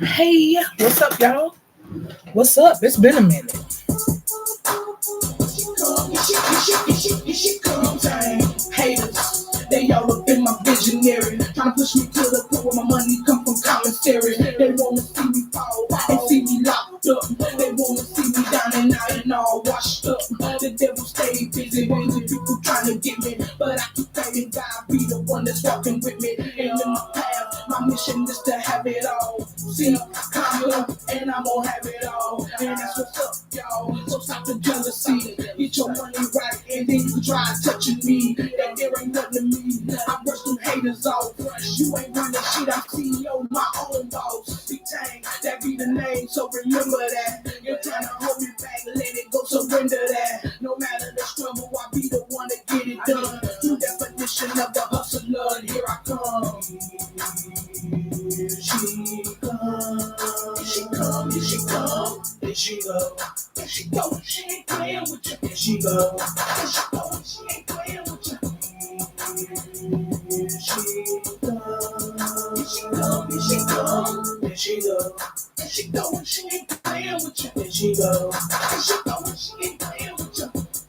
Hey, what's up, y'all? What's up? It's been a minute. Tang. Haters, they all up in my visionary. Trying to push me to the point where my money come from commissary. They wanna see me fall, they see me locked up. They wanna see me down and out and all washed up. The devil stay busy, waiting people trying to get me. But I keep praying God be the one that's walking with me. And in my path, my mission is to have it all. See, come up and I'm gonna have it all. And that's what's up, y'all. So stop the jealousy. Get your money right, and then you can try touching me. That there ain't nothing to me. I brush them haters off. You ain't running shit. I'm CEO, my own boss. Big Tang, that be the name, so remember that. You're trying to hold me back, let it go, surrender that. No matter the struggle, I be the one to get it done. New definition of the hustler, and here I come. Here she come, here she come, here she come, here she go, here she go, she ain't playing with you. Here she go, here she go, she ain't playing with you. Here she come, here she come, here she come, here she go, here she go, she ain't playing with you. Here she go, here she go, she ain't playing with you.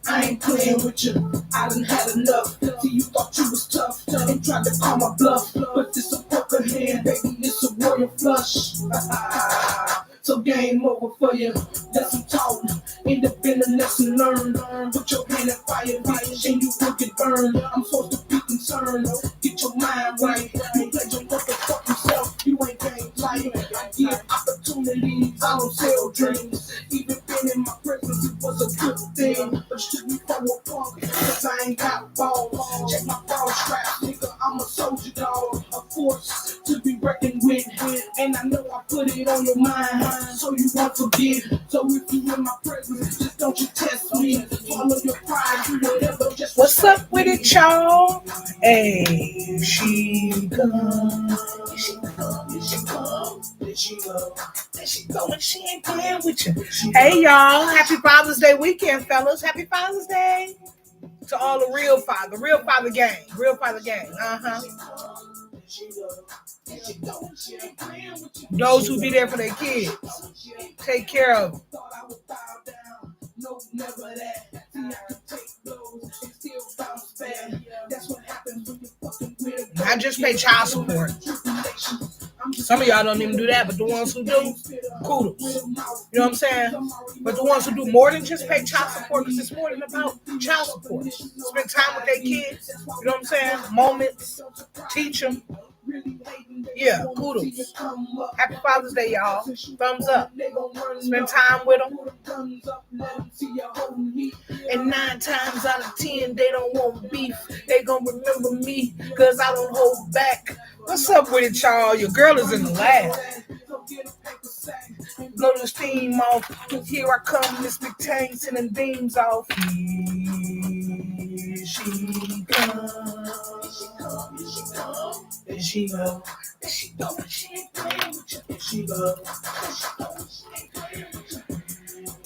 I ain't playing with you. I done had enough. See, you thought you was tough and tried to call my bluff, but this a poker hand, baby. It's a royal flush. So game over for you. Lesson taught, independent lesson learned. Put your hand in fire, bitch, and you will get burned. I'm supposed to be concerned. Get your mind right. You played your motherfucking self. You ain't game light. I give opportunities. I don't sell dreams. Even being in my presence, it was a good thing. But you took me for a punk, cause I ain't got balls. Check my ball strap, nigga. I'm a soldier dog. A force to be reckoned with. And I know I put it on your mind, so you won't forget. So if you in my presence, just don't you test me. Follow your pride, do whatever. Just What's up with it, y'all? Hey, she come. here she come, here she come, there she go, there she go, and she ain't playing with you. Hey, y'all. Happy Father's Day weekend, fellas. Happy Father's Day to all the real father gang. Real father gang. Those who be there for their kids. Take care of them. No, never that. See, I could take those and still bounce back. That's what happens when you fucking with Not just pay child support. Some of y'all don't even do that, but the ones who do, kudos. You know what I'm saying? But the ones who do more than just pay child support, because it's more than about child support. Spend time with their kids. You know what I'm saying? Moments. Teach them. Yeah, kudos. Happy Father's Day, y'all. Thumbs up. Spend time with them. And 9 times out of 10, they don't want beef. They gonna remember me, because I don't hold back. What's up with it, y'all? Your girl is in the lab. Blow the steam off. Here I come, Miss McTang, sending beams off. Here she comes. There she go. There she go. She ain't playing with you. There she go.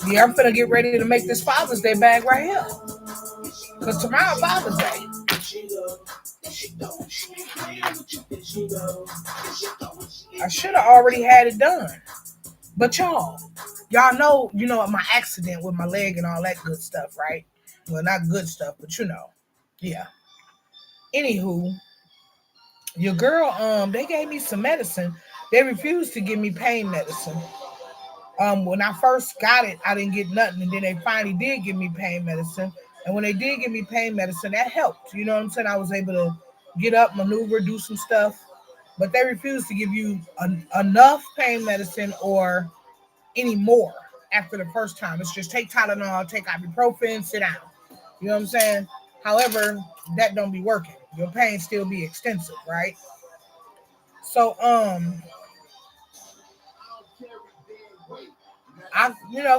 Yeah, I'm finna get ready to make this Father's Day bag right here. Cause tomorrow Father's Day. I should have already had it done. But y'all know, my accident with my leg and all that good stuff, right? Well, not good stuff, but yeah. Anywho, your girl, they gave me some medicine. They refused to give me pain medicine. When I first got it, I didn't get nothing, and then they finally did give me pain medicine. And when they did give me pain medicine, that helped. You know what I'm saying? I was able to get up, maneuver, do some stuff. But they refused to give you enough pain medicine or any more after the first time. It's just take Tylenol, take ibuprofen, sit down. You know what I'm saying? However, that don't be working. Your pain still be extensive, right? So I,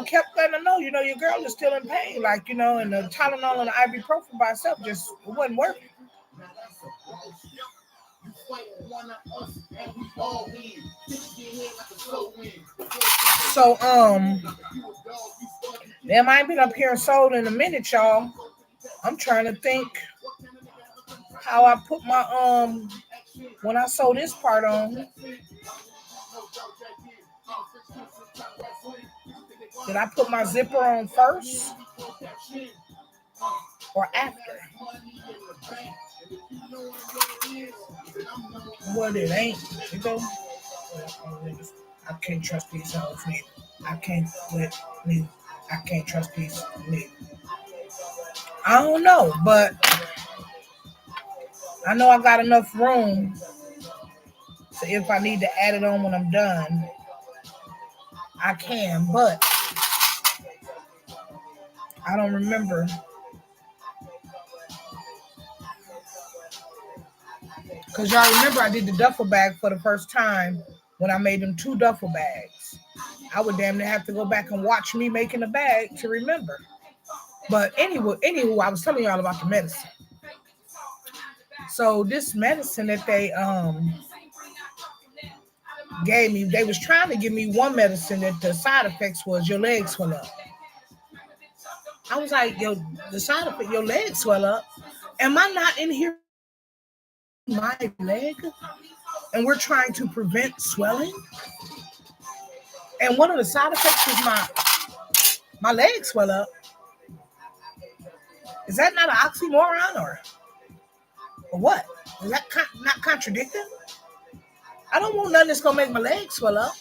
kept letting them know, your girl is still in pain, like, and the Tylenol and the ibuprofen by itself just wasn't working. So damn, I ain't been up here and sold in a minute, y'all. I'm trying to think how I put my when I sew this part on. Did I put my zipper on first or after? What it ain't, you know? I can't trust these hoes, nigga. I can't let me. I can't trust these niggas. I don't know, but I know I got enough room. So if I need to add it on when I'm done, I can. But I don't remember. Because y'all remember I did the duffel bag for the first time when I made them 2 duffel bags. I would damn near have to go back and watch me making a bag to remember. But anywho, I was telling y'all about the medicine. So this medicine that they gave me, they was trying to give me one medicine that the side effects was your legs swell up. I was like, yo, the side effect, your legs swell up. Am I not in here my leg? And we're trying to prevent swelling. And one of the side effects is my legs swell up. Is that not an oxymoron or what? Is that not contradicting? I don't want nothing that's gonna make my legs swell up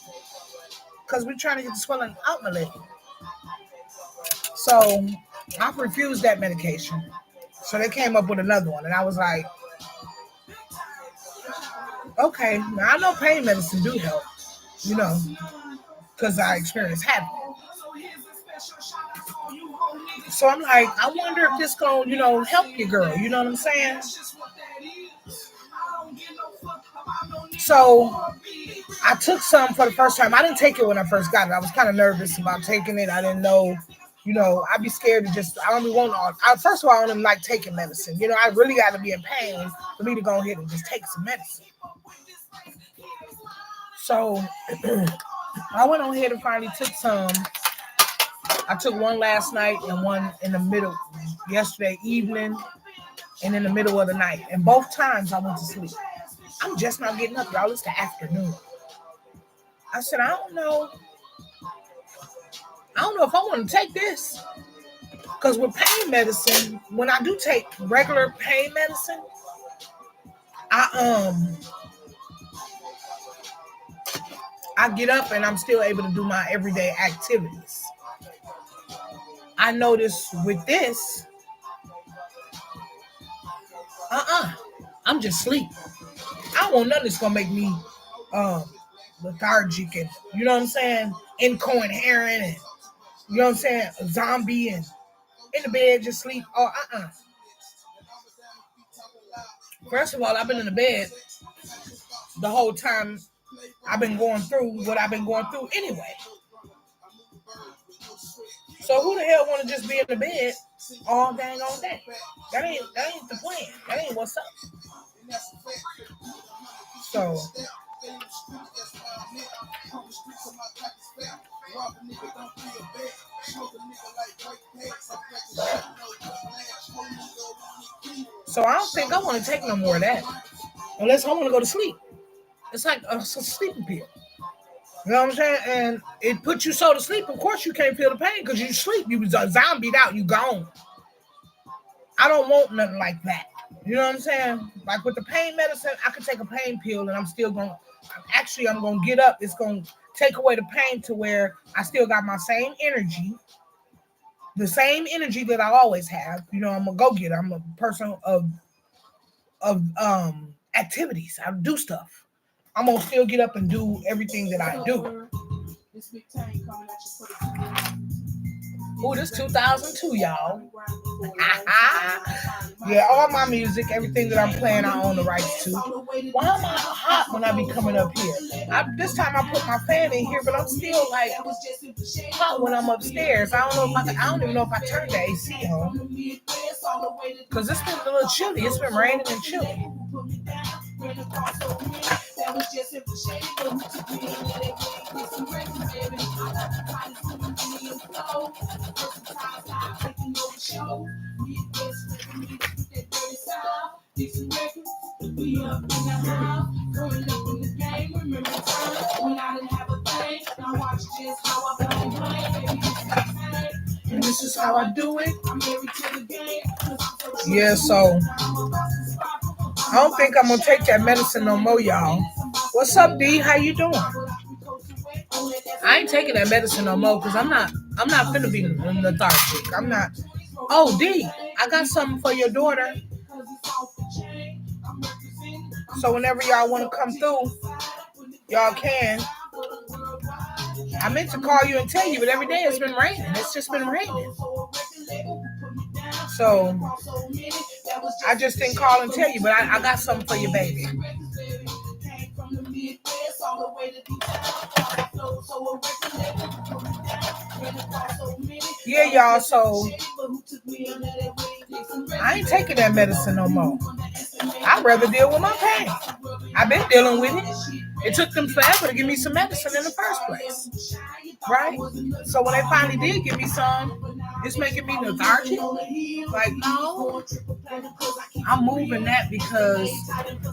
because we're trying to get the swelling out my leg. So I refused that medication. So they came up with another one, and I was like, okay, now I know pain medicine do help, you know, because I experienced having it. So I'm like, I wonder if this gonna, help your girl. You know what I'm saying? So I took some for the first time. I didn't take it when I first got it. I was kind of nervous about taking it. I didn't know, I'd be scared to I don't be wanting all. First of all, I don't even like taking medicine. I really got to be in pain for me to go ahead and just take some medicine. So I went on ahead and finally took some. I took one last night and one in the middle yesterday evening and in the middle of the night. And both times I went to sleep. I'm just not getting up, y'all. It's the afternoon. I said, I don't know if I want to take this. Because with pain medicine, when I do take regular pain medicine, I get up and I'm still able to do my everyday activities. I notice with this, I'm just sleep. I don't want nothing that's gonna make me lethargic and you know what I'm saying, incoherent and you know what I'm saying, a zombie and in the bed just sleep. Oh, First of all, I've been in the bed the whole time I've been going through what I've been going through anyway. So who the hell want to just be in the bed all day? That ain't the plan. That ain't what's up. So I don't think I want to take no more of that unless I want to go to sleep. It's like a sleeping pill. You know what I'm saying? And it puts you so to sleep. Of course, you can't feel the pain because you sleep. You was zombied out. You gone. I don't want nothing like that. You know what I'm saying? Like with the pain medicine, I could take a pain pill and I'm going to get up. It's going to take away the pain to where I still got my same energy. The same energy that I always have. I'm a go-getter. I'm a person of activities. I do stuff. I'm going to still get up and do everything that I do. This big Tang coming at you. Oh, this 2002, y'all. Yeah, all my music, everything that I'm playing, I own the rights to. Why am I hot when I be coming up here? This time I put my fan in here, but I'm still like hot when I'm upstairs. I don't even know if I turned the AC on because it's been a little chilly. It's been raining and chilly. We up in the house, growing up in the game. Remember time when I didn't have a thing. Now watch just how I play. how I do it. Yeah, so I don't think I'm gonna take that medicine no more, y'all. What's up, D? How you doing? I ain't taking that medicine no more because I'm not finna be lethargic. I'm not. Oh, D, I got something for your daughter. So whenever y'all want to come through, y'all can. I meant to call you and tell you, but every day it's been raining. It's just been raining. So I just didn't call and tell you, but I got something for your baby. Yeah, y'all. So I ain't taking that medicine no more. I'd rather deal with my pain. I've been dealing with it. It took them forever to give me some medicine in the first place. Right? So when they finally did give me some, it's making me lethargic. Like, no, I'm moving that because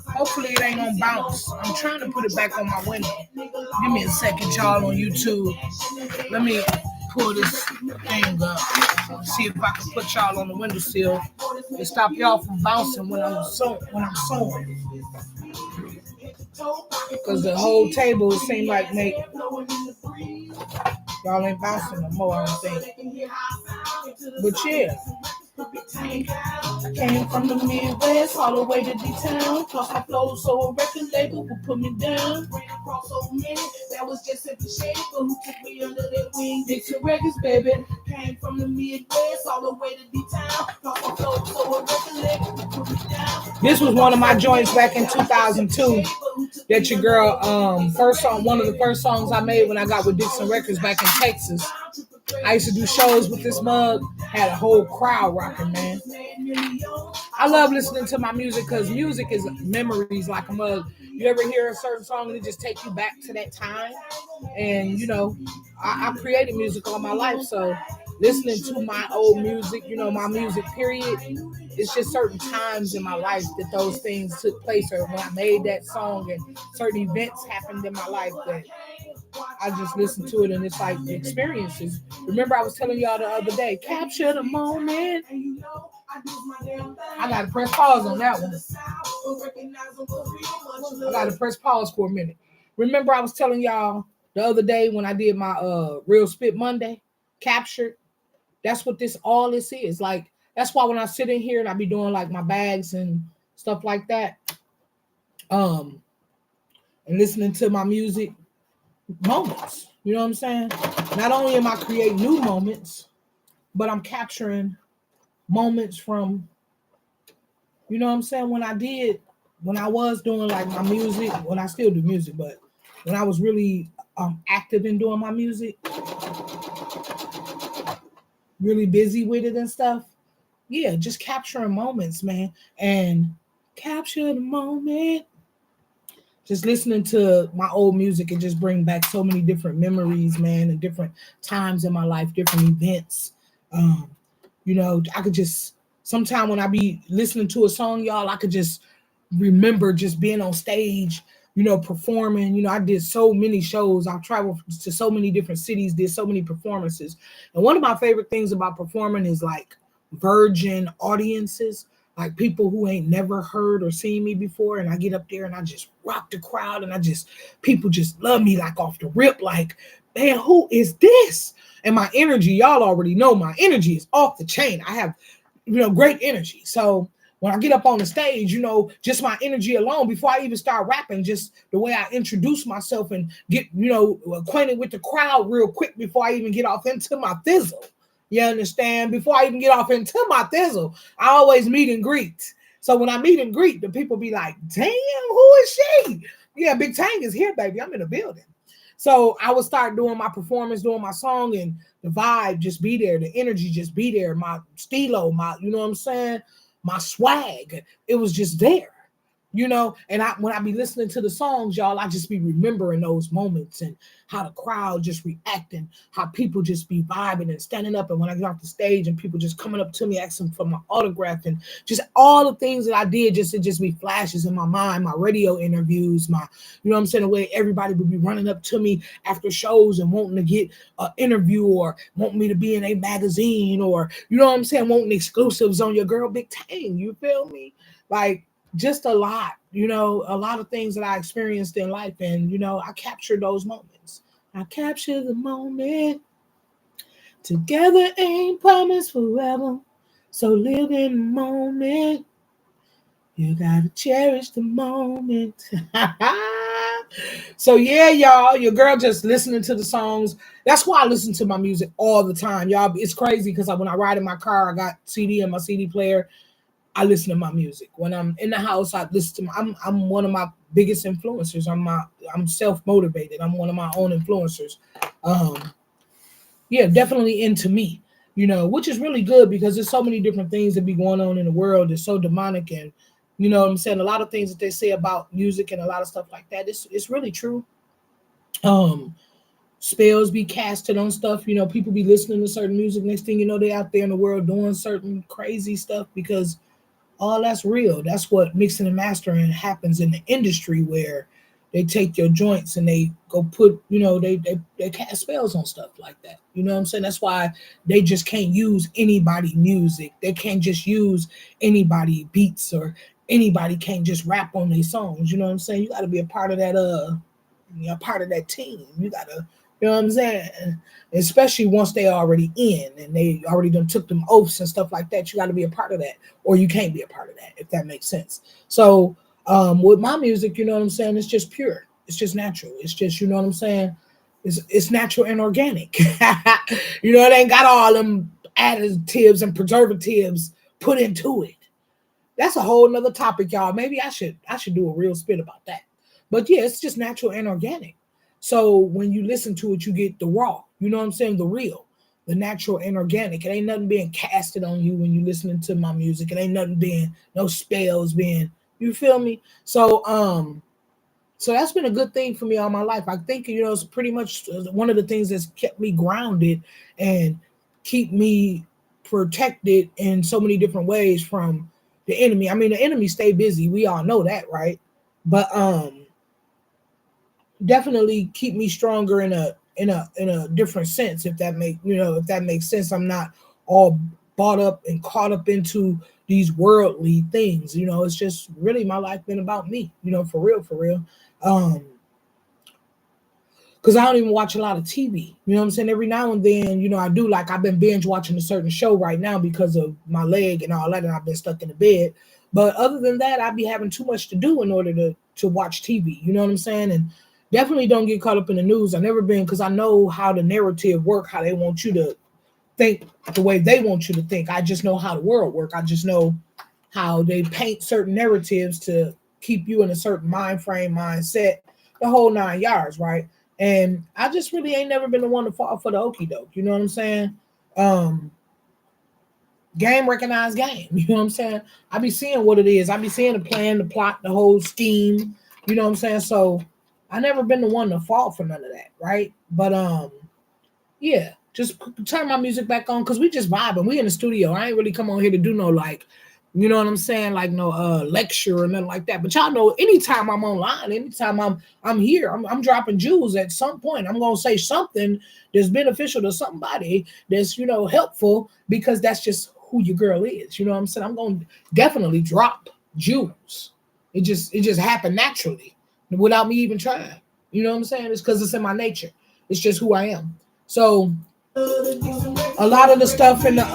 hopefully it ain't gonna bounce. I'm trying to put it back on my window. Give me a second, y'all, on YouTube. Let me pull this thing up. See if I can put y'all on the windowsill and stop y'all from bouncing when I'm sewing. Because the whole table seemed like y'all ain't bouncing no more, I don't think. But yeah. I came from the Midwest all the way to D-Town. Plus my flow, so a record label would put me down. Ran across so many, that was just simply shady. But who took me under their wing? Dixon Records, baby. Came from the Midwest all the way to D-Town. Plus my flow, so a record label would put me down. This was one of my joints back in 2002. That your girl, one of the first songs I made when I got with Dixon Records back in Texas. I used to do shows with this mug, had a whole crowd rocking, man. I love listening to my music because music is memories like a mug. You ever hear a certain song and it just takes you back to that time? And, I created music all my life, so listening to my old music, my music period, it's just certain times in my life that those things took place, or when I made that song and certain events happened in my life that I just listen to it, and it's like the experiences. Remember, I was telling y'all the other day, capture the moment. I got to press pause on that one. I got to press pause for a minute. Remember, I was telling y'all the other day when I did my Real Spit Monday, captured. That's what all this is. Like, that's why when I sit in here and I be doing like my bags and stuff like that, and listening to my music, moments. You know what I'm saying? Not only am I creating new moments, but I'm capturing moments from, you know what I'm saying, when I was doing like my music, when I still do music, but when I was really active in doing my music, really busy with it and stuff. Yeah, just capturing moments, man. And capture the moment. Just listening to my old music and just bring back so many different memories, man, and different times in my life, different events. I could just, sometime when I be listening to a song, y'all, I could just remember just being on stage, performing. I did so many shows. I've traveled to so many different cities, did so many performances. And one of my favorite things about performing is like virgin audiences. Like people who ain't never heard or seen me before, and I get up there and I just rock the crowd, and people just love me like off the rip, like, man, who is this? And my energy, y'all already know my energy is off the chain. I have, great energy. So when I get up on the stage, just my energy alone, before I even start rapping, just the way I introduce myself and get, acquainted with the crowd real quick before I even get off into my thizzle. You understand? Before I even get off into my thizzle, I always meet and greet. So when I meet and greet, the people be like, damn, who is she? Yeah, Big Tang is here, baby. I'm in the building. So I would start doing my performance, doing my song, and the vibe just be there. The energy just be there. My stilo, you know what I'm saying? My swag, it was just there. And when I be listening to the songs, y'all, I just be remembering those moments and how the crowd just reacting, how people just be vibing and standing up, and when I get off the stage and people just coming up to me asking for my autograph, and just all the things that I did, just it just be flashes in my mind, my radio interviews, my, the way everybody would be running up to me after shows and wanting to get an interview or wanting me to be in a magazine, or wanting exclusives on your girl Big Tang, you feel me? Like, just a lot of things that I experienced in life. And, I captured those moments. I capture the moment. Together ain't promised forever. So live in the moment. You gotta cherish the moment. So yeah, y'all, your girl just listening to the songs. That's why I listen to my music all the time, y'all. It's crazy because when I ride in my car, I got CD in my CD player. I listen to my music. When I'm in the house, I listen to I'm one of my biggest influencers. I'm self-motivated. I'm one of my own influencers. Yeah, definitely into me, which is really good because there's so many different things that be going on in the world. It's so demonic, and what I'm saying, a lot of things that they say about music and a lot of stuff like that. It's really true. Spells be casted on stuff. People be listening to certain music. Next thing you know, they out there in the world doing certain crazy stuff because all that's real. That's what mixing and mastering happens in the industry, where they take your joints and they go put, they cast spells on stuff like that. You know what I'm saying? That's why they just can't use anybody music. They can't just use anybody beats, or anybody can't just rap on their songs. You know what I'm saying? You got to be a part of that part of that team. You gotta, what I'm saying? Especially once they already in and they already done took them oaths and stuff like that. You got to be a part of that, or you can't be a part of that, if that makes sense. So with my music, you know what I'm saying? It's just pure. It's just natural. It's just, you know what I'm saying? It's natural and organic. It ain't got all them additives and preservatives put into it. That's a whole nother topic, y'all. Maybe I should do a real spit about that. But yeah, it's just natural and organic. So when you listen to it, you get the raw. You know what I'm saying? The real, the natural and organic. It ain't nothing being casted on you when you listening to my music. It ain't nothing being no spells being. You feel me? So that's been a good thing for me all my life. I think it's pretty much one of the things that's kept me grounded and keep me protected in so many different ways from the enemy. I mean, the enemy stay busy. We all know that, right? But definitely keep me stronger in a different sense, if that makes sense. I'm not all bought up and caught up into these worldly things. It's just really my life been about me, for real. Because I don't even watch a lot of TV. You know what I'm saying? Every now and then, I do. Like, I've been binge watching a certain show right now because of my leg and all that, and I've been stuck in the bed. But other than that, I be having too much to do in order to watch TV. You know what I'm saying? And definitely don't get caught up in the news. I've never been, because I know how the narrative work, how they want you to think the way they want you to think. I just know how the world work. I just know how they paint certain narratives to keep you in a certain mind frame, mindset, the whole 9 yards, right? And I just really ain't never been the one to fall for the okie doke. You know what I'm saying? Game recognized game. You know what I'm saying? I be seeing what it is. I be seeing the plan, the plot, the whole scheme. You know what I'm saying? So I never been the one to fall for none of that, right? But yeah, just turn my music back on because we just vibing. We in the studio. I ain't really come on here to do no like, you know what I'm saying, like no lecture or nothing like that. But y'all know, anytime I'm online, anytime I'm here, I'm dropping jewels. At some point, I'm gonna say something that's beneficial to somebody, that's helpful, because that's just who your girl is. You know what I'm saying? I'm gonna definitely drop jewels. It just happened naturally without me even trying. You know what I'm saying? It's because it's in my nature. It's just who I am. So a lot of the stuff in the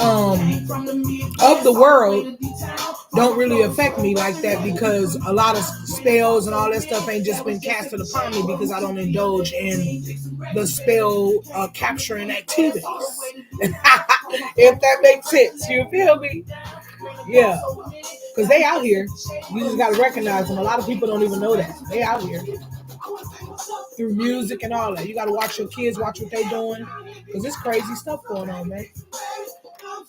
of the world don't really affect me like that, because a lot of spells and all that stuff ain't just been casted upon me, because I don't indulge in the spell capturing activities. If that makes sense, you feel me? Yeah, because they out here. You just gotta recognize them. A lot of people don't even know that they out here through music and all that. You gotta watch your kids, watch what they doing, because it's crazy stuff going on, man.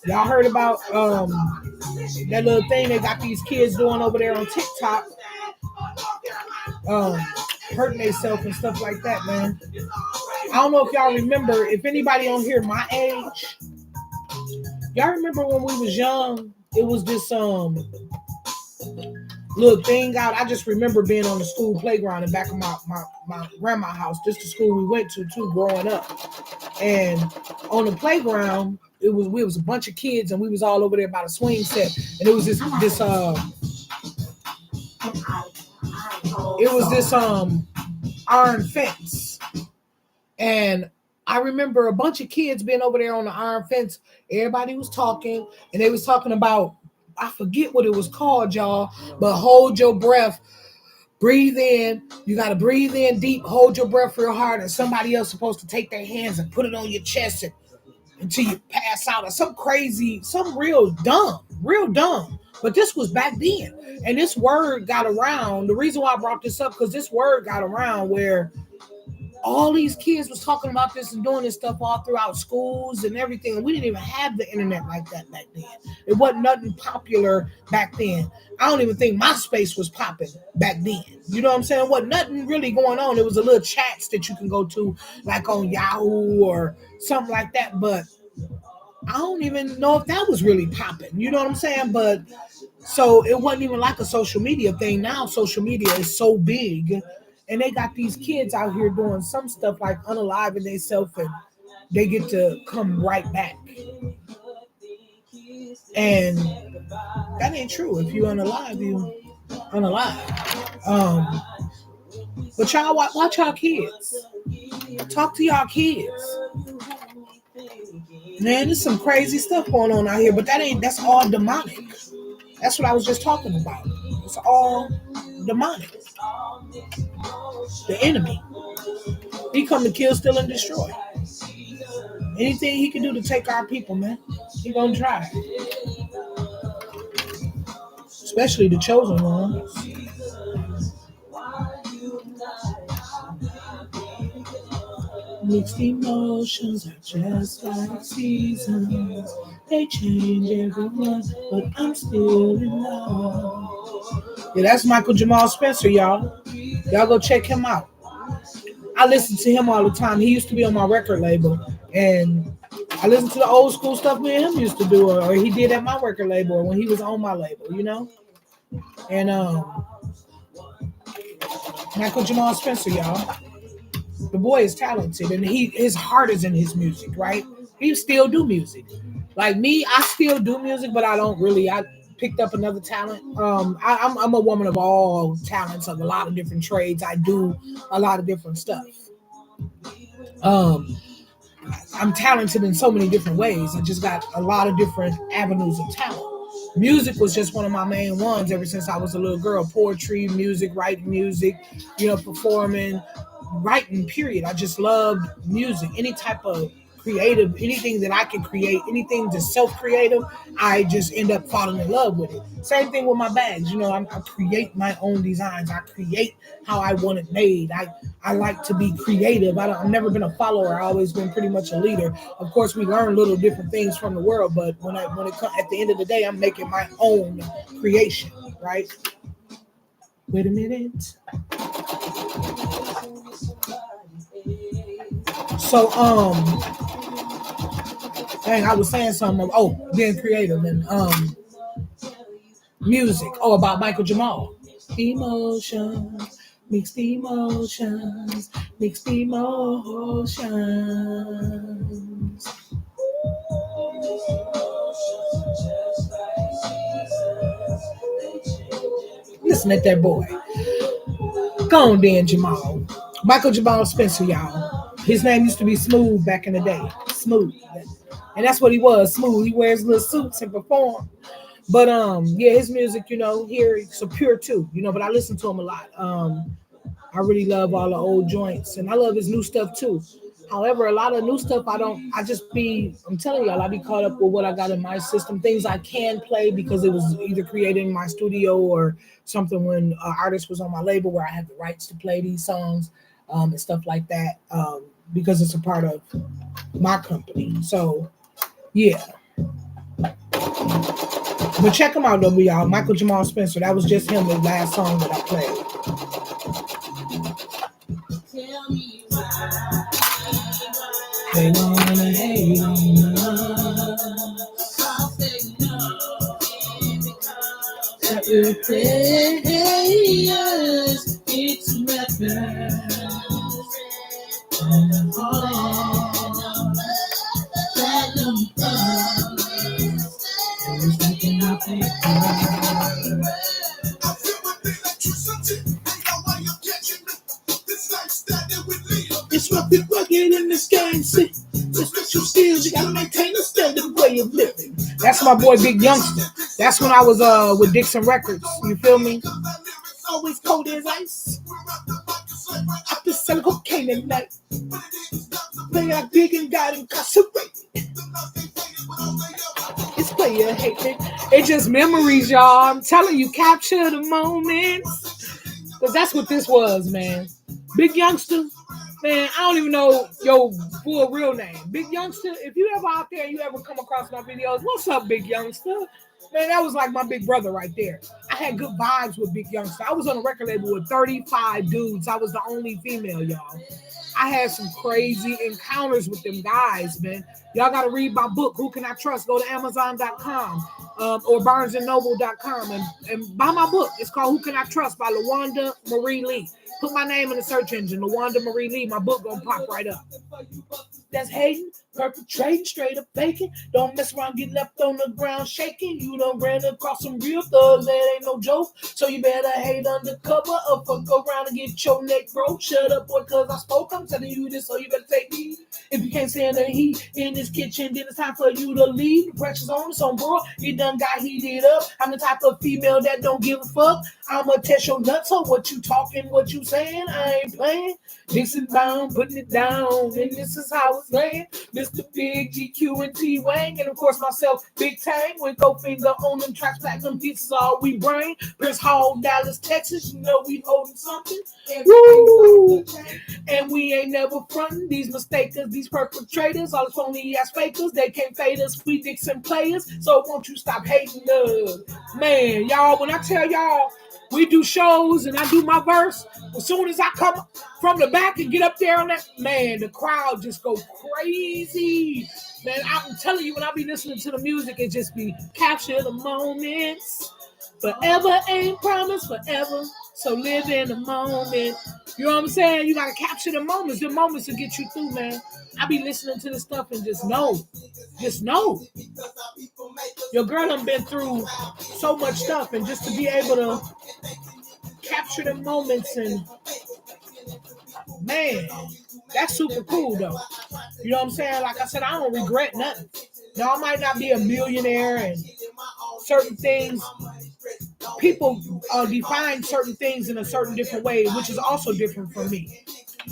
Y'all heard about that little thing they got these kids doing over there on TikTok, um, hurting themselves and stuff like that, man. I don't know if y'all remember. If anybody on here my age, y'all remember when we was young? It was this little thing out. I just remember being on the school playground in back of my grandma's house. This is the school we went to too growing up. And on the playground, we was a bunch of kids and we was all over there by the swing set. And it was this iron fence. And I remember a bunch of kids being over there on the iron fence. Everybody was talking, and they was talking about, I forget what it was called, y'all, but hold your breath, breathe in. You got to breathe in deep, hold your breath real hard, and somebody else supposed to take their hands and put it on your chest until you pass out, or some crazy, some real dumb. But this was back then, and this word got around. The reason why I brought this up, because this word got around where all these kids was talking about this and doing this stuff all throughout schools and everything. And we didn't even have the internet like that back then. It wasn't nothing popular back then. I don't even think MySpace was popping back then. You know what I'm saying? There wasn't nothing really going on. There was a little chats that you can go to, like on Yahoo or something like that. But I don't even know if that was really popping. You know what I'm saying? But so it wasn't even like a social media thing. Now social media is so big. And they got these kids out here doing some stuff like unaliving themselves, and they get to come right back. And that ain't true. If you unalive, you unalive. But y'all watch y'all kids. Talk to y'all kids. Man, there's some crazy stuff going on out here, but that's all demonic. That's what I was just talking about. It's all demonic. The enemy. He come to kill, steal, and destroy. Anything he can do to take our people, man, he gonna try. Especially the chosen ones. Mixed emotions are just like seasons. They change everyone, but I'm still in love. Yeah, that's Michael Jamal Spencer, y'all. Y'all go check him out. I listen to him all the time. He used to be on my record label, and I listen to the old school stuff me and him used to do, or he did at my record label, or when he was on my label, you know. And Michael Jamal Spencer, y'all. The boy is talented, and his heart is in his music, right? He still do music. Like me, I still do music, but I don't really. I picked up another talent. I'm a woman of all talents, of a lot of different trades. I do a lot of different stuff. Um, I'm talented in so many different ways. I just got a lot of different avenues of talent. Music was just one of my main ones ever since I was a little girl. Poetry, music, writing music, performing, writing, period. I just loved music. Any type of creative, anything that I can create, anything that's self-creative, I just end up falling in love with it. Same thing with my bags. I create my own designs. I create how I want it made. I like to be creative. I've never been a follower. I've always been pretty much a leader. Of course, we learn little different things from the world, but when it comes at the end of the day, I'm making my own creation, right? Wait a minute. So, dang, I was saying something. Oh, being creative and music. Oh, about Michael Jamal. Emotions, mixed emotions, mixed emotions. Listen at that boy. Go on, then, Jamal. Michael Jamal Spencer, y'all. His name used to be Smooth back in the day. Smooth. And that's what he was, Smooth. He wears little suits and perform. But yeah, his music, here it's so pure too, but I listen to him a lot. I really love all the old joints, and I love his new stuff too. However, a lot of new stuff I'm telling y'all, I be caught up with what I got in my system, things I can play because it was either created in my studio or something when an artist was on my label where I had the rights to play these songs and stuff like that because it's a part of my company. So, yeah. But check him out though, y'all. Michael Jamal Spencer. That was just him, the last song that I played. They wanna hate on us. That we're players, it's records. It's what people get in this game. See, it's what you steal. You gotta maintain a standard way of living. That's my boy Big Youngster. That's when I was with Dixon Records. You feel me? Always cold as ice. I just sell cocaine at night. Play out big and got incarcerated. It's player hate. It's just memories, y'all. I'm telling you, capture the moments. Because that's what this was, man. Big Youngster. Man, I don't even know your full real name. Big Youngster, if you ever out there and you ever come across my videos, what's up, Big Youngster? Man, that was like my big brother right there. I had good vibes with Big Youngster. I was on a record label with 35 dudes. I was the only female, y'all. I had some crazy encounters with them guys, man. Y'all got to read my book, Who Can I Trust? Go to Amazon.com or BarnesandNoble.com and buy my book. It's called Who Can I Trust by LaWanda Marie Lee. Put my name in the search engine, LaWanda Marie Lee. My book gonna pop right up. That's hating, perpetrating, straight up faking. Don't mess around, get left on the ground shaking. You done ran across some real thugs, that ain't no joke. So you better hate undercover or fuck around and get your neck broke. Shut up, boy, cause I spoke. I'm telling you this, so you better take heed. If you can't stand the heat in this kitchen, then it's time for you to leave. The pressure's on, so bro, it done got heated up. I'm the type of female that don't give a fuck. I'ma test your nuts on what you talking, what you saying. I ain't playing. Dixon bound, putting it down, and this is how it's laying. Mr. Big GQ and T Wang, and of course myself, Big Tang. With Goldfinger on them tracks, platinum pieces, all we bring. Prince Hall, Dallas, Texas, you know we holding something. Woo! And we ain't never frontin'. These mistakers, these perpetrators, all the phony ass fakers, they can't fade us. We Dixon players, so won't you stop hating us, man? Y'all, when I tell y'all. We do shows and I do my verse. As soon as I come from the back and get up there on that, man, the crowd just go crazy. Man, I'm telling you, when I be listening to the music, it just be capture the moments. Forever ain't promised forever, so live in the moment. You know what I'm saying? You gotta capture the moments. The moments will get you through, man. I be listening to this stuff and just know. Your girl done been through so much stuff, and just to be able to capture the moments, and man, that's super cool though. You know what I'm saying? Like I said, I don't regret nothing. Now I might not be a millionaire, and certain things, people define certain things in a certain different way, which is also different from me.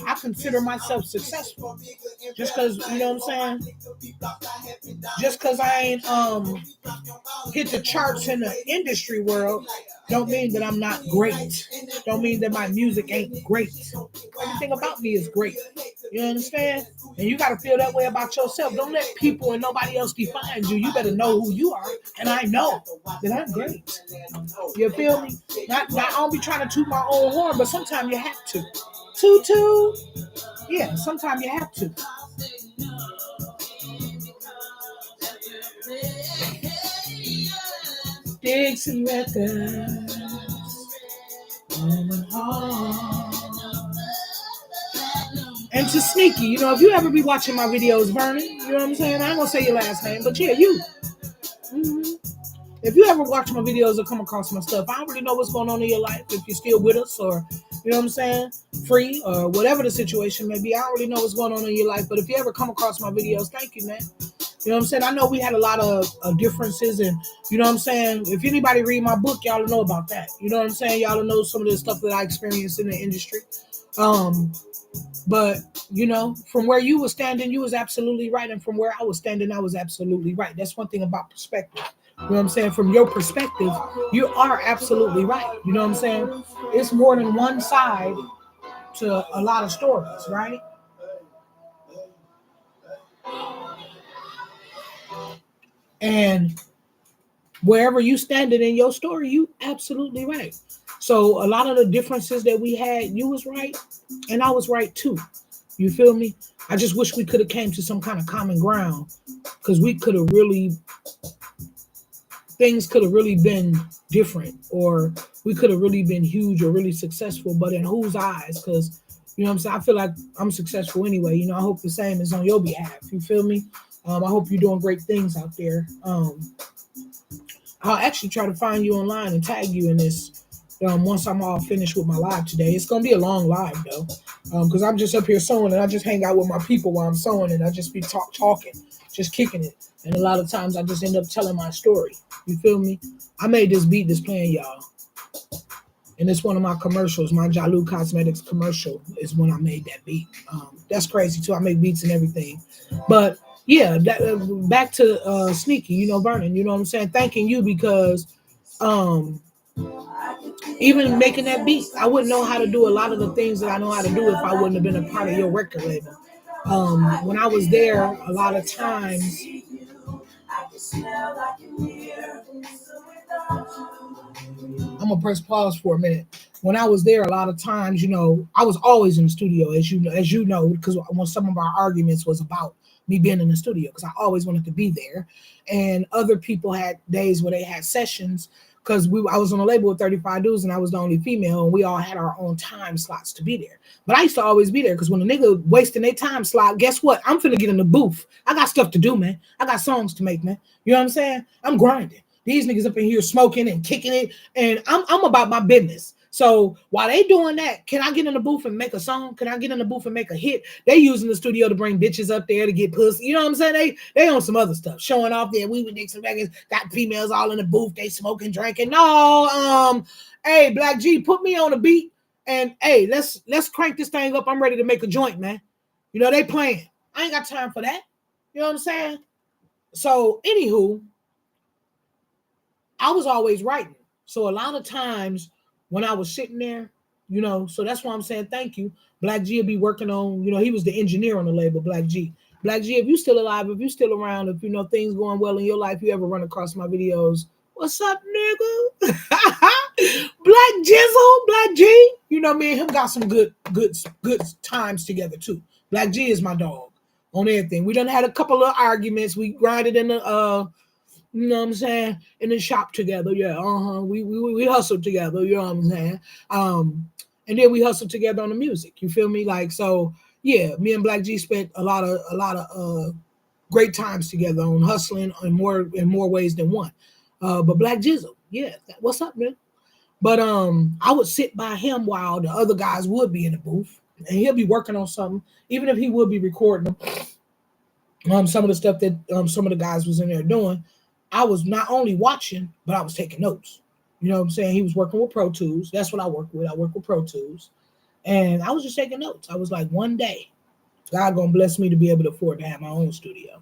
I consider myself successful. Just because, you know what I'm saying? Just because I ain't hit the charts in the industry world, don't mean that I'm not great. Don't mean that my music ain't great. Everything about me is great. You understand? And you got to feel that way about yourself. Don't let people and nobody else define you. You better know who you are. And I know that I'm great. You feel me? Not I don't be trying to toot my own horn, but sometimes you have to. Toot. Yeah, sometimes you have to. Dixon Records. And to Sneaky, you know, if you ever be watching my videos, Vernon, you know what I'm saying? I ain't gonna say your last name, but yeah, you. Mm-hmm. If you ever watch my videos or come across my stuff, I don't really know what's going on in your life. If you're still with us, or you know what I'm saying, free, or whatever the situation may be, I don't really know what's going on in your life. But if you ever come across my videos, thank you, man. You know what I'm saying? I know we had a lot of differences, and you know what I'm saying? If anybody read my book, y'all will know about that. You know what I'm saying? Y'all will know some of the stuff that I experienced in the industry. But, you know, from where you were standing, you was absolutely right. And from where I was standing, I was absolutely right. That's one thing about perspective. You know what I'm saying? From your perspective, you are absolutely right. You know what I'm saying? It's more than one side to a lot of stories, right? And wherever you standing in your story, you absolutely right. So a lot of the differences that we had, you was right, and I was right too. You feel me? I just wish we could have came to some kind of common ground, because we could have really, things could have really been different, or we could have really been huge or really successful. But in whose eyes? Because you know what I'm saying, I feel like I'm successful anyway. I hope the same is on your behalf. You feel me? I hope you're doing great things out there. I'll actually try to find you online and tag you in this once I'm all finished with my live today. It's gonna be a long live though, because I'm just up here sewing, and I just hang out with my people while I'm sewing, and I just be talking, just kicking it. And a lot of times I just end up telling my story. You feel me? I made this beat that's playing, y'all, and it's one of my commercials. My Jalu Cosmetics commercial is when I made that beat. That's crazy too. I make beats and everything, but yeah, back to Sneaky. Vernon. You know what I'm saying? Thanking you, because even making that beat, I wouldn't know how to do a lot of the things that I know how to do if I wouldn't have been a part of your record label. When I was there, a lot of times. I'm gonna press pause for a minute. When I was there, a lot of times, I was always in the studio, as you know, because when some of our arguments was about me being in the studio, because I always wanted to be there, and other people had days where they had sessions, because I was on a label with 35 dudes, and I was the only female, and we all had our own time slots to be there. But I used to always be there, because when a nigga wasting their time slot, guess what? I'm finna get in the booth. I got stuff to do, man. I got songs to make, man. You know what I'm saying? I'm grinding. These niggas up in here smoking and kicking it, and I'm about my business. So while they doing that, can I get in the booth and make a song? Can I get in the booth and make a hit? They using the studio to bring bitches up there to get pussy. You know what I'm saying? They on some other stuff, showing off there. We with Nixon Records, got females all in the booth. They smoking, drinking. No, hey, Black G, put me on a beat, and hey, let's crank this thing up. I'm ready to make a joint, man. They playing. I ain't got time for that. You know what I'm saying? So, anywho, I was always writing. So a lot of times when I was sitting there, so that's why I'm saying thank you. Black G will be working on, he was the engineer on the label, Black G. Black G, if you still alive, if you still around, if things going well in your life, you ever run across my videos, what's up, nigga? Black Jizzle, Black G. Me and him got some good times together too. Black G is my dog on everything. We done had a couple of arguments. We grinded in the you know what I'm saying, in the shop together. Yeah, we hustled together, you know what I'm saying? And then we hustled together on the music. You feel me? Like, so yeah, me and Black G spent a lot of great times together on hustling in more ways than one. But Black Jizzle, yeah, what's up, man? But I would sit by him while the other guys would be in the booth, and he'll be working on something, even if he would be recording some of the stuff that some of the guys was in there doing. I was not only watching, but I was taking notes. You know what I'm saying? He was working with Pro Tools. That's what I work with. I work with Pro Tools. And I was just taking notes. I was like, one day, God gonna bless me to be able to afford to have my own studio,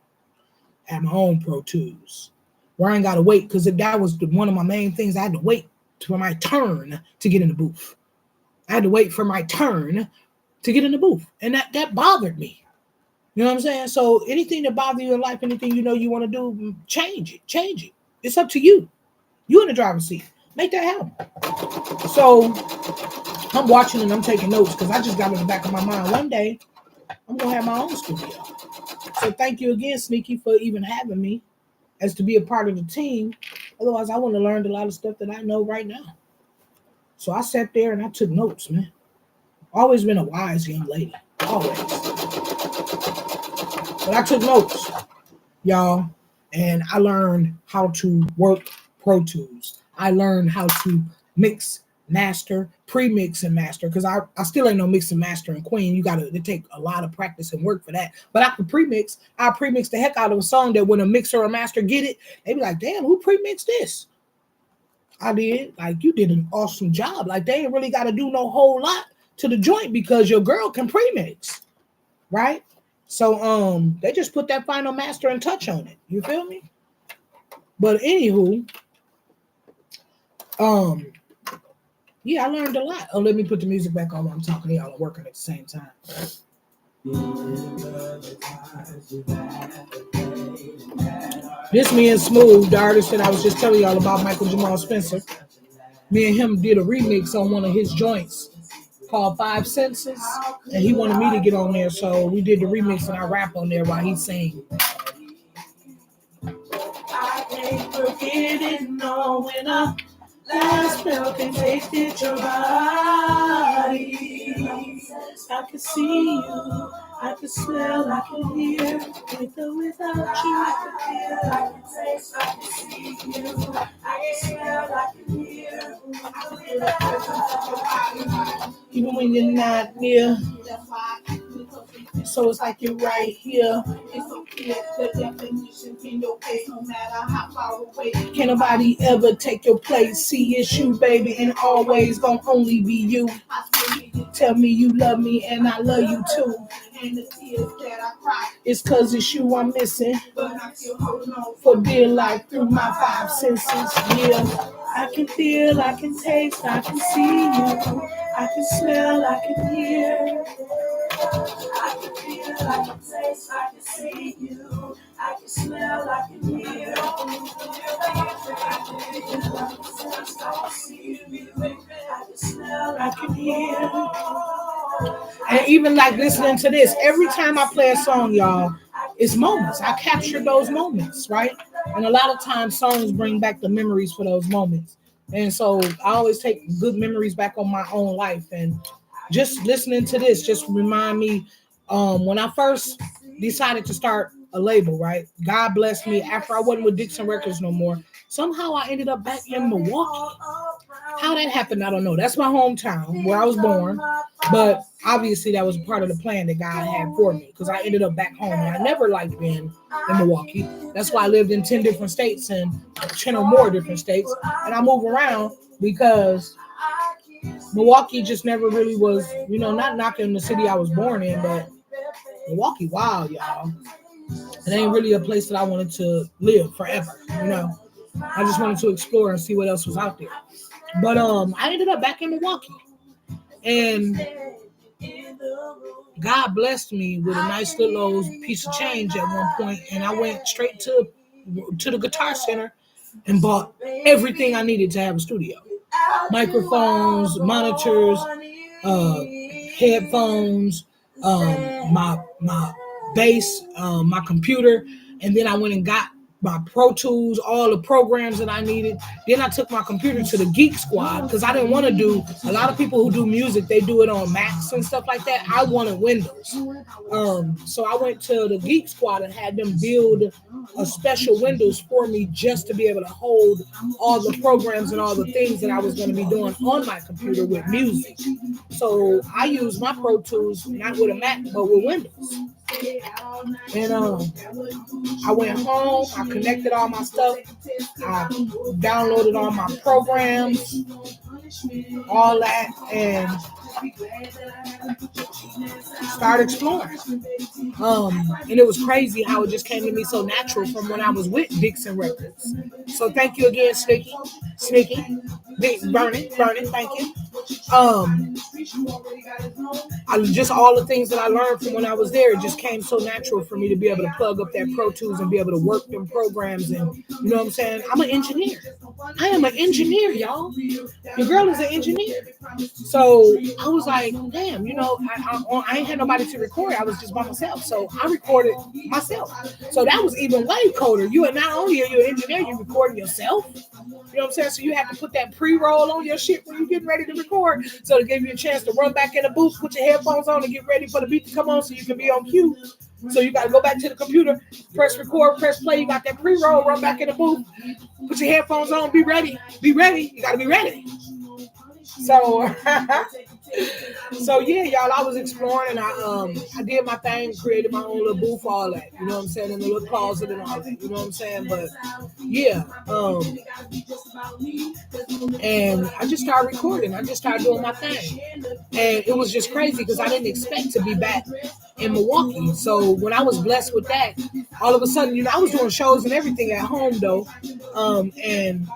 have my own Pro Tools, where I ain't gotta wait, because that was one of my main things. I had to wait for my turn to get in the booth. I had to wait for my turn to get in the booth. And that bothered me. You know what I'm saying? So anything that bothers you in life, anything you want to do, change it. It's up to you. You in the driver's seat. Make that happen. So I'm watching and I'm taking notes, because I just got in the back of my mind, one day I'm going to have my own studio. So thank you again, Sneaky, for even having me as to be a part of the team. Otherwise, I wouldn't have learned a lot of stuff that I know right now. So I sat there and I took notes, man. Always been a wise young lady. Always. But I took notes, y'all, and I learned how to work Pro Tools. I learned how to mix, master, pre-mix, and master, because I still ain't no mix and master and queen. It take a lot of practice and work for that. But I could pre-mix. I pre-mix the heck out of a song that when a mixer or a master get it, they be like, damn, who pre-mixed this? I did. Like, you did an awesome job. Like, they ain't really got to do no whole lot to the joint, because your girl can pre-mix, right? So they just put that final master and touch on it. You feel me? But anywho, yeah, I learned a lot. Oh, let me put the music back on while I'm talking to y'all. I'm working at the same time. This me and Smooth, the artist that I was just telling y'all about, Michael Jamal Spencer. Me and him did a remix on one of his joints called Five Senses, and he wanted me to get on there, so we did the remix and I rap on there while he sang. I can't forget it, no, when I last felt and tasted your body. I can see you, I can smell, I can hear, with or without you. I can feel, I can taste, I can see you, I can smell, I can hear, I can feel the presence of your body. Even when you're not near. So it's like you're right here. It's so clear, the definitions in your face, no matter how far away. Can nobody ever take your place? See, it's you, baby, and always gonna only be you. Tell me you love me, and I love you too. And the tears that I cry, it's cause it's you I'm missing. But I'm still holding on for dear life through my five senses. Yeah, I can feel, I can taste, I can see you. I can smell, I can hear. I can feel, I can taste, I can see you. I can smell, I can hear. I can feel, I can taste, I can see you. I can smell, I can hear. And even like listening to this, every time I play a song, y'all, it's moments. I capture those moments, right? And a lot of times songs bring back the memories for those moments. And so I always take good memories back on my own life. And just listening to this just remind me when I first decided to start a label, right? God blessed me after I wasn't with Dixon Records no more. Somehow I ended up back in Milwaukee. How that happened, I don't know. That's my hometown where I was born. But obviously that was part of the plan that God had for me because I ended up back home and I never liked being in Milwaukee. That's why I lived in 10 different states and 10 or more different states. And I move around because Milwaukee just never really was, not knocking the city I was born in, but Milwaukee, wow, y'all. It ain't really a place that I wanted to live forever. I just wanted to explore and see what else was out there. But I ended up back in Milwaukee. And God blessed me with a nice little old piece of change at one point, and I went straight to the Guitar Center and bought everything I needed to have a studio: microphones, monitors, headphones, my bass, my computer, and then I went and got my Pro Tools, all the programs that I needed. Then I took my computer to the Geek Squad because I didn't want to do. A lot of people who do music, they do it on Macs and stuff like that. I wanted Windows, so I went to the Geek Squad and had them build a special Windows for me just to be able to hold all the programs and all the things that I was going to be doing on my computer with music. So I used my Pro Tools not with a Mac but with Windows. And I went home, I connected all my stuff, I downloaded all my programs, all that, and started exploring. And it was crazy how it just came to me so natural from when I was with Dixon Records. So thank you again, Sneaky, Burning, thank you. I just all the things that I learned from when I was there, it just came so natural for me to be able to plug up that Pro Tools and be able to work them programs. And you know what I'm saying? I'm an engineer. I am an engineer, y'all. Your girl is an engineer. So I was like, damn, I ain't had nobody to record. I was just by myself. So I recorded myself. So that was even way colder. You are not only are you an engineer, you recording yourself. You know what I'm saying? So you have to put that pre-roll on your shit when you're getting ready to record. So to give you a chance to run back in the booth, put your headphones on and get ready for the beat to come on so you can be on cue. So you got to go back to the computer, press record, press play. You got that pre-roll, run back in the booth, put your headphones on, be ready. You got to be ready. So, so yeah, y'all, I was exploring and I did my thing, created my own little booth, all that, you know what I'm saying, in the little closet and all that, you know what I'm saying, but yeah, and I just started recording, I just started doing my thing, and it was just crazy because I didn't expect to be back in Milwaukee. So when I was blessed with that, all of a sudden, I was doing shows and everything at home though, and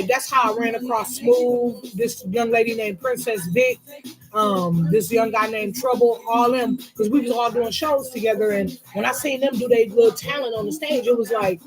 that's how I ran across Smooth, this young lady named Princess Vic, this young guy named Trouble, all them, because we was all doing shows together. And when I seen them do their little talent on the stage, it was like,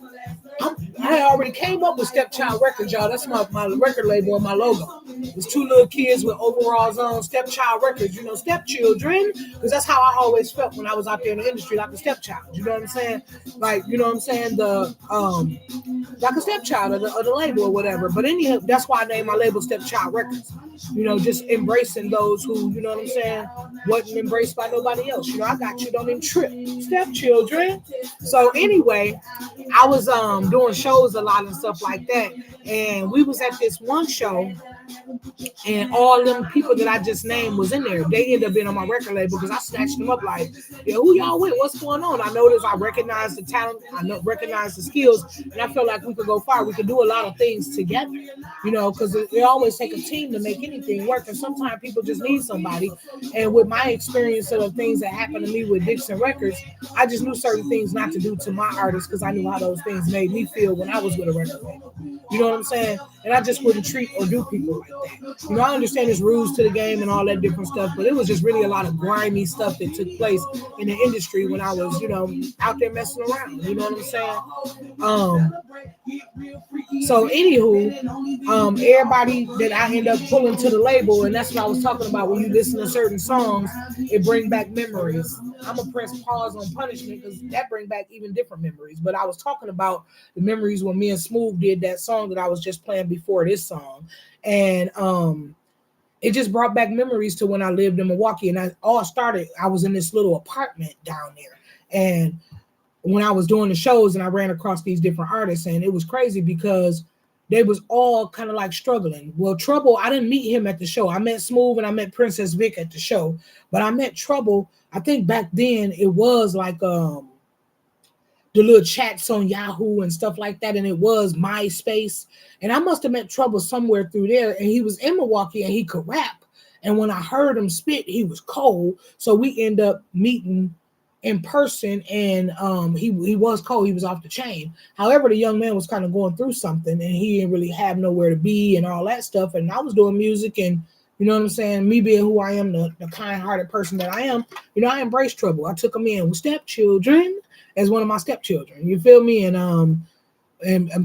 I had already came up with Stepchild Records, y'all. That's my record label and my logo. There's two little kids with overalls on, Stepchild Records, stepchildren, because that's how I always felt when I was out there in the industry, like a stepchild. You know what I'm saying? Like, you know what I'm saying? Like a stepchild of the label or whatever. But anyhow, that's why I named my label Stepchild Records. Just embracing those who, you know what I'm saying, wasn't embraced by nobody else. I got you, don't even trip. Stepchildren. So anyway, I was doing shows a lot and stuff like that. And we was at this one show and all them people that I just named was in there. They ended up being on my record label because I snatched them up like, yeah, who y'all with? What's going on? I noticed I recognize the talent, recognize the skills, and I feel like we could go far. We could do a lot of things together, because it always take a team to make anything work. And sometimes people just need somebody. And with my experience of the things that happened to me with Dixon Records, I just knew certain things not to do to my artists because I knew how those things made me feel when I was with a record label. You know what I'm saying? And I just wouldn't treat or do people like that. I understand there's rules to the game and all that different stuff, but it was just really a lot of grimy stuff that took place in the industry when I was, out there messing around. You know what I'm saying? So anywho, everybody that I end up pulling to the label, and that's what I was talking about. When you listen to certain songs, it bring back memories. I'm gonna press pause on Punishment because that bring back even different memories. But I was talking about the memories when me and Smooth did that song that I was just playing before this song, and it just brought back memories to when I lived in Milwaukee. And I was in this little apartment down there, and when I was doing the shows and I ran across these different artists, and it was crazy because they was all kind of like struggling. Well, Trouble, I didn't meet him at the show. I met Smooth and I met Princess Vic at the show, but I met Trouble. I think back then it was like the little chats on Yahoo and stuff like that, and it was MySpace. And I must have met Trouble somewhere through there, and he was in Milwaukee and he could rap. And when I heard him spit, he was cold. So we end up meeting in person, and he was cold. He was off the chain. However, the young man was kind of going through something, and he didn't really have nowhere to be and all that stuff. And I was doing music, and you know what I'm saying? Me being who I am, the kind-hearted person that I am, I embraced Trouble. I took him in with stepchildren as one of my stepchildren. You feel me? And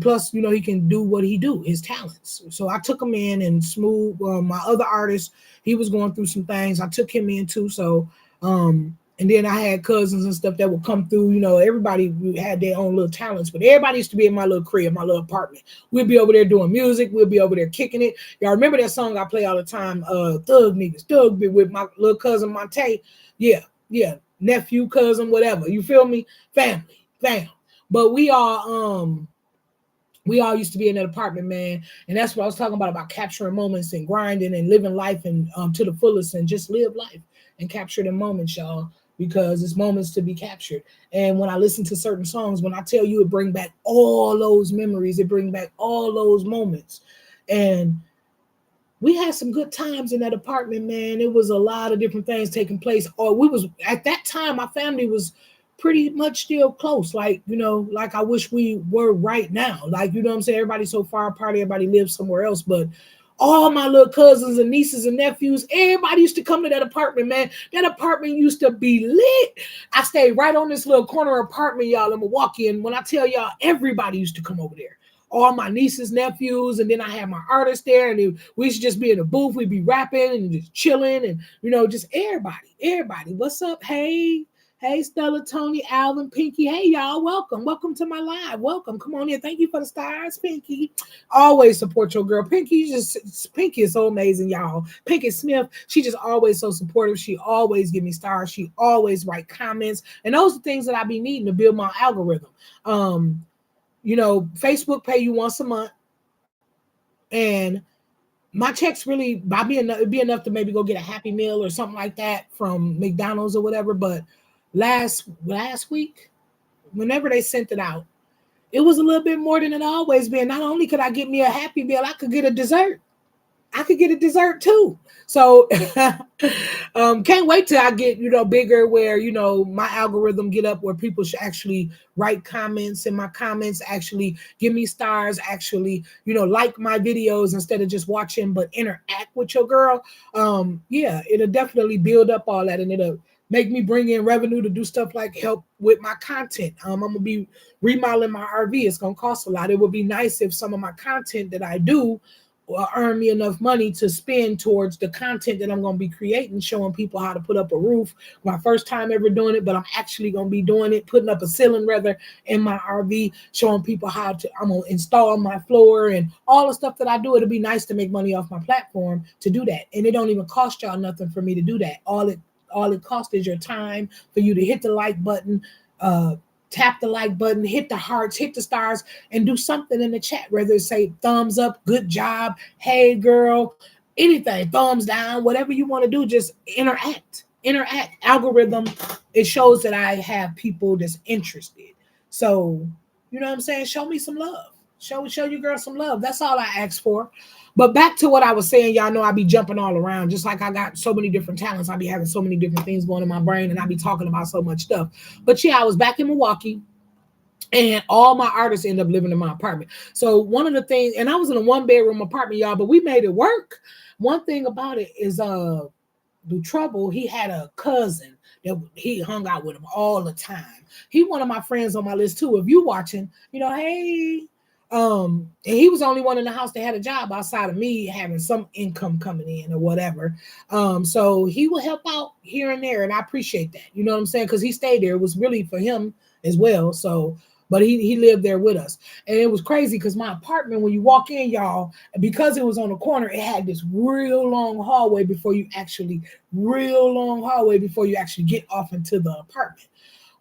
plus, he can do what he do, his talents. So I took him in, and Smooth, my other artist, he was going through some things. I took him in too. So, and then I had cousins and stuff that would come through. Everybody had their own little talents, but everybody used to be in my little crib, my little apartment. We'd be over there doing music. We'd be over there kicking it. Y'all remember that song I play all the time, Thug Niggas, Thug Be with my little cousin Monte. Yeah, nephew, cousin, whatever. You feel me? Family, fam. But we all used to be in that apartment, man. And that's what I was talking about capturing moments and grinding and living life and to the fullest and just live life and capture the moments, y'all, because it's moments to be captured. And when I listen to certain songs, when I tell you it bring back all those memories, it bring back all those moments. And we had some good times in that apartment, man. It was a lot of different things taking place. Or at that time, my family was pretty much still close. Like, like I wish we were right now. Like, you know what I'm saying? Everybody's so far apart, everybody lives somewhere else. But all my little cousins and nieces and nephews, everybody used to come to that apartment, man. That apartment used to be lit. I stayed right on this little corner apartment, y'all, in Milwaukee. And when I tell y'all, everybody used to come over there. All my nieces, nephews, and then I had my artists there, and we used to just be in the booth. We'd be rapping and just chilling, and just everybody. What's up? Hey, Stella, Tony, Alvin, Pinky. Hey, y'all. Welcome to my live. Welcome. Come on in. Thank you for the stars, Pinky. Always support your girl. Pinky is so amazing, y'all. Pinky Smith, she just always so supportive. She always give me stars. She always write comments. And those are things that I be needing to build my algorithm. Facebook pay you once a month. And my checks really, it'd be enough to maybe go get a Happy Meal or something like that from McDonald's or whatever. But last week, whenever they sent it out, it was a little bit more than it always been. Not only could I get me a Happy Meal, I could get a dessert. I could get a dessert too. So can't wait till I get, bigger where, my algorithm get up where people should actually write comments and my comments actually give me stars, actually, like my videos instead of just watching, but interact with your girl. It'll definitely build up all that, and it'll make me bring in revenue to do stuff like help with my content. I'm gonna be remodeling my RV. It's gonna cost a lot. It would be nice if some of my content that I do will earn me enough money to spend towards the content that I'm gonna be creating, showing people how to put up a roof. My first time ever doing it, but I'm actually gonna be doing it, putting up a ceiling rather in my RV, showing people how to. I'm gonna install my floor and all the stuff that I do. It'll be nice to make money off my platform to do that, and it don't even cost y'all nothing for me to do that. All it costs is your time for you to hit the like button, tap the like button, hit the hearts, hit the stars, and do something in the chat. Whether it's say thumbs up, good job, hey girl, anything, thumbs down, whatever you want to do, just interact. Interact. Algorithm, it shows that I have people that's interested. So, you know what I'm saying? Show me some love. Show your girl some love. That's all I ask for. But back to what I was saying, y'all know I be jumping all around. Just like I got so many different talents, I be having so many different things going in my brain, and I be talking about so much stuff. But yeah, I was back in Milwaukee, and all my artists end up living in my apartment. So one of the things, and I was in a 1-bedroom apartment, y'all, but we made it work. One thing about it is the trouble, he had a cousin that he hung out with him all the time. He one of my friends on my list too. If you watching, hey. And he was the only one in the house that had a job outside of me having some income coming in or whatever. So he will help out here and there, and I appreciate that. You know what I'm saying? Because he stayed there. It was really for him as well. So, but he lived there with us. And it was crazy because my apartment, when you walk in, y'all, because it was on the corner, it had this real long hallway before you actually get off into the apartment,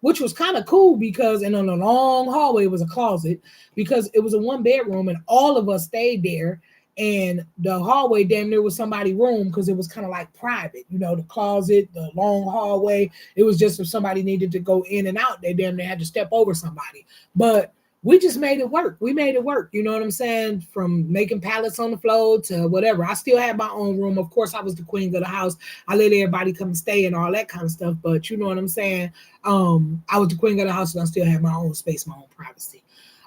which was kind of cool because, and on the long hallway was a closet because it was a 1-bedroom and all of us stayed there. And the hallway damn near was somebody's room because it was kind of like private, the closet, the long hallway. It was just if somebody needed to go in and out, they damn near had to step over somebody. But we just made it work. We made it work. You know what I'm saying? From making pallets on the floor to whatever. I still had my own room. Of course, I was the queen of the house. I let everybody come and stay and all that kind of stuff. But you know what I'm saying? I was the queen of the house and I still had my own space, my own privacy.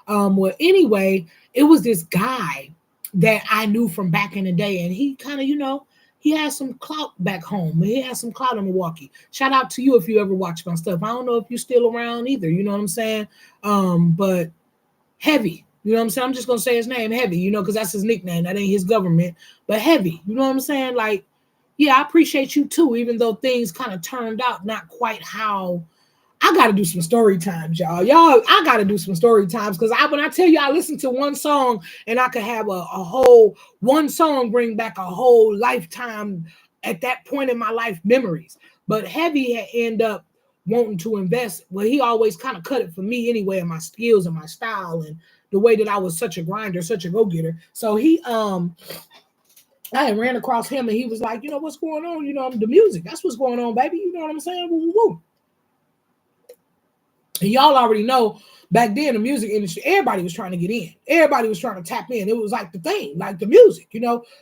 Well, anyway, it was this guy that I knew from back in the day. And he kind of, he had some clout back home. He had some clout in Milwaukee. Shout out to you if you ever watch my stuff. I don't know if you're still around either. You know what I'm saying? But Heavy. You know what I'm saying? I'm just going to say his name, Heavy, because that's his nickname. That ain't his government. But Heavy. You know what I'm saying? Like, yeah, I appreciate you too, even though things kind of turned out not quite how. I got to do some story times, y'all. I got to do some story times because when I tell you I listen to one song and I could have a whole, one song bring back a whole lifetime at that point in my life memories. But Heavy had end up wanting to invest. Well, he always kind of cut it for me anyway, and my skills and my style and the way that I was such a grinder, such a go-getter. So I ran across him and he was like, what's going on? The music. That's what's going on, baby. You know what I'm saying? Woo, woo, woo. And y'all already know back then the music industry, everybody was trying to get in. Everybody was trying to tap in. It was like the thing, like the music,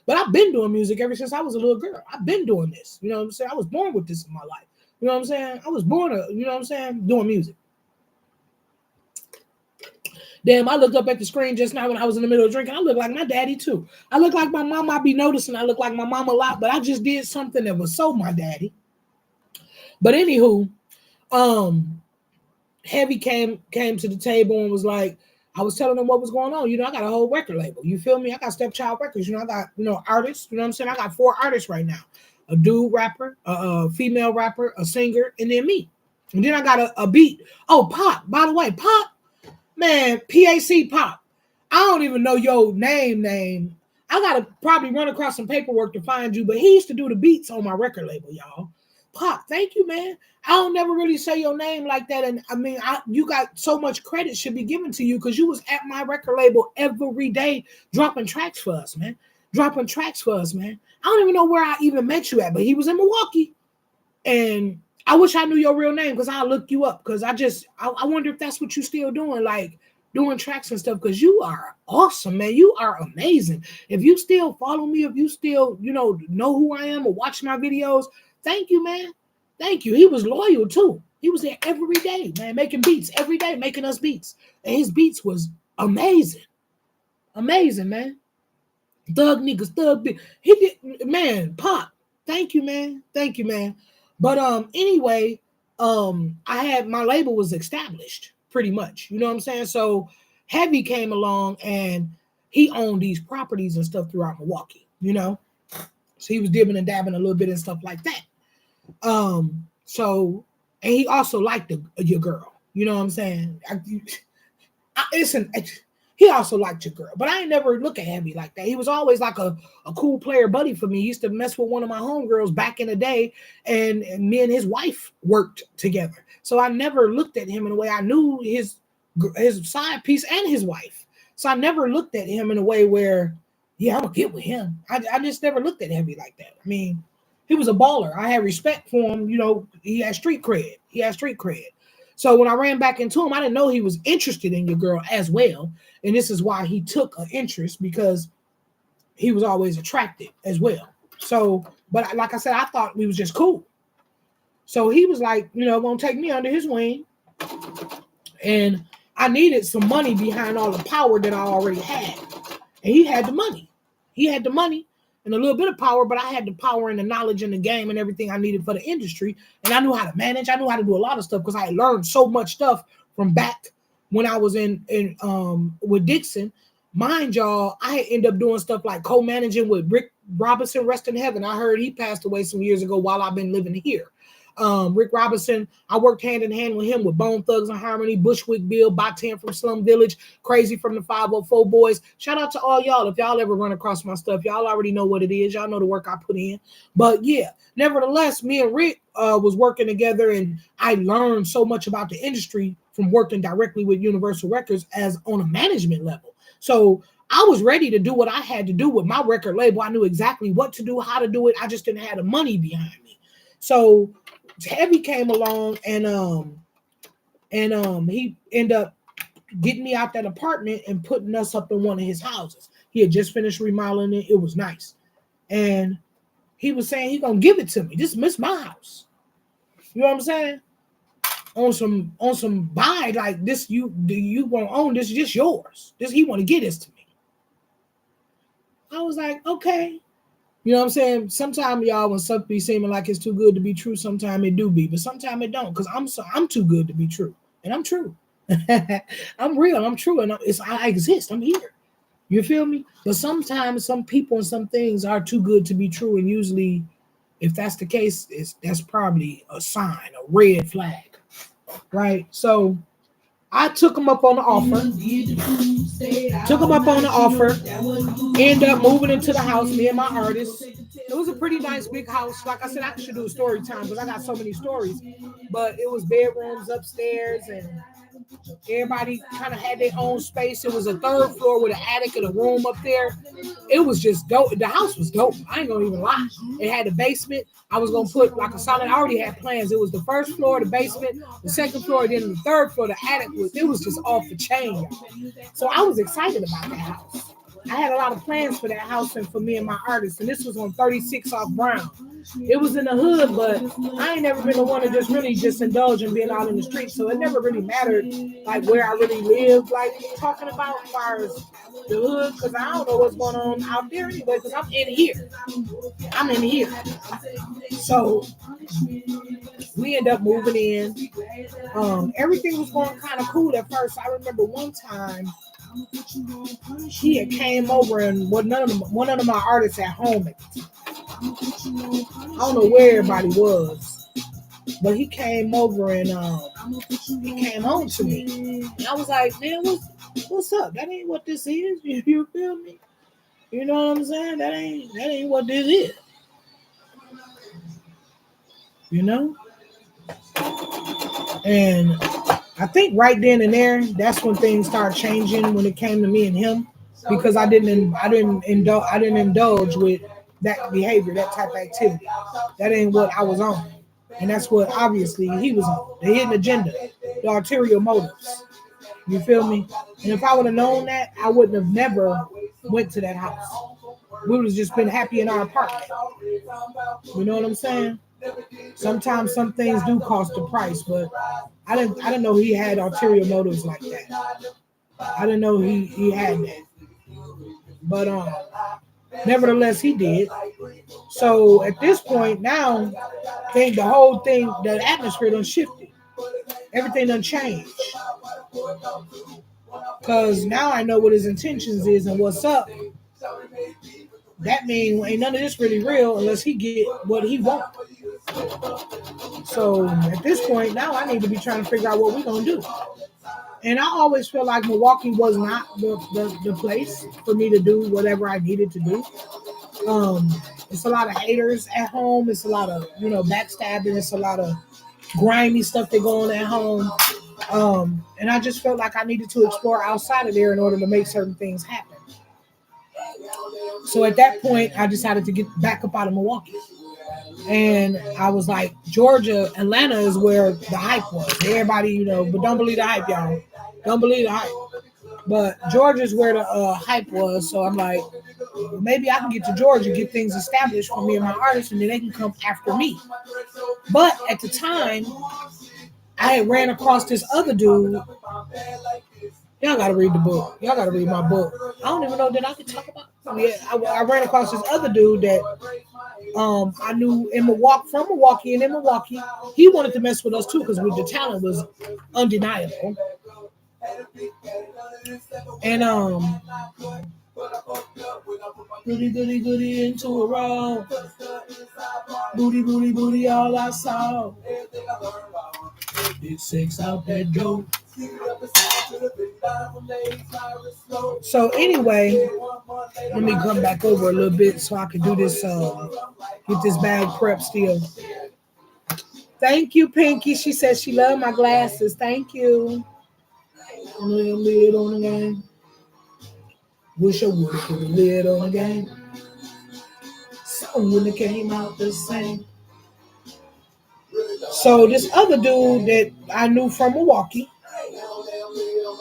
But I've been doing music ever since I was a little girl. I've been doing this. You know what I'm saying? I was born with this in my life. You know what I'm saying? I was born, doing music. Damn, I looked up at the screen just now when I was in the middle of drinking. I look like my daddy too. I look like my mom. I be noticing I look like my mom a lot, but I just did something that was so my daddy. But anywho, Heavy came to the table and was like, I was telling him what was going on. I got a whole record label. You feel me? I got Stepchild Records. I got, artists. You know what I'm saying? I got 4 artists right now. A dude rapper, a female rapper, a singer, and then me. And then I got a beat. Oh, Pop. By the way, Pop, man, PAC Pop. I don't even know your name. I got to probably run across some paperwork to find you, but he used to do the beats on my record label, y'all. Pop, thank you, man. I don't never really say your name like that. And I mean, you got so much credit should be given to you because you was at my record label every day dropping tracks for us, man. I don't even know where I even met you at, but he was in Milwaukee. And I wish I knew your real name because I'll look you up because I wonder if that's what you still doing, like doing tracks and stuff, because you are awesome, man. You are amazing. If you still follow me, if you still, know who I am or watch my videos, thank you, man. Thank you. He was loyal too. He was there every day, man, making beats every day, making us beats. And his beats was amazing. Amazing, man. Thug niggas, thug beat. He did, man, Pop. Thank you, man. Thank you, man. But anyway, I had my label was established pretty much. You know what I'm saying? So Heavy came along and he owned these properties and stuff throughout Milwaukee, you know. So he was dibbing and dabbing a little bit and stuff like that. So and he also liked your girl. You know what I'm saying? Listen, he also liked your girl, but I ain't never look at Heavy like that. He was always like a cool player buddy for me. He used to mess with one of my homegirls back in the day, and me and his wife worked together. So I never looked at him in a way. I knew his side piece and his wife. So I never looked at him in a way where, yeah, I'm gonna get with him. I just never looked at Heavy like that. I mean, he was a baller. I had respect for him. You know, he had street cred. He had street cred. So when I ran back into him, I didn't know he was interested in your girl as well. And this is why he took an interest, because he was always attracted as well. So, but like I said, I thought we was just cool. So he was like, you know, gonna take me under his wing. And I needed some money behind all the power that I already had. And he had the money. He had the money and a little bit of power, but I had the power and the knowledge and the game and everything I needed for the industry. And I knew how to manage. I knew how to do a lot of stuff because I had learned so much stuff from back when I was in with Dixon. Mind y'all, I ended up doing stuff like co-managing with Rick Robinson, rest in heaven. I heard he passed away some years ago while I've been living here. Rick Robinson, I worked hand in hand with him with Bone Thugs and Harmony, Bushwick Bill, Batan from Slum Village, Crazy from the 504 Boys. Shout out to all y'all. If y'all ever run across my stuff, y'all already know what it is. Y'all know the work I put in. But yeah, nevertheless, me and Rick was working together, and I learned so much about the industry from working directly with Universal Records as on a management level. So I was ready to do what I had to do with my record label. I knew exactly what to do, how to do it. I just didn't have the money behind me. So Heavy came along and he ended up getting me out that apartment and putting us up in one of his houses. He had just finished remodeling it. It was nice. And he was saying he's gonna give it to me. This is my house. You know what I'm saying? On some buy like this, you gonna own this, just yours. This he want to get this to me. I was like, okay. You know what I'm saying? Sometimes y'all, when something be seeming like it's too good to be true, sometimes it do be, but sometimes it don't. Cause I'm too good to be true, and I'm true. I'm real. I'm true, and I exist. I'm here. You feel me? But sometimes some people and some things are too good to be true, and usually, if that's the case, that's probably a sign, a red flag, right? So I took him up on the offer. Took him up on the offer. End up moving into the house, me and my artist. It was a pretty nice big house. Like I said, I should do a story time because I got so many stories. But it was bedrooms upstairs, and everybody kind of had their own space. It was a third floor with an attic and a room up there. It was just dope. The house was dope. I ain't gonna even lie. It had a basement. I was gonna put like a solid. I already had plans. It was the first floor, the basement, the second floor, then the third floor, the attic was. It was just off the chain, y'all. So I was excited about that house. I had a lot of plans for that house and for me and my artist, and this was on 36 off Brown. It was in the hood, but I ain't never been the one to just really just indulge in being out in the streets, so it never really mattered like where I really lived, like talking about as far as the hood, because I don't know what's going on out there anyway, because I'm in here. I'm in here. So we end up moving in. Everything was going kind of cool at first. I remember one time he had came over and one of my artists at home at the time. I don't know where everybody was, but he came over and he came home to me. And I was like, man, what's up? That ain't what this is. You feel me? You know what I'm saying? That ain't what this is. You know? And I think right then and there, that's when things started changing when it came to me and him, because I didn't indulge with that behavior, that type of activity. That ain't what I was on, and that's what obviously he was on. The hidden agenda, the ulterior motives. You feel me? And if I would have known that, I wouldn't have never went to that house. We would have just been happy in our apartment. You know what I'm saying? Sometimes some things do cost a price, but I didn't know he had ulterior motives like that. I didn't know he had that. But Nevertheless, he did. So at this point now, think the whole thing, the atmosphere done shifted. Everything done changed. Cause now I know what his intentions is and what's up. That means ain't none of this really real unless he get what he wants. So at this point now I need to be trying to figure out what we're gonna do. And I always feel like Milwaukee was not the place for me to do whatever I needed to do. Um, it's a lot of haters at home. It's a lot of backstabbing. It's a lot of grimy stuff that go on at home. And I just felt like I needed to explore outside of there in order to make certain things happen. So at that point, I decided to get back up out of Milwaukee. And I was like, Georgia, Atlanta is where the hype was. Everybody, but don't believe the hype, y'all. Don't believe the hype. But Georgia's where the hype was. So I'm like, maybe I can get to Georgia, get things established for me and my artists, and then they can come after me. But at the time, I had ran across this other dude. Y'all gotta read the book. Y'all gotta read my book. I don't even know that I can talk about. Yeah, I ran across this other dude that I knew in Milwaukee, from Milwaukee, and in Milwaukee, he wanted to mess with us too because the talent was undeniable. And goody goody goody into a row, booty booty booty all I saw. Big six out that dope. So anyway, let me come back over a little bit so I can do this. Get this bag prep still. Thank you, Pinky. She said she loved my glasses. Thank you. Lid on the game. Wish I would have put a lid on the game. Song when it came out the same. So this other dude that I knew from Milwaukee,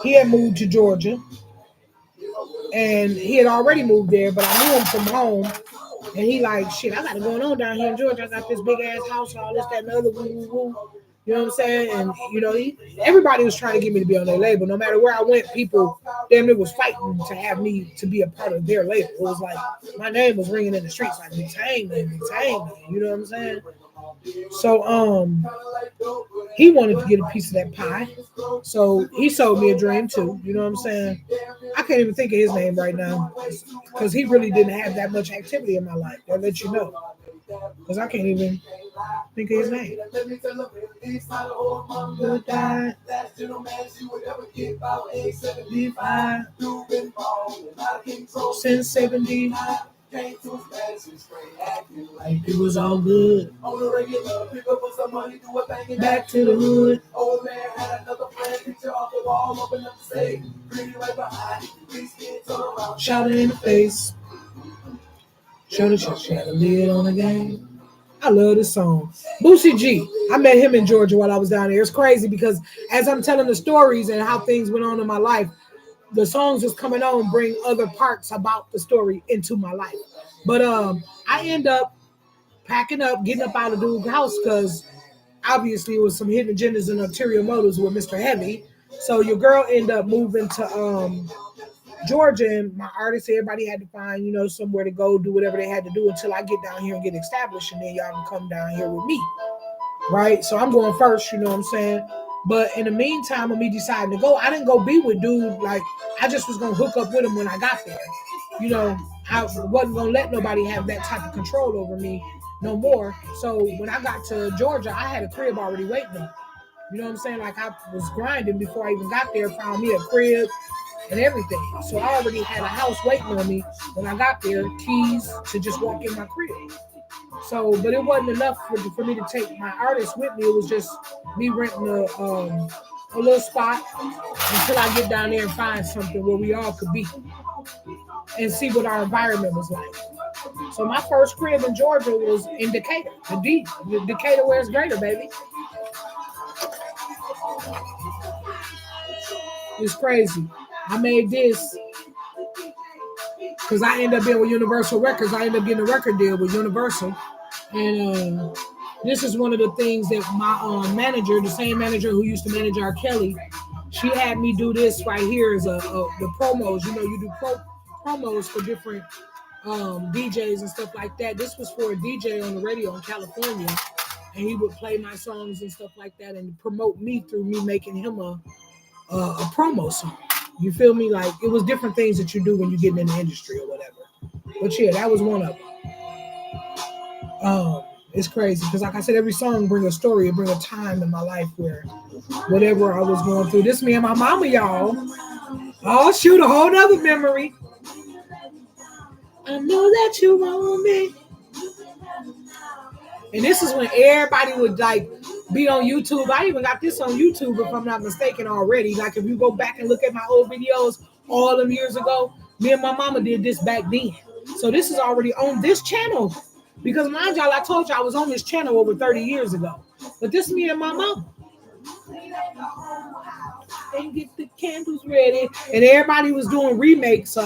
he had moved to Georgia. And he had already moved there, but I knew him from home. And he like, shit, I got it going on down here in Georgia. I got this big ass house, all this, that, and the other, woo, woo, woo. You know what I'm saying? And everybody was trying to get me to be on their label. No matter where I went, people damn near was fighting to have me to be a part of their label. It was like my name was ringing in the streets like the Tang man, the Tang man. You know what I'm saying? So he wanted to get a piece of that pie. So he sold me a dream too. You know what I'm saying? I can't even think of his name right now because he really didn't have that much activity in my life. I'll let you know. Because I can't even think of his name. Since 70. Like it was all good. On the regular, pick up for some money, do a thing back to the hood. Old man had another friend, picture off the wall, open up the safe. Pretty right behind, please get around. Shout it in the face. Show the shit, she had a lid on the game. I love this song. Boosie G. I met him in Georgia while I was down there. It's crazy because as I'm telling the stories and how things went on in my life, the songs that's coming on bring other parts about the story into my life. But I end up packing up, getting up out of dude's house because obviously it was some hidden agendas and ulterior motives with Mr. Heavy. So your girl ended up moving to Georgia, and my artists, everybody had to find, somewhere to go, do whatever they had to do until I get down here and get established, and then y'all can come down here with me. Right? So I'm going first, you know what I'm saying? But in the meantime of me deciding to go, I didn't go be with dude. Like, I just was going to hook up with him when I got there. I wasn't going to let nobody have that type of control over me no more. So when I got to Georgia, I had a crib already waiting on me. You know what I'm saying? Like, I was grinding before I even got there, found me a crib and everything. So I already had a house waiting on me when I got there, keys to just walk in my crib. So, but it wasn't enough for me to take my artists with me. It was just me renting a little spot until I get down there and find something where we all could be and see what our environment was like. So my first crib in Georgia was in Decatur, the Decatur where it's greater, baby. It's crazy. I made this because I ended up being with Universal Records. I ended up getting a record deal with Universal. And this is one of the things that my manager, the same manager who used to manage R. Kelly, she had me do this right here as the promos. You do promos for different DJs and stuff like that. This was for a DJ on the radio in California, and he would play my songs and stuff like that and promote me through me making him a promo song. You feel me? Like it was different things that you do when you get in the industry or whatever. But yeah, that was one of them. It's crazy because, like I said, every song bring a story, it bring a time in my life where whatever I was going through. This me and my mama, y'all. Oh shoot, a whole nother memory. I know that you want me. And this is when everybody would like be on YouTube. I even got this on YouTube if I'm not mistaken already. Like if you go back and look at my old videos all them years ago, me and my mama did this back then. So this is already on this channel. Because mind y'all, I told you I was on this channel over 30 years ago. But this is me and my mama. And get the candles ready. And everybody was doing remakes of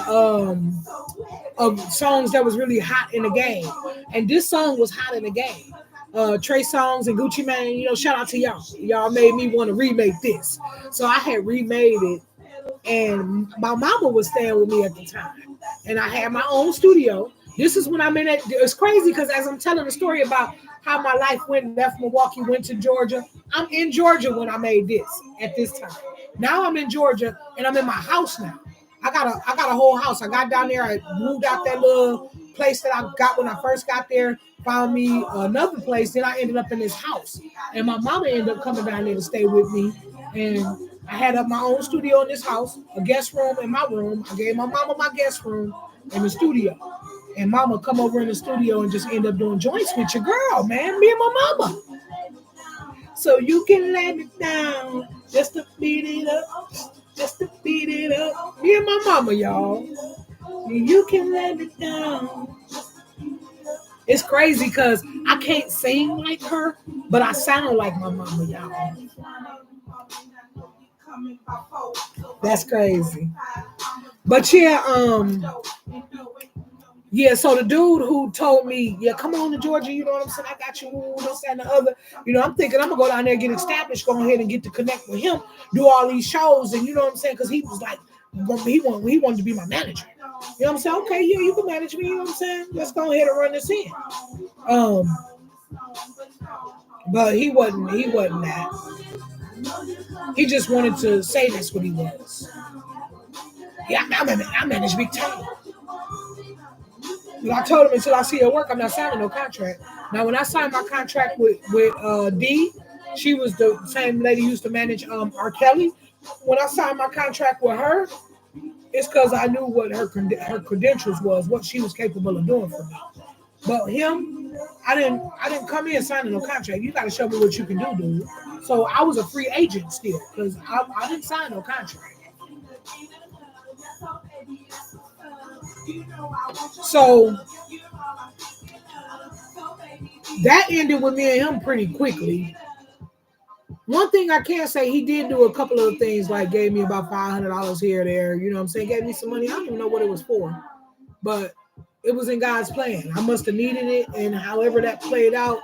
songs that was really hot in the game. And this song was hot in the game. Trey Songz and Gucci Mane, you know, shout out to y'all. Y'all made me want to remake this. So I had remade it. And my mama was staying with me at the time. And I had my own studio. This is when I'm in it. It's crazy because as I'm telling the story about how my life went, left Milwaukee, went to Georgia. I'm in Georgia when I made this at this time. Now I'm in Georgia and I'm in my house now. I got a whole house. I got down there. I moved out that little place that I got when I first got there. Found me another place. Then I ended up in this house. And my mama ended up coming down there to stay with me. And I had up my own studio in this house, a guest room in my room. I gave my mama my guest room and the studio. And mama come over in the studio and just end up doing joints with your girl, man. Me and my mama. So you can let it down just to beat it up. Just to beat it up. Me and my mama, y'all. You can let it down. It's crazy because I can't sing like her, but I sound like my mama, y'all. That's crazy. But yeah, so the dude who told me, yeah, come on to Georgia, you know what I'm saying? I got you, this and the other. You know, I'm thinking I'm going to go down there and get established, go ahead and get to connect with him, do all these shows. And you know what I'm saying? Because he was like, he wanted to be my manager. You know what I'm saying? Okay, yeah, you can manage me, you know what I'm saying? Let's go ahead and run this in. But he wasn't that. He just wanted to say that's what he was. Yeah, I managed Big Tang. But I told him until I see her work, I'm not signing no contract. Now, when I signed my contract with D, she was the same lady who used to manage R. Kelly. When I signed my contract with her, it's because I knew what her credentials was, what she was capable of doing for me. But him, I didn't come in signing no contract. You got to show me what you can do, dude. So I was a free agent still because I didn't sign no contract. So that ended with me and him pretty quickly. One thing I can say, he did do a couple of things, like gave me about $500 here or there. You know what I'm saying? Gave me some money. I don't even know what it was for, but it was in God's plan. I must have needed it, and however that played out,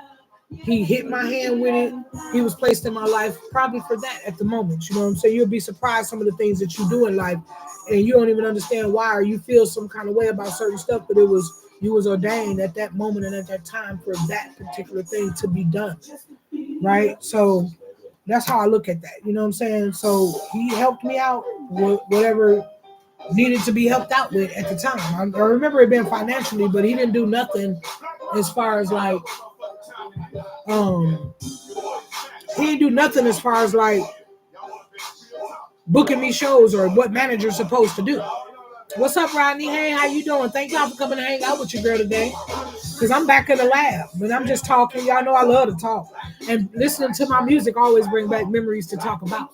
he hit my hand with it. He was placed in my life probably for that at the moment. You know what I'm saying? You'll be surprised some of the things that you do in life, and you don't even understand why, or you feel some kind of way about certain stuff, but you was ordained at that moment and at that time for that particular thing to be done. Right? So that's how I look at that. You know what I'm saying? So he helped me out with whatever needed to be helped out with at the time. I remember it being financially, but he didn't do nothing as far as like he didn't do nothing as far as like booking me shows or what manager's supposed to do. What's up, Rodney? Hey, how you doing? Thank y'all for coming to hang out with your girl today. Because I'm back in the lab, but I'm just talking. Y'all know I love to talk. And listening to my music always bring back memories to talk about.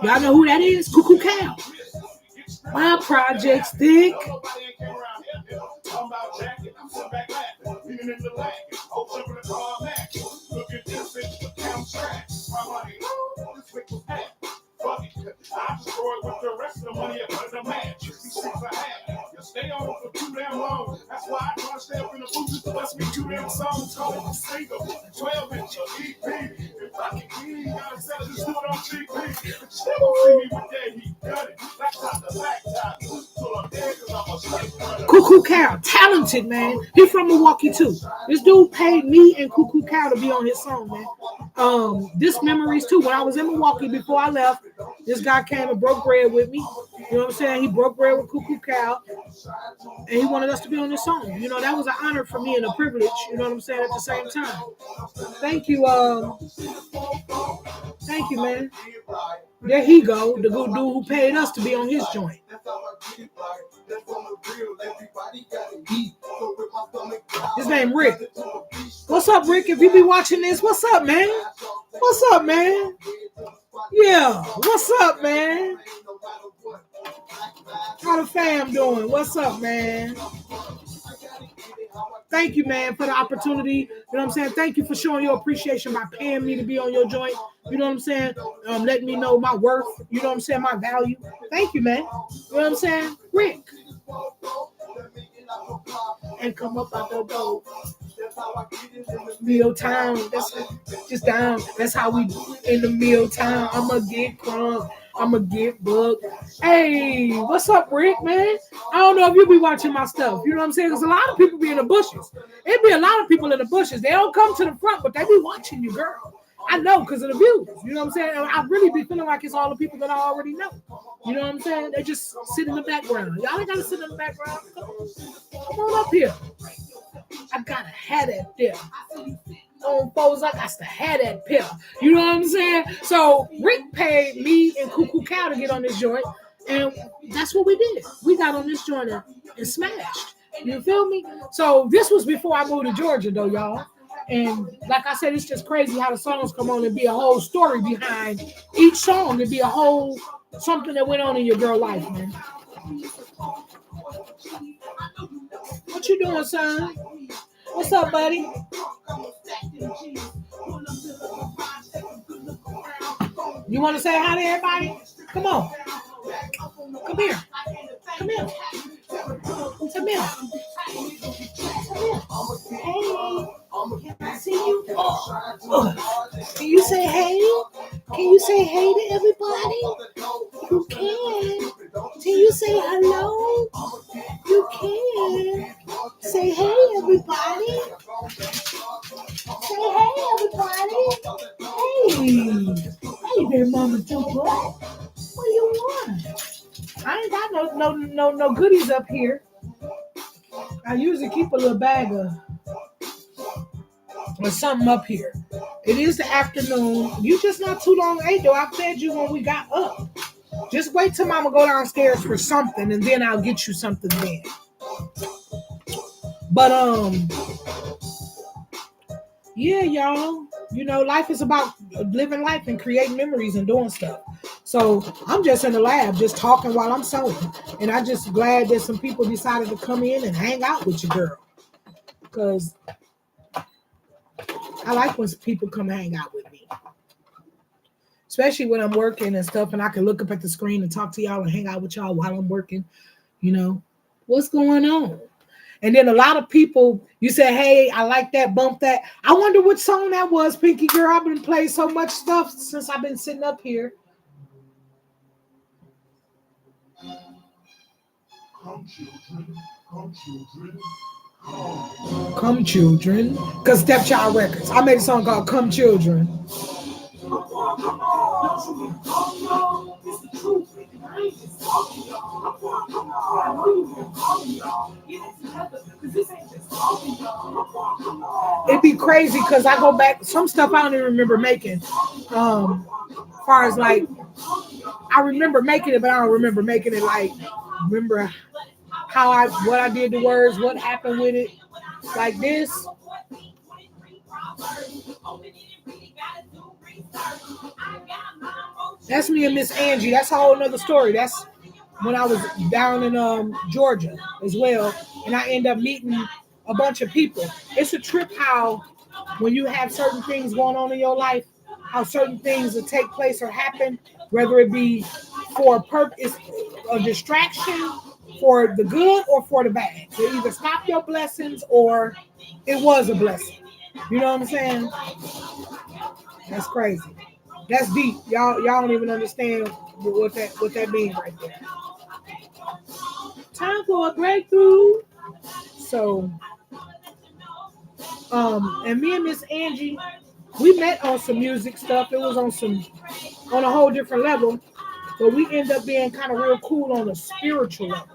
Y'all know who that is? Cuckoo Cow. My project's thick. I destroyed with the rest of the money I put in the match. These things I had. You stay on for too damn long. That's why I try to stay up in the booth just to bust me 2 damn songs. Call it a single, 12-inch EP. If I can eat, gotta sell it, just do it on GP. Still don't see me with that, he got it. Black top to black top. Cuckoo Cow, talented man. He from Milwaukee too. This dude paid me and Cuckoo Cow to be on his song, man. This memories too. When I was in Milwaukee before I left, this guy came and broke bread with me. You know what I'm saying? He broke bread with Cuckoo Cow, and he wanted us to be on this song. You know, that was an honor for me and a privilege. You know what I'm saying? At the same time, thank you. Thank you, man. There he go, the good dude who paid us to be on his joint. His name Rick. What's up, Rick? If you be watching this, what's up, man? What's up, man? Yeah, what's up, man? How the fam doing? What's up, man? Thank you, man, for the opportunity. You know what I'm saying? Thank you for showing your appreciation by paying me to be on your joint. You know what I'm saying? Letting me know my worth. You know what I'm saying? My value. Thank you, man. You know what I'm saying? Rick. And come up out the door. Meal time. That's just down. That's how we in the meal time. I'ma get crunk. I'ma get booked. Hey, what's up, Rick, man? I don't know if you be watching my stuff. You know what I'm saying? Because a lot of people be in the bushes. It be a lot of people in the bushes. They don't come to the front, but they be watching you, girl. I know because of the views. You know what I'm saying? I really be feeling like it's all the people that I already know. You know what I'm saying? They just sit in the background. Y'all ain't got to sit in the background. Come on up here. I got to have that there. On foes, I got to have that pill. You know what I'm saying? So Rick paid me and Cuckoo Cow to get on this joint, and that's what we did. We got on this joint and smashed. You feel me? So this was before I moved to Georgia, though, y'all. And like I said, it's just crazy how the songs come on and be a whole story behind each song. It'd be a whole something that went on in your girl life, man. What you doing, son? What's up, buddy? You want to say hi to everybody? Come on. Come here. Come here. Come here. Hey. Can I see you? Can you say hey? Can you say hey to everybody? You can. Can you say hello? You can. Say hey, everybody. Say hey, everybody. Hey. Hey there, Mama Jumper. What do you want? I ain't got no goodies up here. I usually keep a little bag of or something up here. It is the afternoon. You just not too long ate though. I fed you when we got up. Just wait till Mama go downstairs for something, and then I'll get you something then. But yeah, y'all. You know, life is about living life and creating memories and doing stuff. So I'm just in the lab, just talking while I'm sewing, and I'm just glad that some people decided to come in and hang out with your girl, because I like when people come hang out with me, especially when I'm working and stuff, and I can look up at the screen and talk to y'all and hang out with y'all while I'm working. You know, what's going on? And then a lot of people, you say, hey, I like that, bump that. I wonder what song that was, Pinky Girl. I've been playing so much stuff since I've been sitting up here. Come, children. Come, children. Come, children. Because Stepchild Records. I made a song called Come, Children. It'd be crazy because I go back, some stuff I don't even remember making. As far as like, I remember making it, but I don't remember making it like, remember what I did the words, what happened with it, like this. That's me and Miss Angie. That's a whole nother story. That's when I was down in Georgia as well, and I end up meeting a bunch of people. It's a trip how when you have certain things going on in your life, how certain things will take place or happen, whether it be for a purpose, a distraction, for the good or for the bad. They either stop your blessings or it was a blessing. You know what I'm saying? That's crazy. That's deep. Y'all don't even understand what that means right there. Time for a breakthrough. So, and me and Miss Angie, we met on some music stuff. It was on a whole different level, but we end up being kind of real cool on a spiritual level.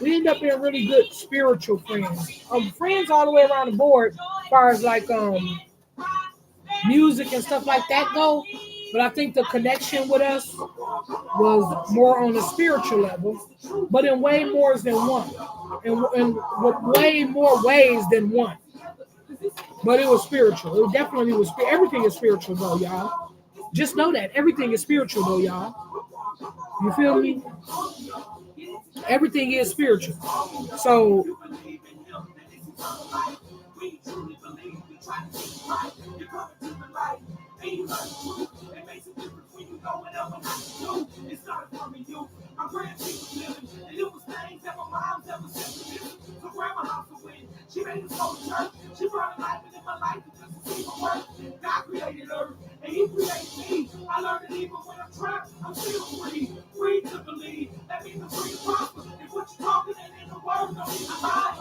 We end up being really good spiritual friends. Friends all the way around the board, as far as like music and stuff like that go. But I think the connection with us was more on a spiritual level, but in way more than one, in way more ways than one. But it was spiritual. It definitely was. Everything is spiritual though, y'all. Just know that everything is spiritual though, y'all. You feel me? Everything is spiritual. So she made us go to church. She brought a life into my life just to see my work. God created her, and He created me. I learned that even when I'm trapped, I'm still free. Free to believe. That means I'm free to prosper. And what you're talking in the word don't even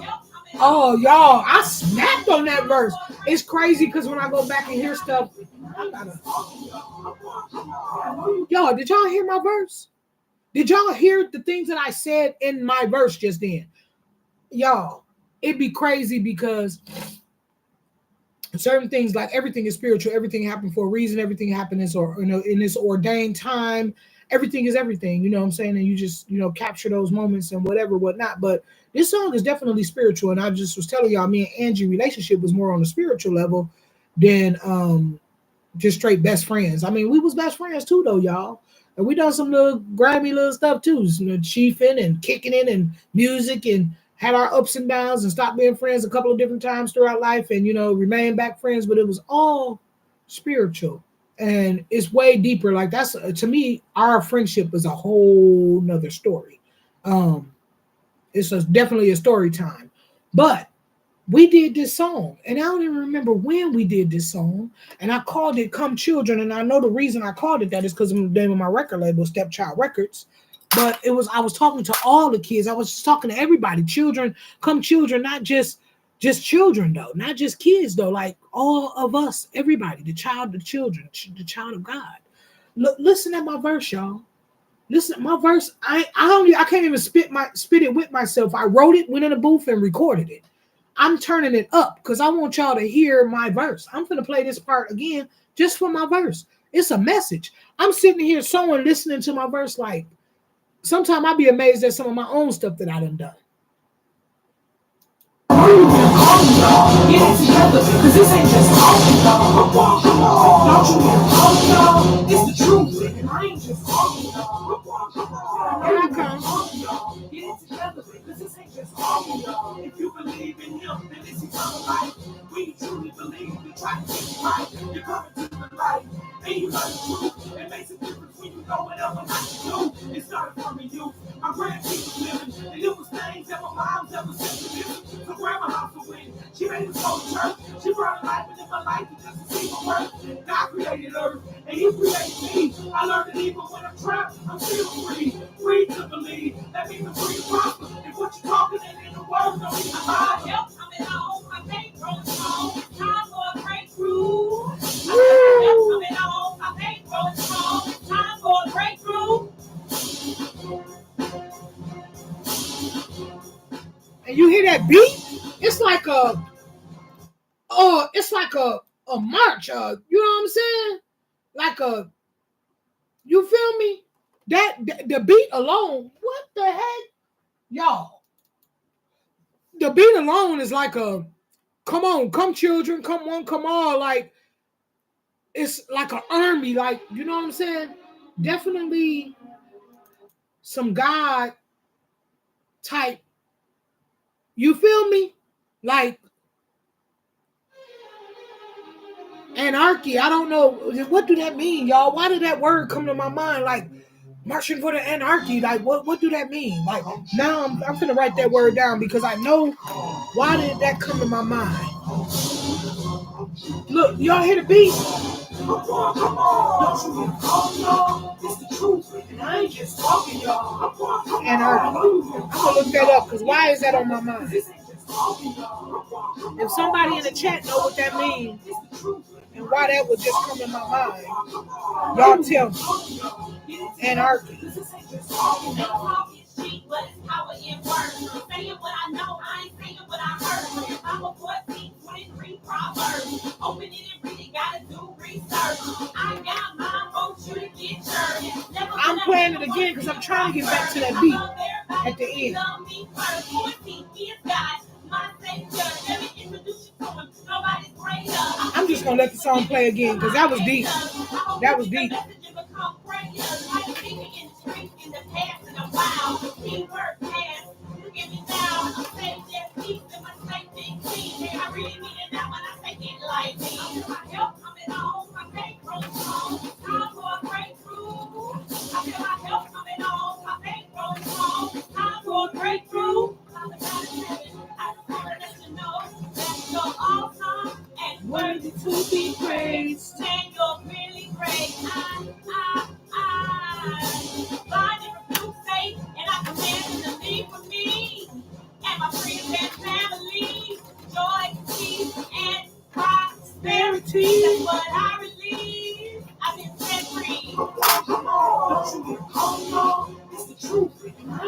help. oh, y'all, I snapped on that verse. It's crazy because when I go back and hear stuff, y'all, did y'all hear my verse? Did y'all hear the things that I said in my verse just then? Y'all, it'd be crazy because certain things, like everything is spiritual, everything happened for a reason, everything happened in this ordained time. Everything is everything, you know what I'm saying? And you just, capture those moments and whatnot. But this song is definitely spiritual. And I just was telling y'all, me and Angie relationship was more on the spiritual level than just straight best friends. I mean, we was best friends too, though, y'all. And we done some little grimy little stuff too, chiefing and kicking in and music, and had our ups and downs and stopped being friends a couple of different times throughout life, and remain back friends. But it was all spiritual, and it's way deeper. Like, that's, to me, our friendship is a whole nother story. It's definitely a story time. But we did this song, and I don't even remember when we did this song, and I called it Come Children. And I know the reason I called it that is because the name of my record label, Stepchild Records. But I was talking to all the kids. I was just talking to everybody. Children, come children, not just children though, not just kids though, like all of us, everybody, the children, the child of God. Look, listen at my verse, y'all. Listen, my verse, I can't even spit it with myself. I wrote it, went in a booth and recorded it. I'm turning it up because I want y'all to hear my verse. I'm going to play this part again just for my verse. It's a message. I'm sitting here, someone listening to my verse, like, sometimes I'll be amazed at some of my own stuff that I done done. Get it together, cause this ain't just talking, dog. Don't you hear talking, dog? It's the truth, and I ain't just talking, dog. Here I come. Get it together, cause this ain't just talking, dog. If you believe in Him, then it's eternal life. We truly believe, we try to get it right. You're coming to the light, and you learn the truth. It makes a difference when you know whatever you do. It started from you. My grandkids was living, and it was things that my mom's ever said to me. So grandma house was winning. She made us go to church. She brought a life into my life just to see my work. God created her, and He created me. I learned that even when I'm trapped, I'm still free. Free to believe. That means I'm free to prosper. And what you're talking in the word don't even lie. Help coming home. I can't grow strong. Time for a breakthrough. Help coming home. I can't grow strong. Time for a breakthrough. And you hear that beat? It's like a march. You know what I'm saying? Like you feel me? That the beat alone, what the heck, y'all? The beat alone is like a come on, come children, come on, come on. Like, it's like an army. Like, you know what I'm saying? Definitely some God type. You feel me? Like anarchy. I don't know. What do that mean, y'all? Why did that word come to my mind? Like, marching for the anarchy. Like, what do that mean? Like, now I'm gonna write that word down because I know why did that come to my mind. Look, y'all hear the beat? It's the truth, and I ain't just talking, y'all. Anarchy. I'm gonna look that up because why is that on my mind? If somebody in the chat know what that means and why that would just come in my mind, y'all tell me. Anarchy. I'm playing it again because I'm trying to get back to that beat at the end. I'm just gonna let the song play again because that was deep. That was deep. Worthy to be praised. And you're really great. God never flew faith, and I command to leave for me. And my friends and family, joy, peace, and prosperity. That's what I release. I've been set free.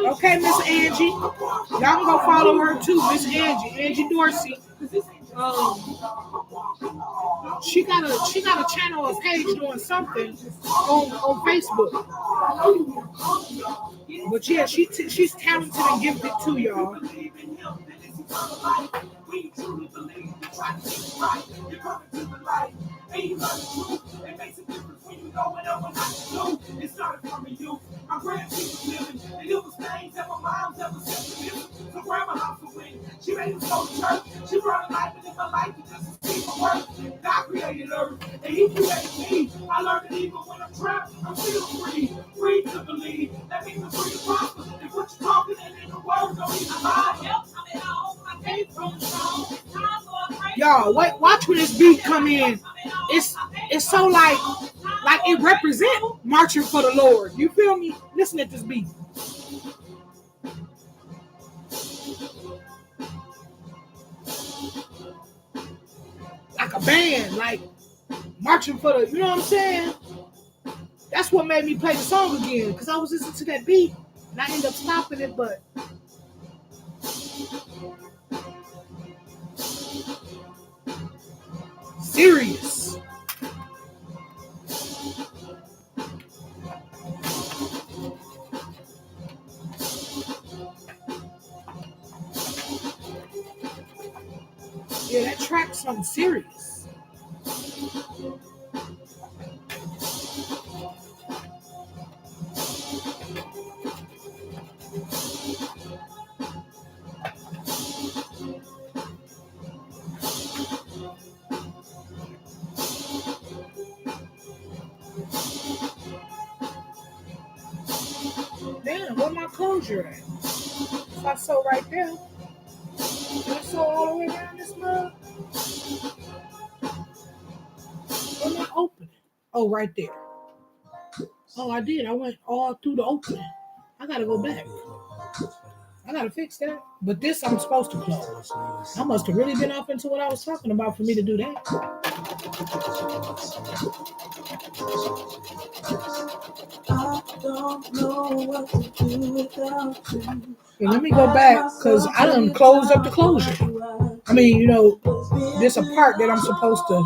Okay, Miss Angie. Y'all can go follow her too, Miss Angie Dorsey. She got a channel or page doing something on Facebook. But yeah, she's talented and gifted too, y'all. She made us go to church. She brought a life into my life to just see my work. God created her, and He created me. I learned that even when I'm trapped, I'm still free. Free to believe. That means I'm free to prosper. And what you're talking in the world don't even lie. Y'all, watch when this beat come in. It's so like it represents marching for the Lord. You feel me? Listen at this beat. Like a band, like marching for the, you know what I'm saying? That's what made me play the song again, because I was listening to that beat and I ended up stopping it, but serious. Yeah, that track's something serious. Damn, where my closure at? If I sew right there. Did I sew all the way around this mug? Where my opening? Oh, right there. Oh, I did. I went all through the opening. I gotta go back. I gotta fix that. But this I'm supposed to close. I must have really been off into what I was talking about for me to do that. I don't know what to do without you. Okay, let me go back because I done closed up the closure. I mean, you know, there's a part that I'm supposed to.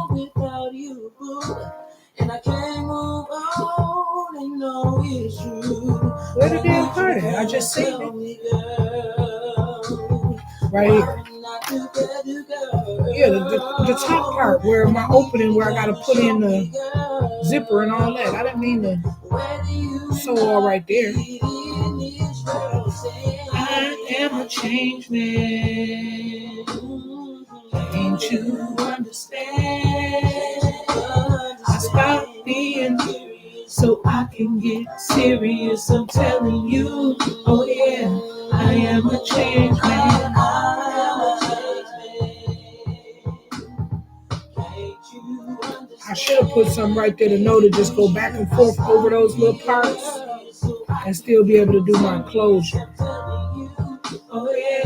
And I can't move on and know it's true. Where the damn part at? I just seen it. Right here. Yeah, the top part where my opening, where I gotta put in the zipper and all that. I didn't mean to sew all right there. I am a changed man. Can't you understand? I stopped being so I can get serious. I'm telling you, oh yeah, I am a changed man. I should have put something right there to know to just go back and forth over those little parts and still be able to do my closure. Oh yeah,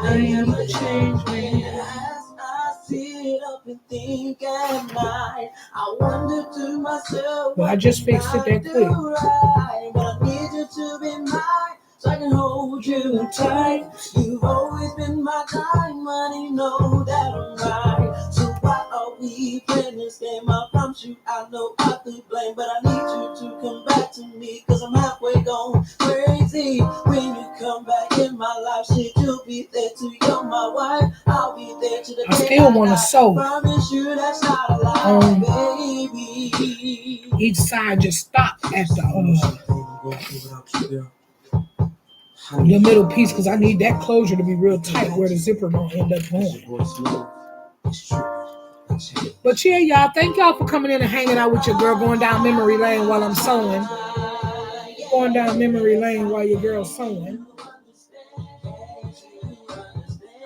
I I am a changed man. As I sit up and think at night, I wonder to myself, But I just fixed it that quick. right? But I need you to be mine, so I can hold you tight. You've always been my diamond, you know that I'm right. So why are we playing this game? I promise you I know I could blame, but I need you to come back to me, cause I'm halfway gone crazy. When you come back in my life, said you'll be there till you're my wife. I'll be there to the I still want to sew. Promise you that's not a lie, baby. Each side just stop at the middle piece, because I need that closure to be real tight where the zipper don't end up going. But yeah, y'all, thank y'all for coming in and hanging out with your girl, going down memory lane while I'm sewing. Going down memory lane while your girl's sewing.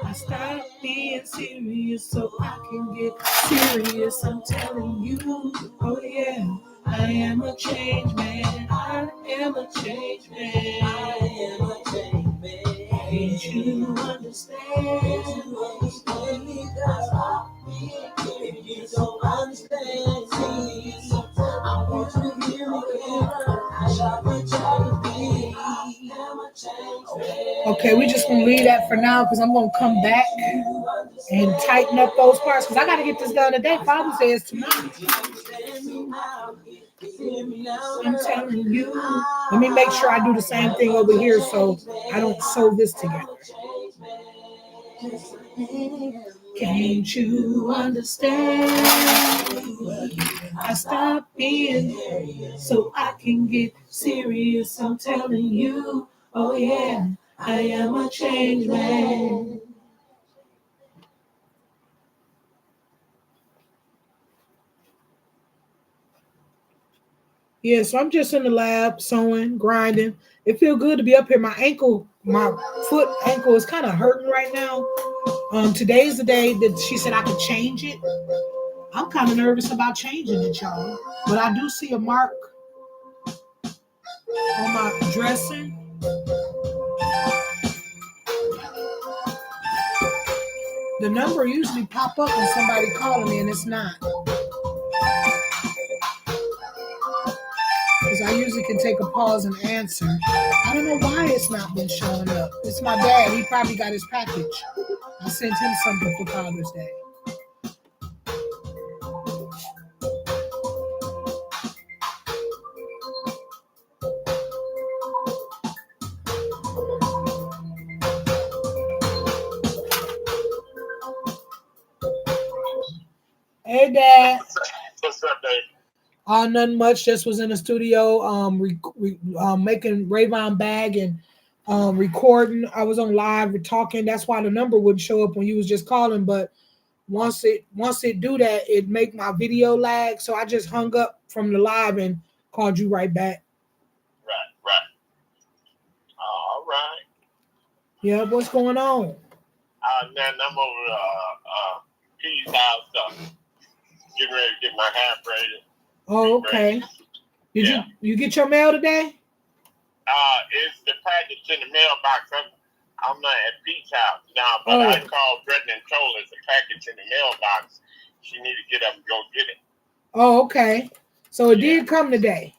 I stopped being serious so I can get serious. I'm telling you, oh yeah, I am a changed man. I am a changed man. I am a changed man. Can't you understand? Can't you understand me? Cause if you don't understand me, I want you to hear me clearer. I shall be trying to be. I am a changed man. Okay, we just gonna leave that for now because I'm gonna come back and tighten up those parts because I gotta get this done today. Father's Day is tomorrow. I'm telling you. Let me make sure I do the same thing over here so I don't sew this together. Can't you understand? I stopped being so I can get serious. I'm telling you, oh yeah, I am a changed man. Yeah, so I'm just in the lab sewing, grinding. It feels good to be up here. My foot ankle is kind of hurting right now. Today's the day that she said I could change it. I'm kind of nervous about changing it, y'all. But I do see a mark on my dressing. The number usually pop up when somebody calling me, and it's not. Because I usually can take a pause and answer. I don't know why it's not been showing up. It's my dad. He probably got his package. I sent him something for Father's Day. Hey, Dad. What's up, Dave? Nothing much. Just was in the studio, making Rayvon bag and recording. I was on live talking. That's why the number wouldn't show up when you was just calling. But once it do that, it make my video lag. So I just hung up from the live and called you right back. Right. All right. Yeah, what's going on? Then I'm over P's house, getting ready to get my hair braided. Oh, okay. Did you get your mail today? It's the package in the mailbox. I'm not at Pete's house now, but I called Brittany and told her it's a package in the mailbox. She need to get up and go get it. Oh, okay. So it did come today.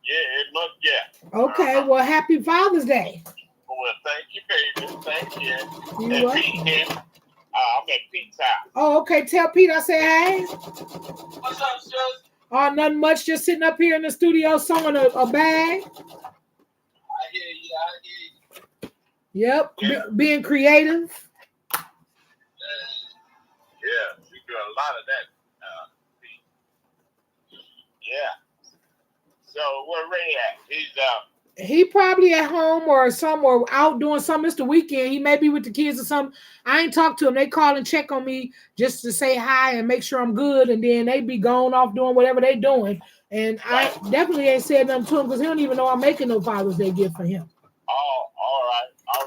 Yeah, it must. Yeah. Okay. Well, happy Father's Day. Well, thank you, baby. Thank you. You're welcome. Pete here. I'm at Pete's house. Oh, okay. Tell Pete I say hey. What's up, sis? Oh, nothing much. Just sitting up here in the studio sewing a bag. I hear you. Yep. Being creative. Yeah, we do a lot of that. Yeah. So where Ray at? He probably at home or somewhere out doing something. It's the weekend. He may be with the kids or something. I ain't talked to him. They call and check on me just to say hi and make sure I'm good. And then they be going off doing whatever they doing. And I definitely ain't said nothing to him because he don't even know I'm making no Father's Day gift for him. Oh, all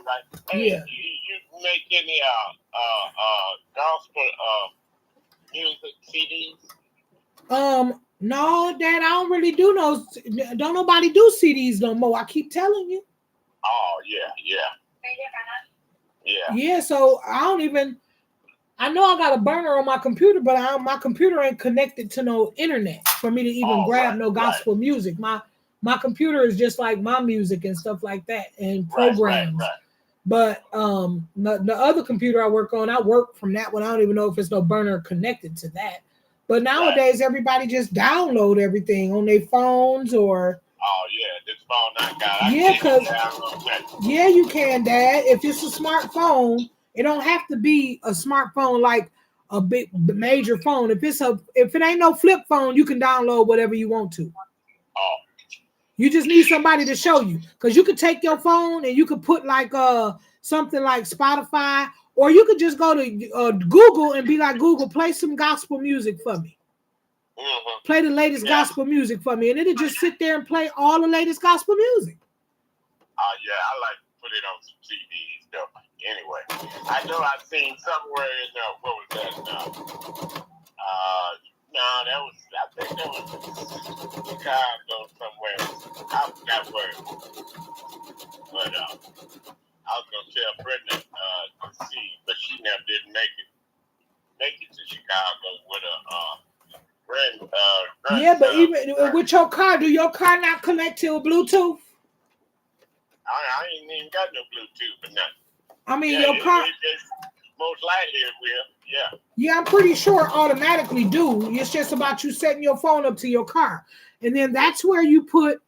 right. Hey, yeah. You make any gospel music CDs? No, Dad, I don't really do no. Don't nobody do CDs no more. I keep telling you. Oh, yeah. Yeah. Yeah, so I don't even. I know I got a burner on my computer, but my computer ain't connected to no internet for me to even Oh, grab right, no right, gospel music. My computer is just like my music and stuff like that and right, right, programs. right. But the other computer I work on, I work from that one. I don't even know if it's no burner connected to that. But Right. nowadays everybody just download everything on their phones or Oh yeah, this phone I got, I yeah, can't even cause download that. yeah, you can, Dad. If it's a smartphone, it don't have to be a smartphone like a big major phone. If it ain't no flip phone, you can download whatever you want to. Oh, You just need somebody to show you, because you could take your phone and you could put like something like Spotify, or you could just go to Google and be like, Google, play some gospel music for me. Play the latest yeah. gospel music for me, and it'll just sit there and play all the latest gospel music. Oh yeah, I like to put it on some CDs though. Anyway, I know I've seen somewhere in what was that? No, that was I think that was Chicago somewhere. I forgot where, but I was gonna tell Brenda to see, but she never did make it to Chicago with a Yeah, but grandson. even with your car, do your car not connect to Bluetooth? I ain't even got no Bluetooth or nothing. I mean, Yeah, your car. it's most likely it will. Yeah. Yeah, I'm pretty sure automatically do. It's just about you setting your phone up to your car, and then that's where you put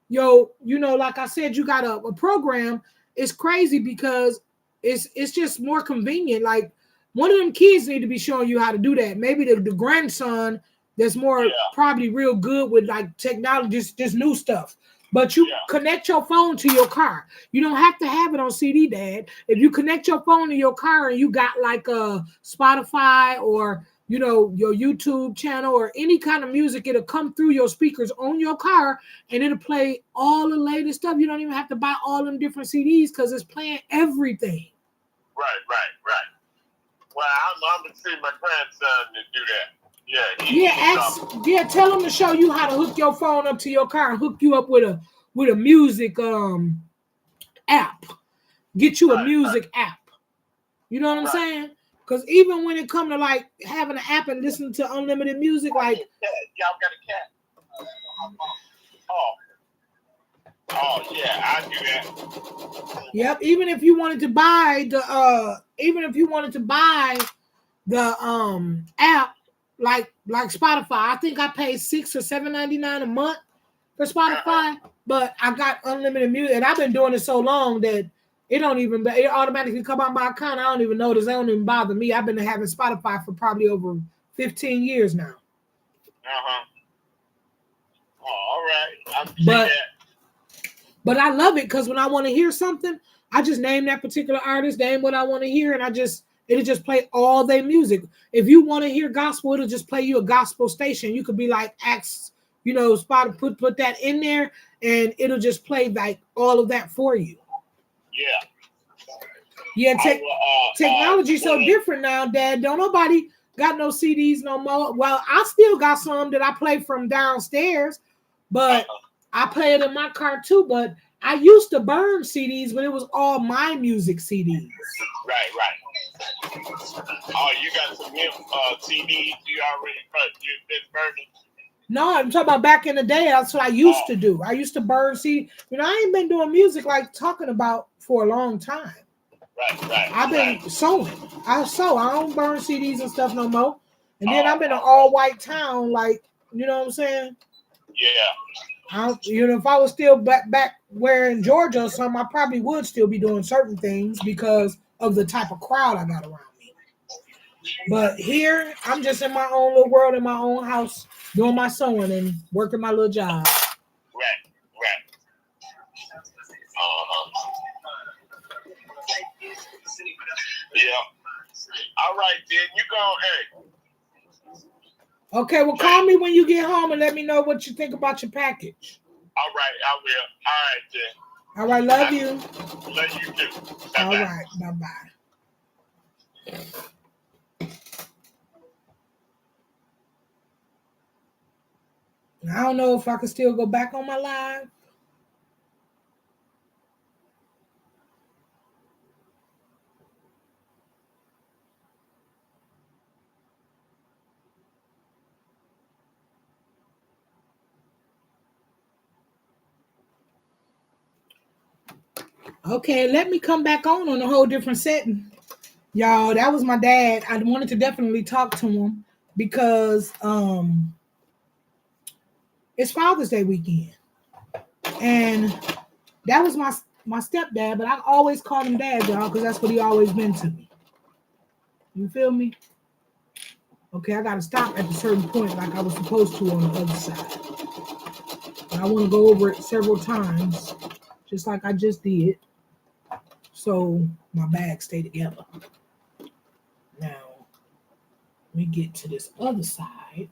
like I said, you got a program. It's crazy because it's just more convenient. Like one of them kids need to be showing you how to do that. Maybe the grandson that's more Yeah. probably real good with like technology, just new stuff. But you Yeah. connect your phone to your car. You don't have to have it on CD, Dad. If you connect your phone to your car and you got like a Spotify or your YouTube channel or any kind of music, it'll come through your speakers on your car and it'll play all the latest stuff. You don't even have to buy all them different CDs because it's playing everything. Right. Well, I'm gonna see my grandson to do that. Yeah. Tell him to show you how to hook your phone up to your car and hook you up with a music app. Get you a music app. You know what I'm saying? Because even when it come to like having an app and listening to unlimited music, like y'all got a cat. Oh yeah, I do that. Yep. Even if you wanted to buy the app like Spotify, I think I paid $6 or $7.99 a month for Spotify, but I got unlimited music, and I've been doing it so long that it automatically come on my account. I don't even notice. It don't even bother me. I've been having Spotify for probably over 15 years now. Oh, all right. But I love it because when I want to hear something, I just name that particular artist, name what I want to hear, and it'll just play all their music. If you want to hear gospel, it'll just play you a gospel station. You could be like, spot put that in there, and it'll just play like all of that for you. Yeah. Technology's so different now, Dad. Don't nobody got no CDs no more. Well, I still got some that I play from downstairs, but I play it in my car too. But I used to burn CDs, but it was all my music CDs. Right. Oh, you got some new CDs you you've been burning? No, I'm talking about back in the day. That's what I used to do. I used to burn CDs. I ain't been doing music like talking about for a long time. Right. I've been sewing. I don't burn CDs and stuff no more. And then I'm in an all-white town, like, you know what I'm saying? Yeah. If I was still back where in Georgia or something, I probably would still be doing certain things because of the type of crowd I got around me. But here, I'm just in my own little world, in my own house, doing my sewing and working my little job. Right. Yeah. All right, then. You go, hey. Okay, well, call me when you get home and let me know what you think about your package. All right, I will. All right, love you. Love you too. Bye-bye. All right, bye-bye. I don't know if I can still go back on my live. Okay, let me come back on a whole different setting. Y'all, that was my dad. I wanted to definitely talk to him because it's Father's Day weekend. And that was my stepdad, but I always called him dad, y'all, because that's what he always been to me. You feel me? Okay, I gotta stop at a certain point like I was supposed to on the other side. And I want to go over it several times, just like I just did, so my bags stay together. Now we get to this other side.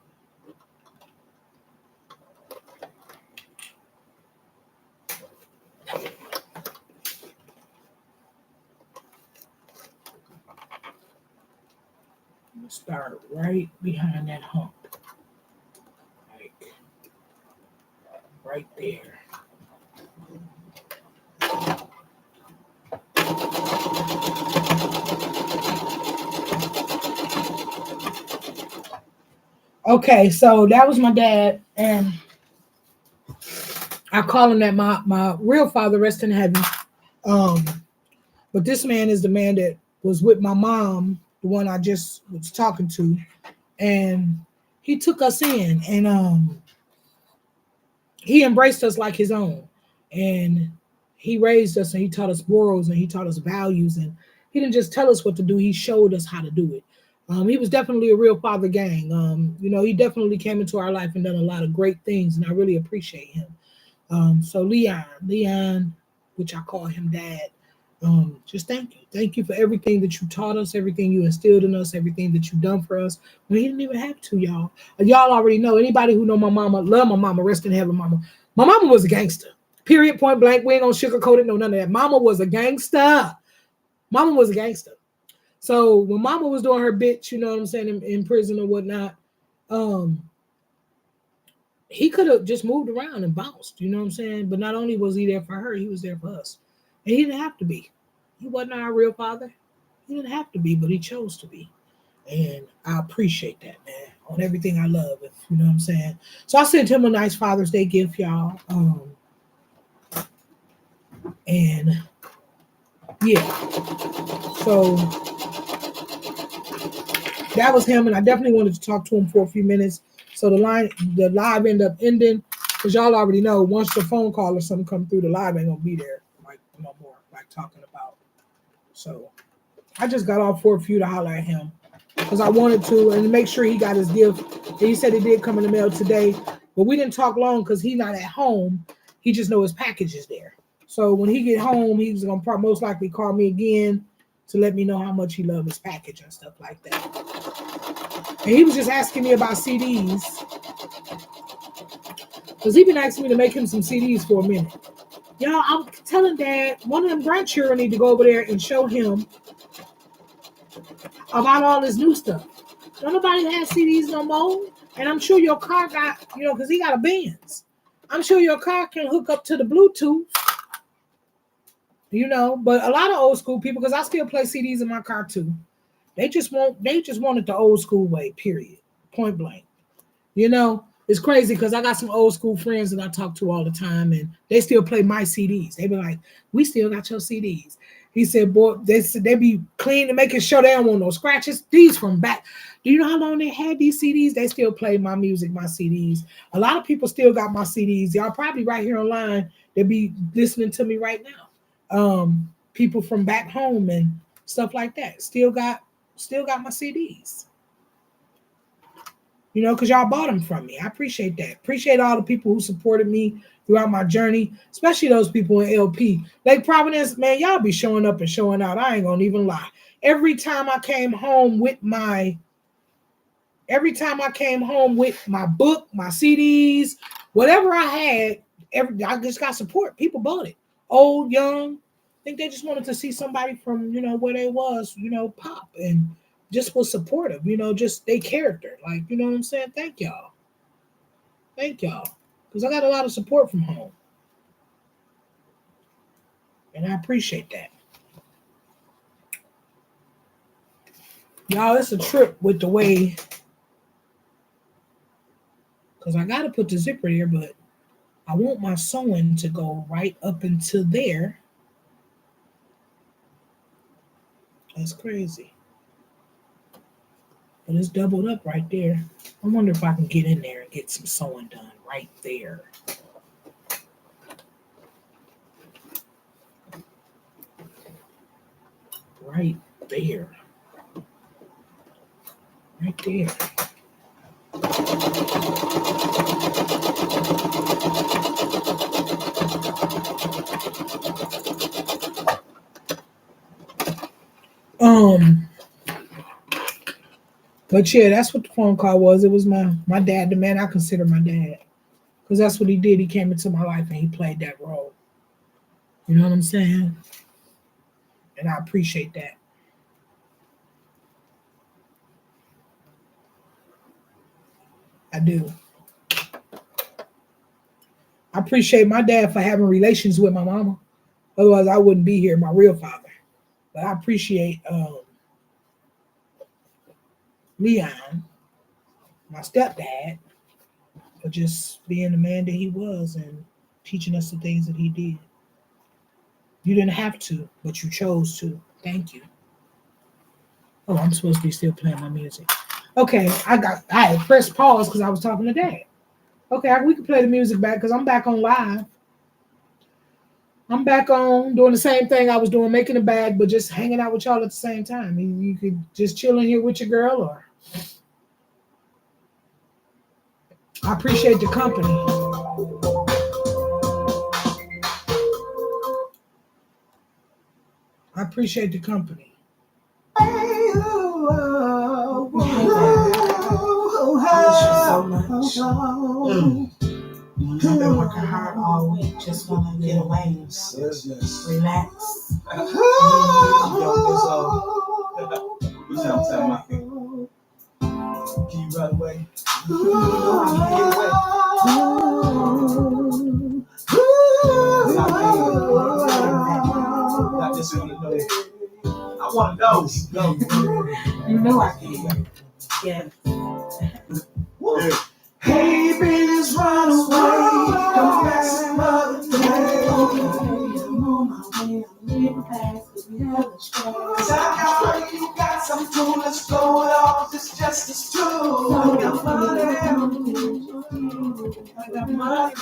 Start right behind that hump, like right there. Okay, so that was my dad, and I call him that. My real father, rest in heaven. Um, but this man is the man that was with my mom, the one I just was talking to, and he took us in, and he embraced us like his own, and he raised us, and he taught us morals, and he taught us values, and he didn't just tell us what to do; he showed us how to do it. He was definitely a real father gang. He definitely came into our life and done a lot of great things, and I really appreciate him. So Leon, which I call him Dad. Just thank you. Thank you for everything that you taught us, everything you instilled in us, everything that you done for us. When he didn't even have to, y'all. Y'all already know. Anybody who know my mama, love my mama, rest in heaven, mama. My mama was a gangster. Period, point blank. We ain't gonna sugarcoat it, no none of that. Mama was a gangster. Mama was a gangster. So when mama was doing her bitch, you know what I'm saying, in prison or whatnot, um, he could have just moved around and bounced, you know what I'm saying? But not only was he there for her, he was there for us. And he didn't have to be. He wasn't our real father. He didn't have to be, but he chose to be. And I appreciate that, man, on everything I love. You know what I'm saying? So I sent him a nice Father's Day gift, y'all. And yeah, so that was him. And I definitely wanted to talk to him for a few minutes. So the live ended up ending. Because y'all already know, once the phone call or something come through, the live ain't gonna be there like no more, like talking about. So I just got off for a few to holler at him because I wanted to and to make sure he got his gift. And he said it did come in the mail today, but we didn't talk long because he's not at home. He just know his package is there. So when he get home, he's gonna most likely call me again to let me know how much he loved his package and stuff like that. And he was just asking me about CDs because he been asking me to make him some CDs for a minute. Y'all, I'm telling Dad, one of them grandchildren need to go over there and show him about all this new stuff. Don't nobody have CDs no more. And I'm sure your car got, because he got a Benz. I'm sure your car can hook up to the Bluetooth, But a lot of old school people, because I still play CDs in my car too. They just want it the old school way, period. Point blank. It's crazy because I got some old school friends that I talk to all the time, and they still play my CDs. They be like, "We still got your CDs." He said, "Boy, they be clean and making sure they don't want no scratches. These from back. Do you know how long they had these CDs? They still play my music, my CDs. A lot of people still got my CDs. Y'all probably right here online. They be listening to me right now. People from back home and stuff like that still got my CDs." Because y'all bought them from me. I appreciate that. Appreciate all the people who supported me throughout my journey, especially those people in LP. Lake Providence, man, y'all be showing up and showing out. I ain't gonna even lie. Every time I came home with my book, my CDs, whatever I had, I just got support. People bought it. Old, young. I think they just wanted to see somebody from, where they was, pop and just was supportive, just their character. Like, you know what I'm saying? Thank y'all. Thank y'all. Because I got a lot of support from home. And I appreciate that. Y'all, it's a trip with the way, because I got to put the zipper there, but I want my sewing to go right up into there. That's crazy. But it's doubled up right there. I wonder if I can get in there and get some sewing done right there. Right there. Right there. Um, but yeah, that's what the phone call was. It was my dad, the man I consider my dad, because that's what he did. He came into my life and he played that role. You know what I'm saying? And I appreciate that. I do. I appreciate my dad for having relations with my mama. Otherwise, I wouldn't be here, my real father. But I appreciate Leon, my stepdad, for just being the man that he was and teaching us the things that he did. You didn't have to, but you chose to. Thank you. Oh, I'm supposed to be still playing my music. Okay, I pressed pause because I was talking to Dad. Okay, we can play the music back because I'm back on live. I'm back on doing the same thing I was doing, making a bag, but just hanging out with y'all at the same time. You could just chill in here with your girl, or I appreciate the company. I appreciate the company. So much. I've been working hard all week. Just want to get away. Relax. Can you run away? I just want to know. I want to know. You know I can. Yeah. Hey, babies, run away. Come back some other day. I'm on my way. I'm leaving fast because we have a strong. Cause I got you got some too. Let's blow it off. It's just as true. I got money. I got money.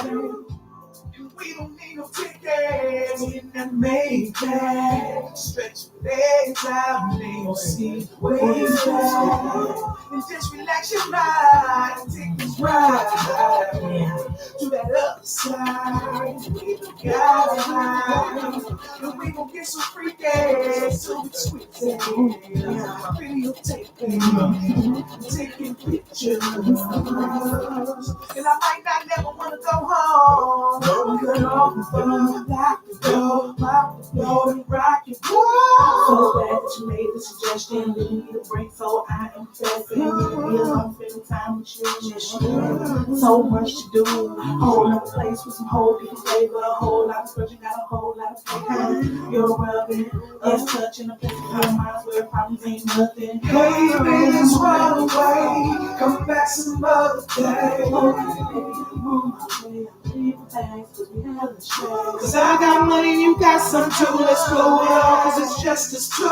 And we don't need no tickets in that Maybach. Stretch your legs out and they gon' see the waves back. And just relax your mind and take this ride to that other side. We got high, and we gon' get some freaky, so we sweet videotaping, taking pictures. And I might not never wanna go home. Cut off the phone, lock the door, lock the door, and rock it. So glad that you made the suggestion. We need a break, so I am pressing. Be alone, spending time with you, just you. So much to do. Whole other place with some whole different flavor. A whole lot of stuff, you got a whole lot of flavor. You're rubbing, us touching a place of your minds where problems ain't nothing. Hey, let's run away. Come back some other day. Cause I got money, you got some too. Let's blow it all, cause it's just as true.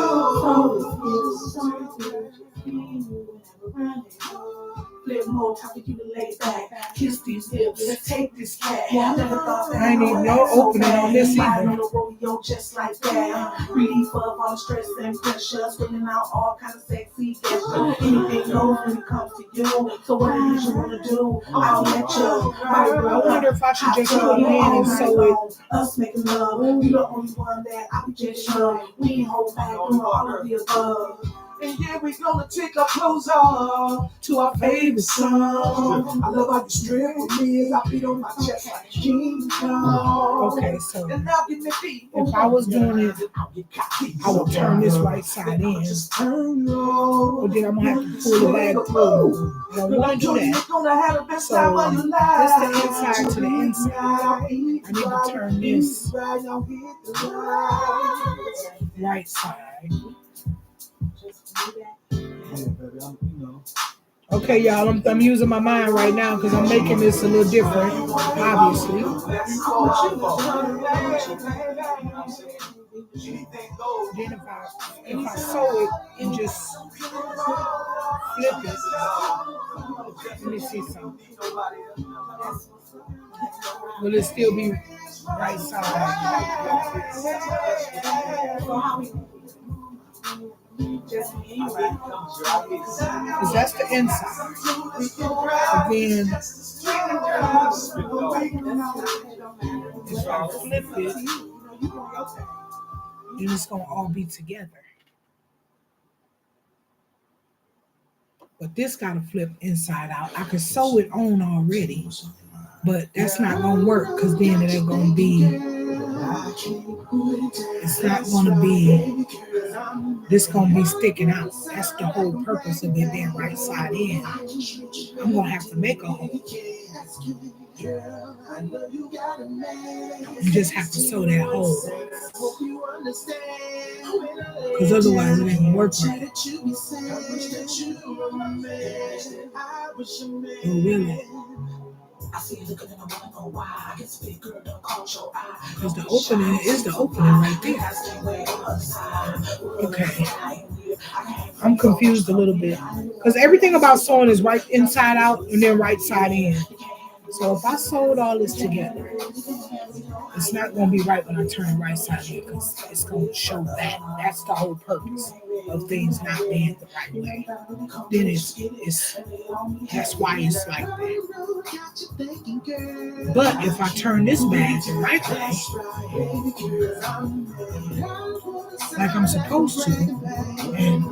Flip more, talking you to lay back. Kiss these lips, let's take this cat. I never thought that I ain't even no opening on this either. On a rodeo just like that. Relief of all the stress and pressure, spilling out all kinds of sexy gesture. Anything goes when it comes to you. So what it is you wanna do, I'll let you. I wonder if I should just put it in and sew it. Us making love, you the only one that I can just show. We ain't hold back on all of the above. And yeah, we gonna take our clothes off to our favorite song. I love how you strip with me as I beat on my chest like King Kong. Okay, so And now give me feet. if I was doing it, I would turn this right side in. But then I'm gonna have to pull it back through. I don't want to do that. So this the inside to the inside. I need to turn this right side. Okay, y'all, I'm using my mind right now because I'm making this a little different, obviously. Then if I sew it and just flip it, let me see something. Will it still be right side? Because that's the inside. But then if I flip it, then it's gonna all be together. But this gotta flip inside out. I can sew it on already, but that's not gonna work because then it ain't gonna be. It's not gonna be. This gonna be sticking out. That's the whole purpose of it being right side in. I'm gonna have to make a hole. You just have to sew that hole. Because otherwise it ain't gonna work right. Oh, really? Because the opening is the opening right there. Okay. I'm confused a little bit. Because everything about sewing is right inside out and then right side in. So if I sewed all this together, it's not going to be right when I turn it right side in because it's going to show that. That's the whole purpose of things not being the right way. Then it's that's why it's like that. But if I turn this bag the right way, like I'm supposed to, and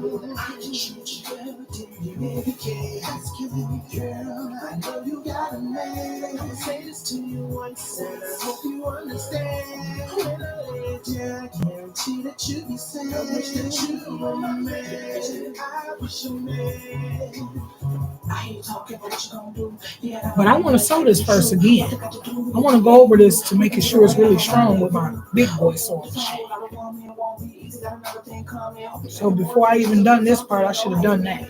but I want to sew this first again. I want to go over this to make sure it's really strong with my big boy sewing machine. So before I even done this part, I should have done that.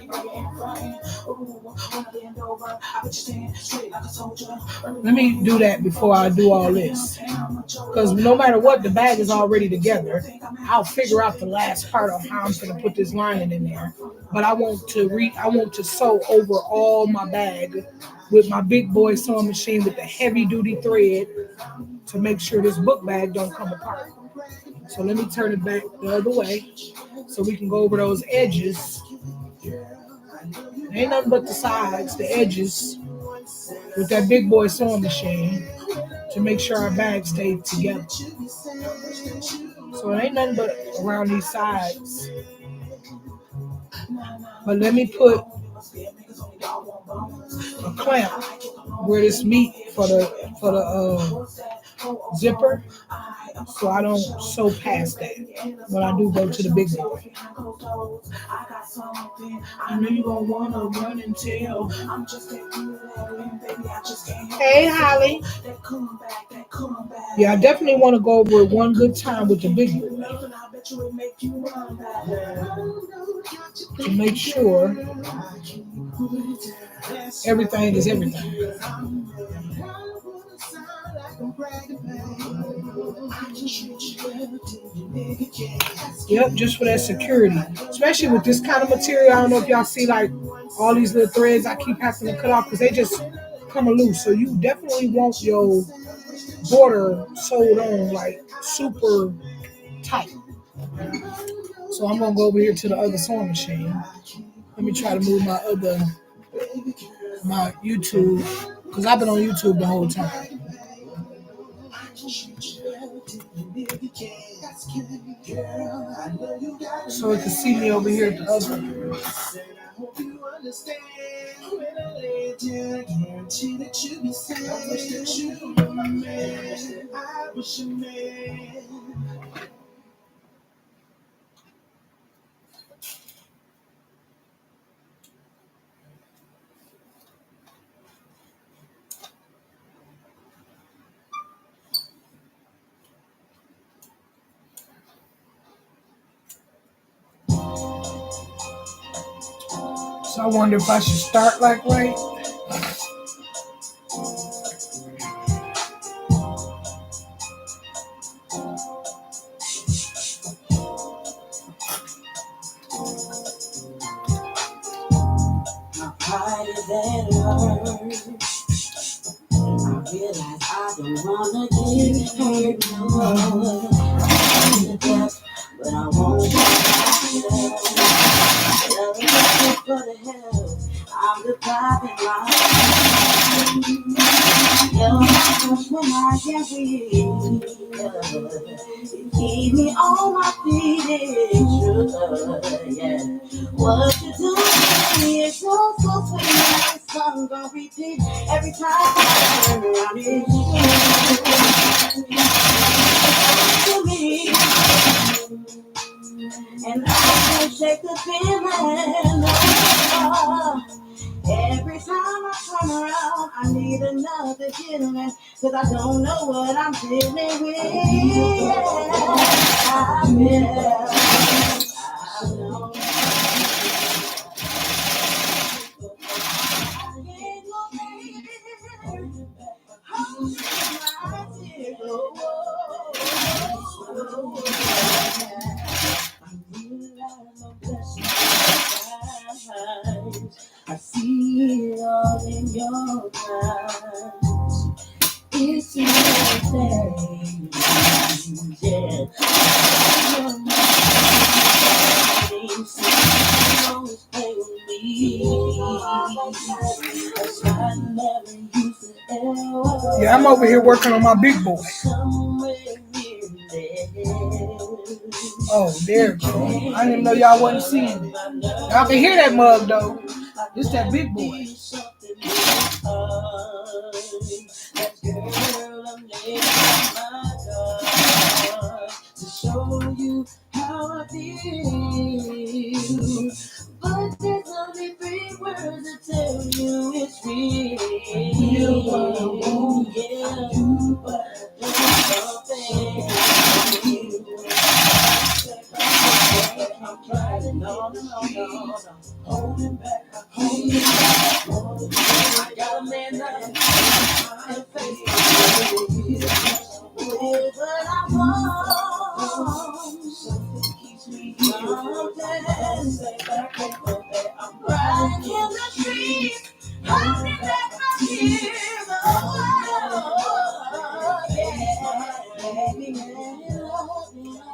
Let me do that before I do all this. Because no matter what, the bag is already together. I'll figure out the last part of how I'm going to put this lining in there. But I want to sew over all my bag with my big boy sewing machine with the heavy duty thread to make sure this book bag don't come apart. So let me turn it back the other way so we can go over those edges. Ain't nothing but the sides, the edges, with that big boy sewing machine to make sure our bags stay together. So it ain't nothing but around these sides. But let me put a clamp where this meet for the zipper, so I don't sew past that when I do go to the big boy. I know you gonna wanna run and tell. Hey, Holly. Yeah, I definitely want to go over it one good time with the big boy to make sure everything is everything. Yep, just for that security. Especially with this kind of material. I don't know if y'all see like all these little threads I keep having to cut off because they just come loose. So you definitely want your border sewed on like super tight. So I'm gonna go over here to the other sewing machine. Let me try to move my YouTube, because I've been on YouTube the whole time. So it can see me over here at the other. So I wonder if I should start like right. realize I don't wanna get hurt no more. But I won't myself. Love is good for the health. I'm depriving myself. You're my touch when I can't breathe. You keep me on my feet, it's true. Yeah. What you do to me is so sweet. This song gonna repeat every time I turn around. It's you to me. And I can't shake the feeling. No. Every time I turn around, I need another feeling. Cause I don't know what I'm dealing with. I know. I see it all in your eyes. It's your thing, yeah. Always play with me. I never used to ever. Yeah, I'm over here working on my big boy. Oh, there it go. I didn't even know y'all wasn't seeing it. Y'all can hear that mug though. It's that big boy. To show you how I feel, but there's only 3 words to tell you it's real. Yeah, but I'm trying, no. Holding back, I got a man up. But I want something keeps me I'm riding in the streets, holding back my tears.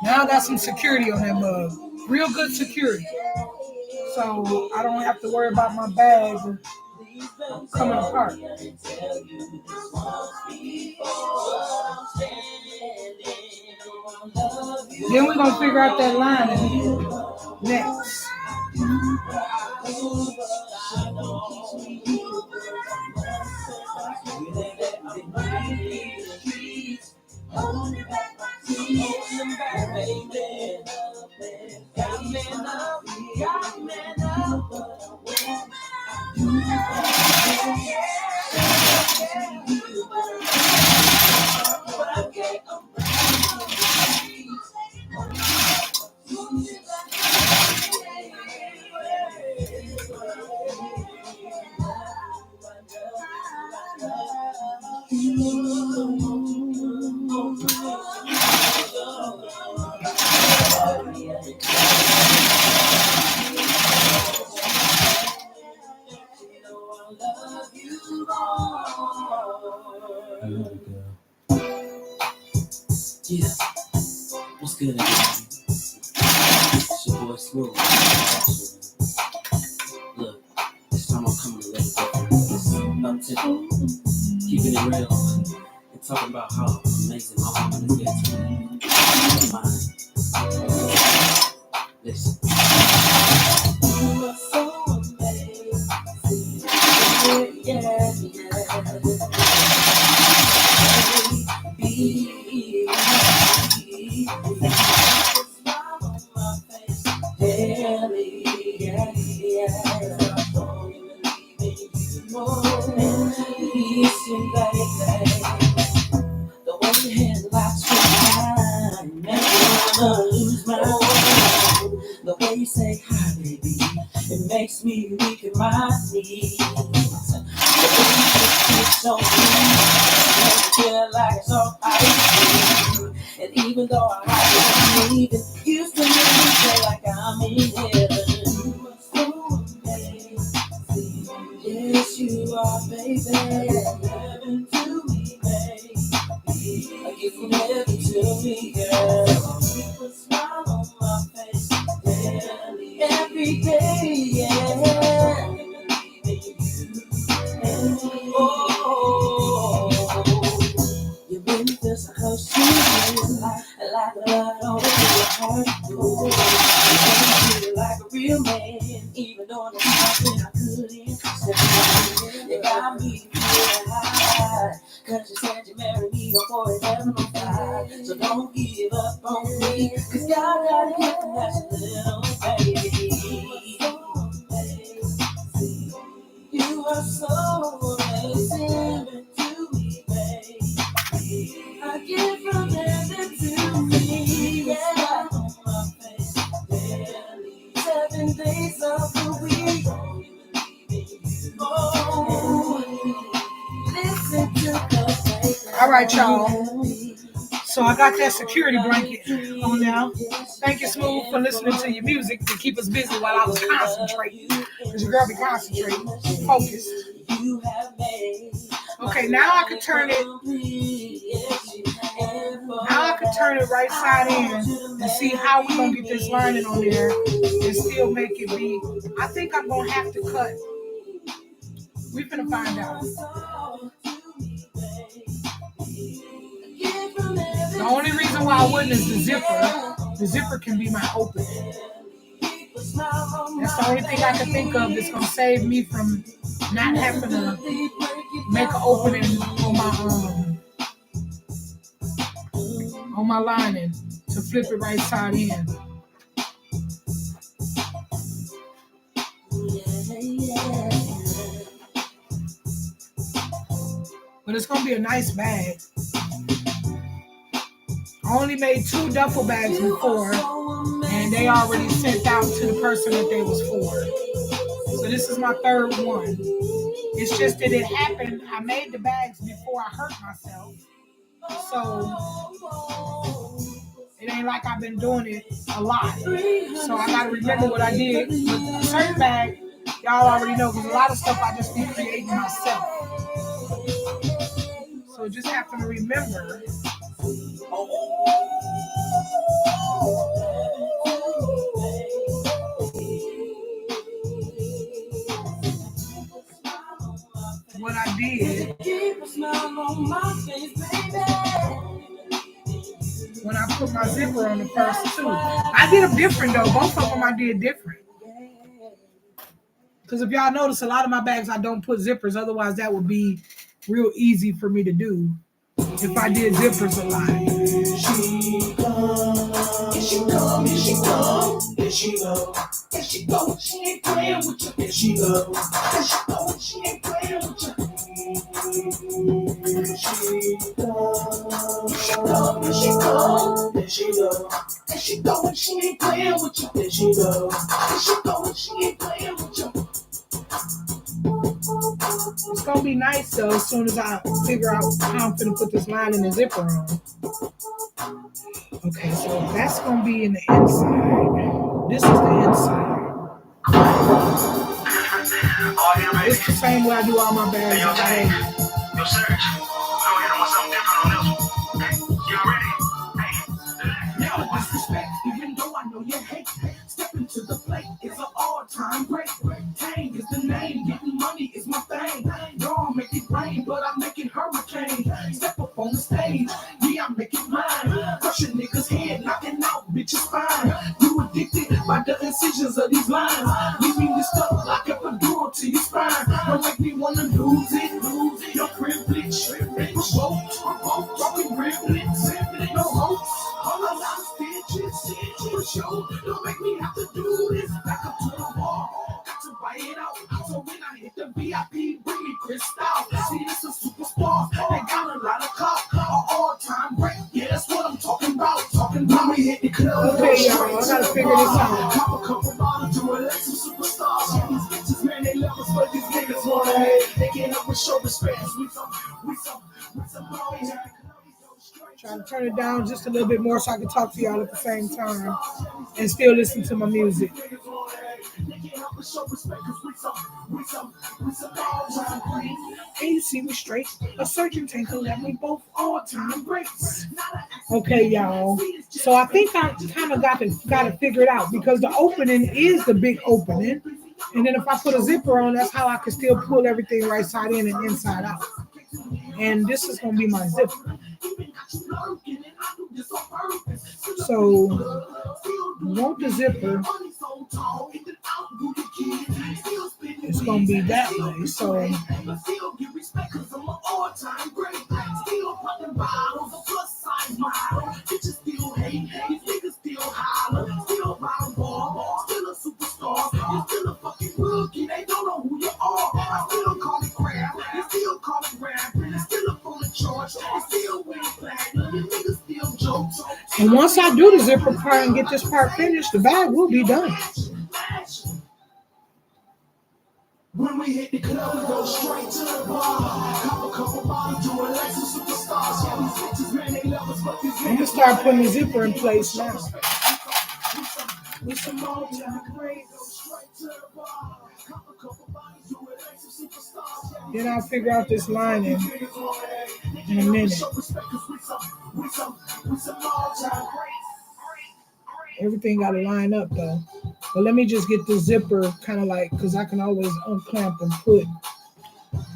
Now I got some security on that mug. Real good security. So I don't have to worry about my bag coming apart. Then we're going to figure out that line next. Yeah, what's good, everybody? It's your boy Smooth. Look, this time I'm coming a little different. Up tempo, keeping it real, and talking about how amazing my woman is to me. Mine. Listen. You are so amazing. Yeah. The way your head locks me, never lose my mind. The way you say hi, baby, it makes me weak in my knees. The way you kiss on me, makes me feel like it's all I do. And even though I hide it, even you still make me feel like I'm in heaven. You are so amazing. Yes, you are, baby. Heaven to me. never to me, girl. Keep a smile on my face daily, every day, yeah. Oh, you really feel so close to me, like love over your heart. Oh, you feel like a real man, even though I'm something I couldn't say. You got me feeling high, 'cause you said you married me before it ever no fly. So don't give up on me, 'cause God got a gift and that's a little baby. You are so amazing to me, baby. I give from heaven to me, yeah. On my face daily, 7 days of the week. Oh, listen to the All right, y'all. So I got that security blanket on now. Thank you, Smooth, for listening to your music to keep us busy while I was concentrating. Because your girl be concentrating, focused. Okay, now I can turn it. Now I can turn it right side in and see how we gonna get this lining on there and still make it be. I think I'm gonna have to cut. We finna find out. The only reason why I wouldn't is the zipper. The zipper can be my open. That's the only thing I can think of that's gonna save me from not having to make an opening on my lining to flip it right side in. But it's gonna be a nice bag. I only made 2 duffel bags before, and they already sent out to the person that they was for. So this is my 3rd one. It's just that it happened. I made the bags before I hurt myself. So it ain't like I've been doing it a lot. So I gotta remember what I did. But a certain bag, y'all already know, because a lot of stuff I just be creating myself. So just have to remember. What I did when I put my zipper on the first 2. I did them different though. Both of them I did different. Because if y'all notice, a lot of my bags I don't put zippers. Otherwise, that would be real easy for me to do if I did zippers a lot. Here she come, here she come, here she go. Here she go, she ain't playing with you. Here she go, here she go, she ain't playing with you. Here she come, here she come, here she go. Here she go, and she ain't playing with you. Here she go, here she go, and she ain't playing with you. It's gonna be nice though as soon as I figure out how I'm gonna put this line in the zipper on. Okay, so that's gonna be in the inside. This is the inside. It's the same way I do all my bags. Yo, Tang. Yo, Serge. We're gonna hit him with something different on this one. Hey, y'all ready? Hey. No disrespect, even though I know you hate. Step into the plate, it's an all-time great. Tang is the name, getting money is my thing. Y'all make it rain, but I make it hurricane. Step up on the stage, yeah, I make it mine. Crush a nigga's head, knocking out bitch's spine. You addicted by the incisions of these lines. Leave me this stuff like a epidural to your spine. Don't make me wanna lose it, lose it. Your privilege, we're both talking privilege. No hopes, all a lot of stitches. For sure, don't make me have to do this. Back up to the wall, got to write it out. So when I hit the VIP, bring me Crystal. See, this a superstar. They got a lot of cops, an all-time great. Yeah, that's what I'm talking about. Talking about me hit the club. Okay, y'all, I gotta figure this out. Pop a couple bottles to relax some superstars. These bitches, man, they love us, but these niggas wanna hate. They can't help but show respect. We some boys. Trying to turn it down just a little bit more so I can talk to y'all at the same time and still listen to my music. And you see me straight. A surgeon tank will let me both all-time greats. Okay, y'all. So I think I kind of got it figured out because the opening is the big opening. And then if I put a zipper on, that's how I can still pull everything right side in and inside out. And this is going to be my zipper. So, want the zipper, it's going to be that way. So, and once I do the zipper part and get this part finished, the bag will be done. When we hit the club, we go straight to the bar. Cop a couple bottles, do it like some superstars. Yeah, these bitches, man, they love us, but these I'm gonna start putting the zipper in place now. With some more time. Then I'll figure out this lining in a minute. Everything got to line up though. But let me just get the zipper kind of like, because I can always unclamp and put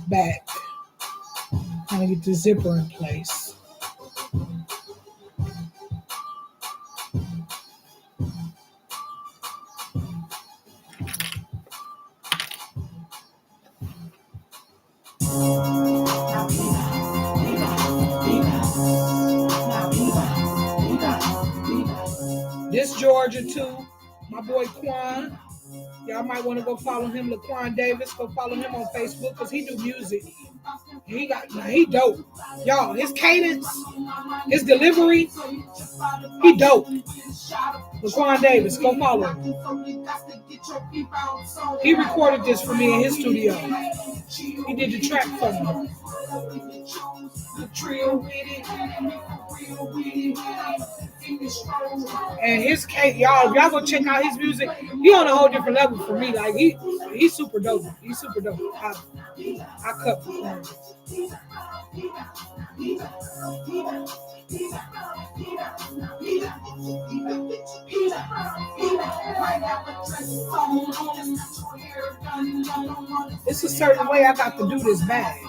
back. Kind of get the zipper in place. This Georgia too. My boy Quan. Y'all might want to go follow him, LaQuan Davis. Go follow him on Facebook because he do music. He dope. Y'all, his cadence, his delivery, he dope. LaQuan Davis, go follow him. He recorded this for me in his studio. He did the track for me. And his cake, y'all, if y'all go check out his music, he on a whole different level for me. Like he's super dope. He's super dope. I cut for him. It's a certain way I got to do this bag.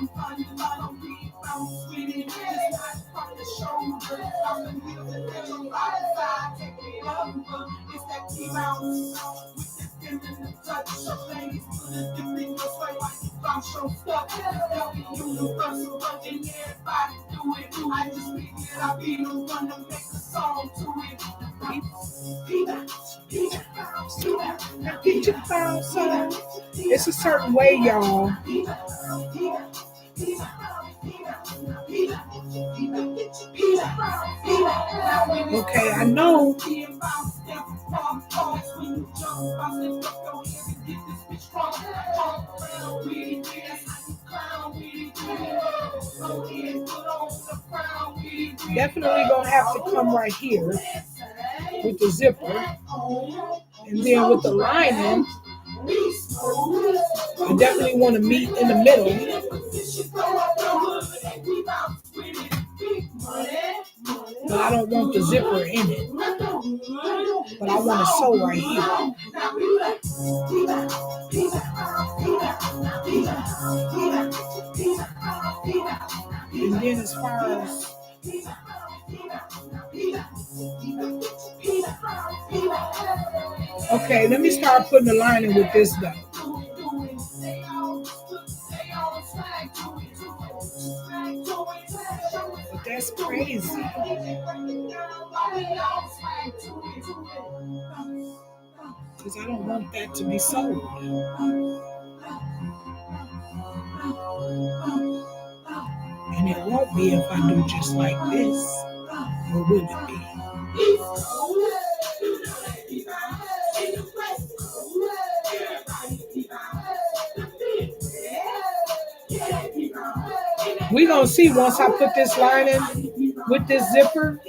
It's a certain way, y'all. Okay, I know. Definitely gonna have to come right here with the zipper, and then with the lining, I definitely want to meet in the middle. But I don't want the zipper in it. But I want to sew right here. And then as far as okay, let me start putting the lining with this though. But that's crazy. Because I don't want that to be sold. And it won't be if I do just like this. Or will it be? We're going to see once I put this lining with this zipper.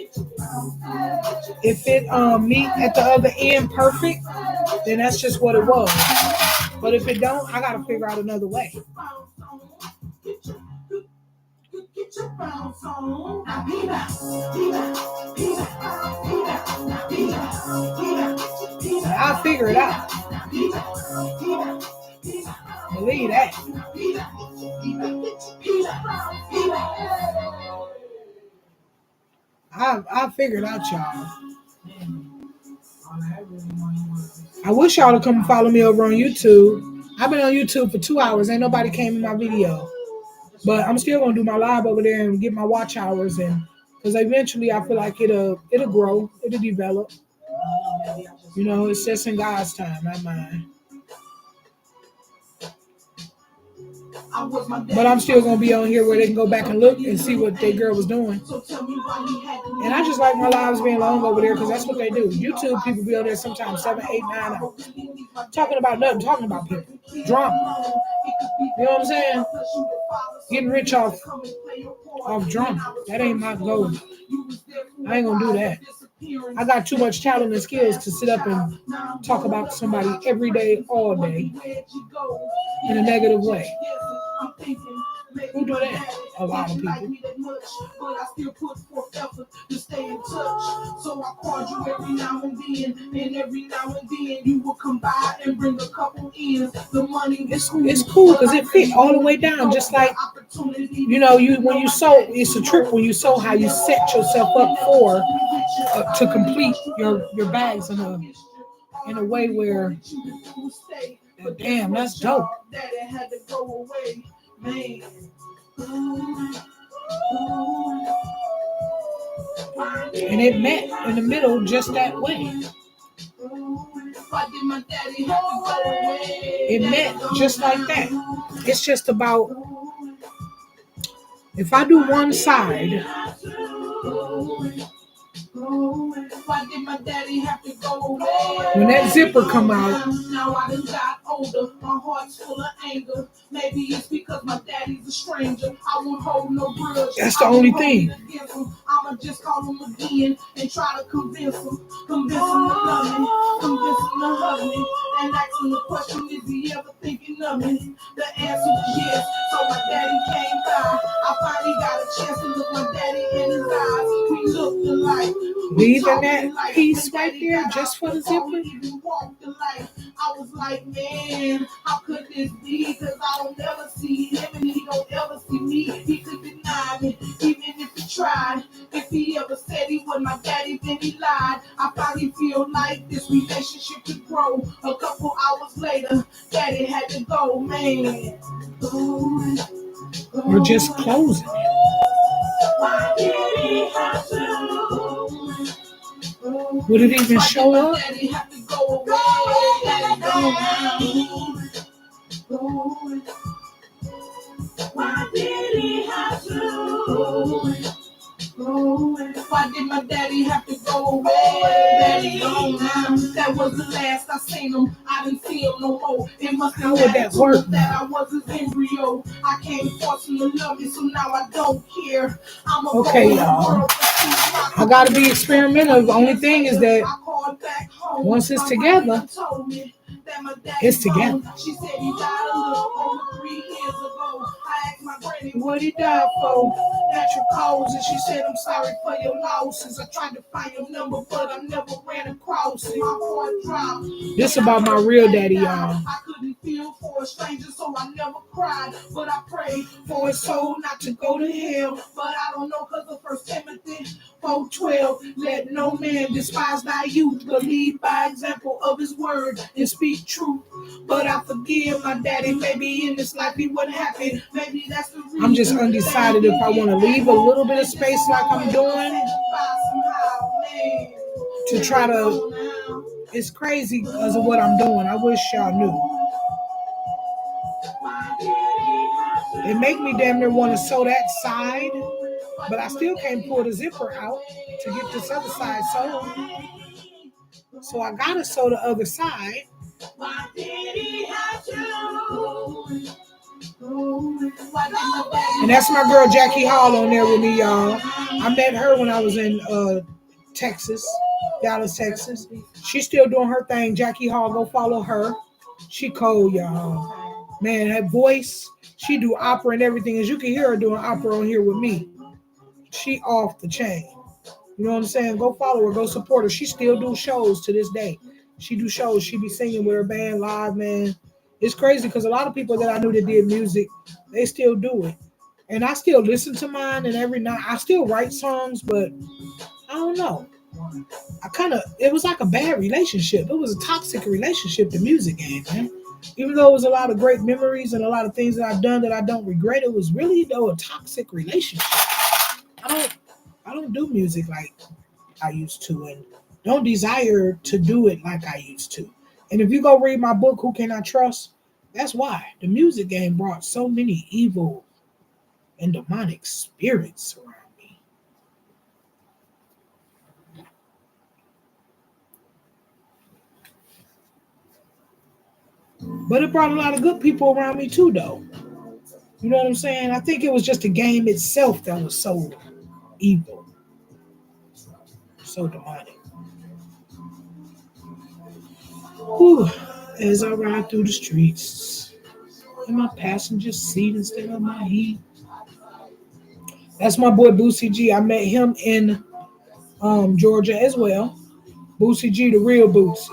If it meet at the other end perfect, then that's just what it was. But if it don't, I gotta figure out another way. Get your bounce on. Now be bounce, be bounce, be bounce, be bounce, now be bounce, be bounce, be bounce. I'll figure it out. Be bounce, be bounce, be bounce. Believe that. Be bounce, be bounce, be bounce, be bounce. I'll figure it out, y'all. I wish y'all to come follow me over on YouTube. I've been on YouTube for 2 hours. Ain't nobody came in my video. But I'm still gonna do my live over there and get my watch hours, and because eventually I feel like it'll grow, it'll develop. You know, it's just in God's time, not mine. But I'm still gonna be on here where they can go back and look and see what that girl was doing. And I just like my lives being long over there because that's what they do. YouTube people be on there sometimes 7, 8, 9 hours. Talking about nothing, talking about people. Drama. You know what I'm saying? Getting rich off drama. That ain't my goal. I ain't gonna do that. I got too much talent and skills to sit up and talk about somebody every day, all day, in a negative way. Who do that? A lot of people. But I still put forth effort to stay in touch. So I called you every now and then, and every now and then you will come by and bring a couple in. The money it's cool because it fit all the way down, just like you know, when you sew, it's a trick when you sew how you set yourself up for to complete your bags in a way where damn, that's dope. And it met in the middle just that way. It met just like that. It's just about if I do one side, when that zipper come out, now I done got older, my heart's full of anger. Maybe it's because my daddy's a stranger. I won't hold no grudge. That's the only thing. I'ma just call him again and try to convince him to love me, convince him to hug me, and ask him the question, is he ever thinking of me? The answer was yes, so my daddy came by. I finally got a chance to look my daddy in his eyes. We looked alike. Leaving that piece right there just for the zipper. I was like, man, how could this be? Because I don't ever see him and he don't ever see me. He could deny me, even if he tried. If he ever said he was my daddy, then he lied. I finally feel like this relationship could grow. A couple hours later, daddy had to go, man. We're just closing it. Why did he have to? Would it even show up? Daddy have to go away. Why did he have to? Why did my daddy have to go away? Daddy gone now. That was the last I seen him. I didn't see him no more. It must How would that work? That I was his embryo. I can't force him to love me, so now I don't care. I'm okay, y'all. I gotta be experimental. The only thing is that once it's together, it's together. She said he died a little over 3 years ago. I asked my granny what he died for. Natural causes. She said, I'm sorry for your losses. I tried to find your number, but I never ran across it. My heart dropped. This about my real daddy, y'all. I couldn't feel for a stranger, so I never cried. But I prayed for his soul not to go to hell. But I don't know, because of 1 Timothy 4:12. Let no man despise thy youth, but lead by example of his word and speak truth. But I forgive my daddy. Maybe in this life he wasn't happy. Maybe that's the reason. I'm just undecided if I want to leave a little bit of space like I'm doing to try to. It's crazy because of what I'm doing. I wish y'all knew. It make me damn near want to sew that side, but I still can't pull the zipper out to get this other side sewed. So I gotta sew the other side. Why did he have to? And that's my girl Jackie Hall on there with me, y'all. I met her when I was in Texas, Dallas, Texas. She's still doing her thing. Jackie Hall, go follow her. She cold, y'all. Man, that voice. She do opera and everything. As you can hear her doing opera on here with me. She off the chain. You know what I'm saying? Go follow her. Go support her. She still do shows to this day. She do shows. She be singing with her band live, man. It's crazy because a lot of people that I knew that did music, they still do it. And I still listen to mine and every night. I still write songs, but I don't know. It was like a bad relationship. It was a toxic relationship, the music game, man. Even though it was a lot of great memories and a lot of things that I've done that I don't regret, it was really though a toxic relationship. I don't I don't do music like I used to and don't desire to do it like I used to. And if you go read my book, Who Can I Trust? That's why. The music game brought so many evil and demonic spirits around me. But it brought a lot of good people around me too, though. You know what I'm saying? I think it was just the game itself that was so evil, so demonic. Whew. As I ride through the streets in my passenger seat instead of my heat. That's my boy Boosie G. I met him in Georgia as well. Boosie G, the real Boosie.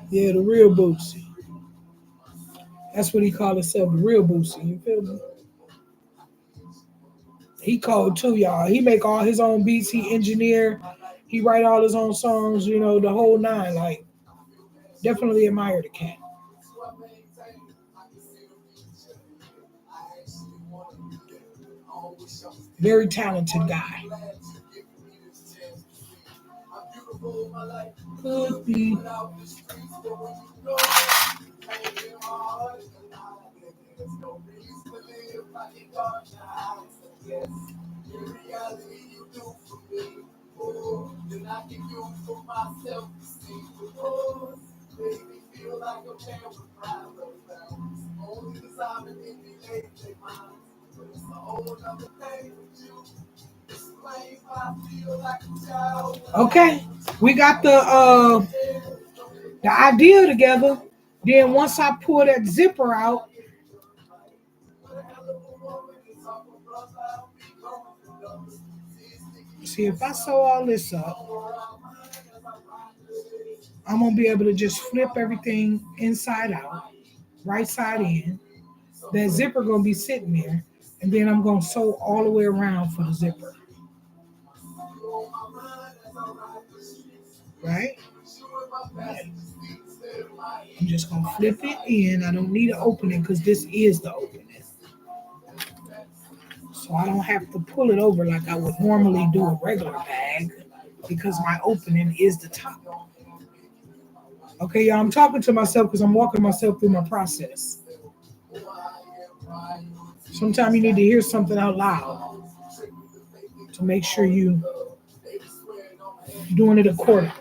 Yeah, the real Boosie. That's what he called himself, the real Boosie. You feel me? He cold too, y'all. He make all his own beats. He engineer. He write all his own songs. You know, the whole nine. Like, definitely admire the cat. Very talented guy. Could be. Okay, we got the idea together. Then once I pull that zipper out, see if I sew all this up, I'm gonna be able to just flip everything inside out, right side in. That zipper gonna be sitting there, and then I'm gonna sew all the way around for the zipper. Right? Right. I'm just gonna flip it in. I don't need an opening because this is the opening. So I don't have to pull it over like I would normally do a regular bag because my opening is the top. Okay, y'all, I'm talking to myself because I'm walking myself through my process. Sometimes you need to hear something out loud to make sure you're doing it accordingly.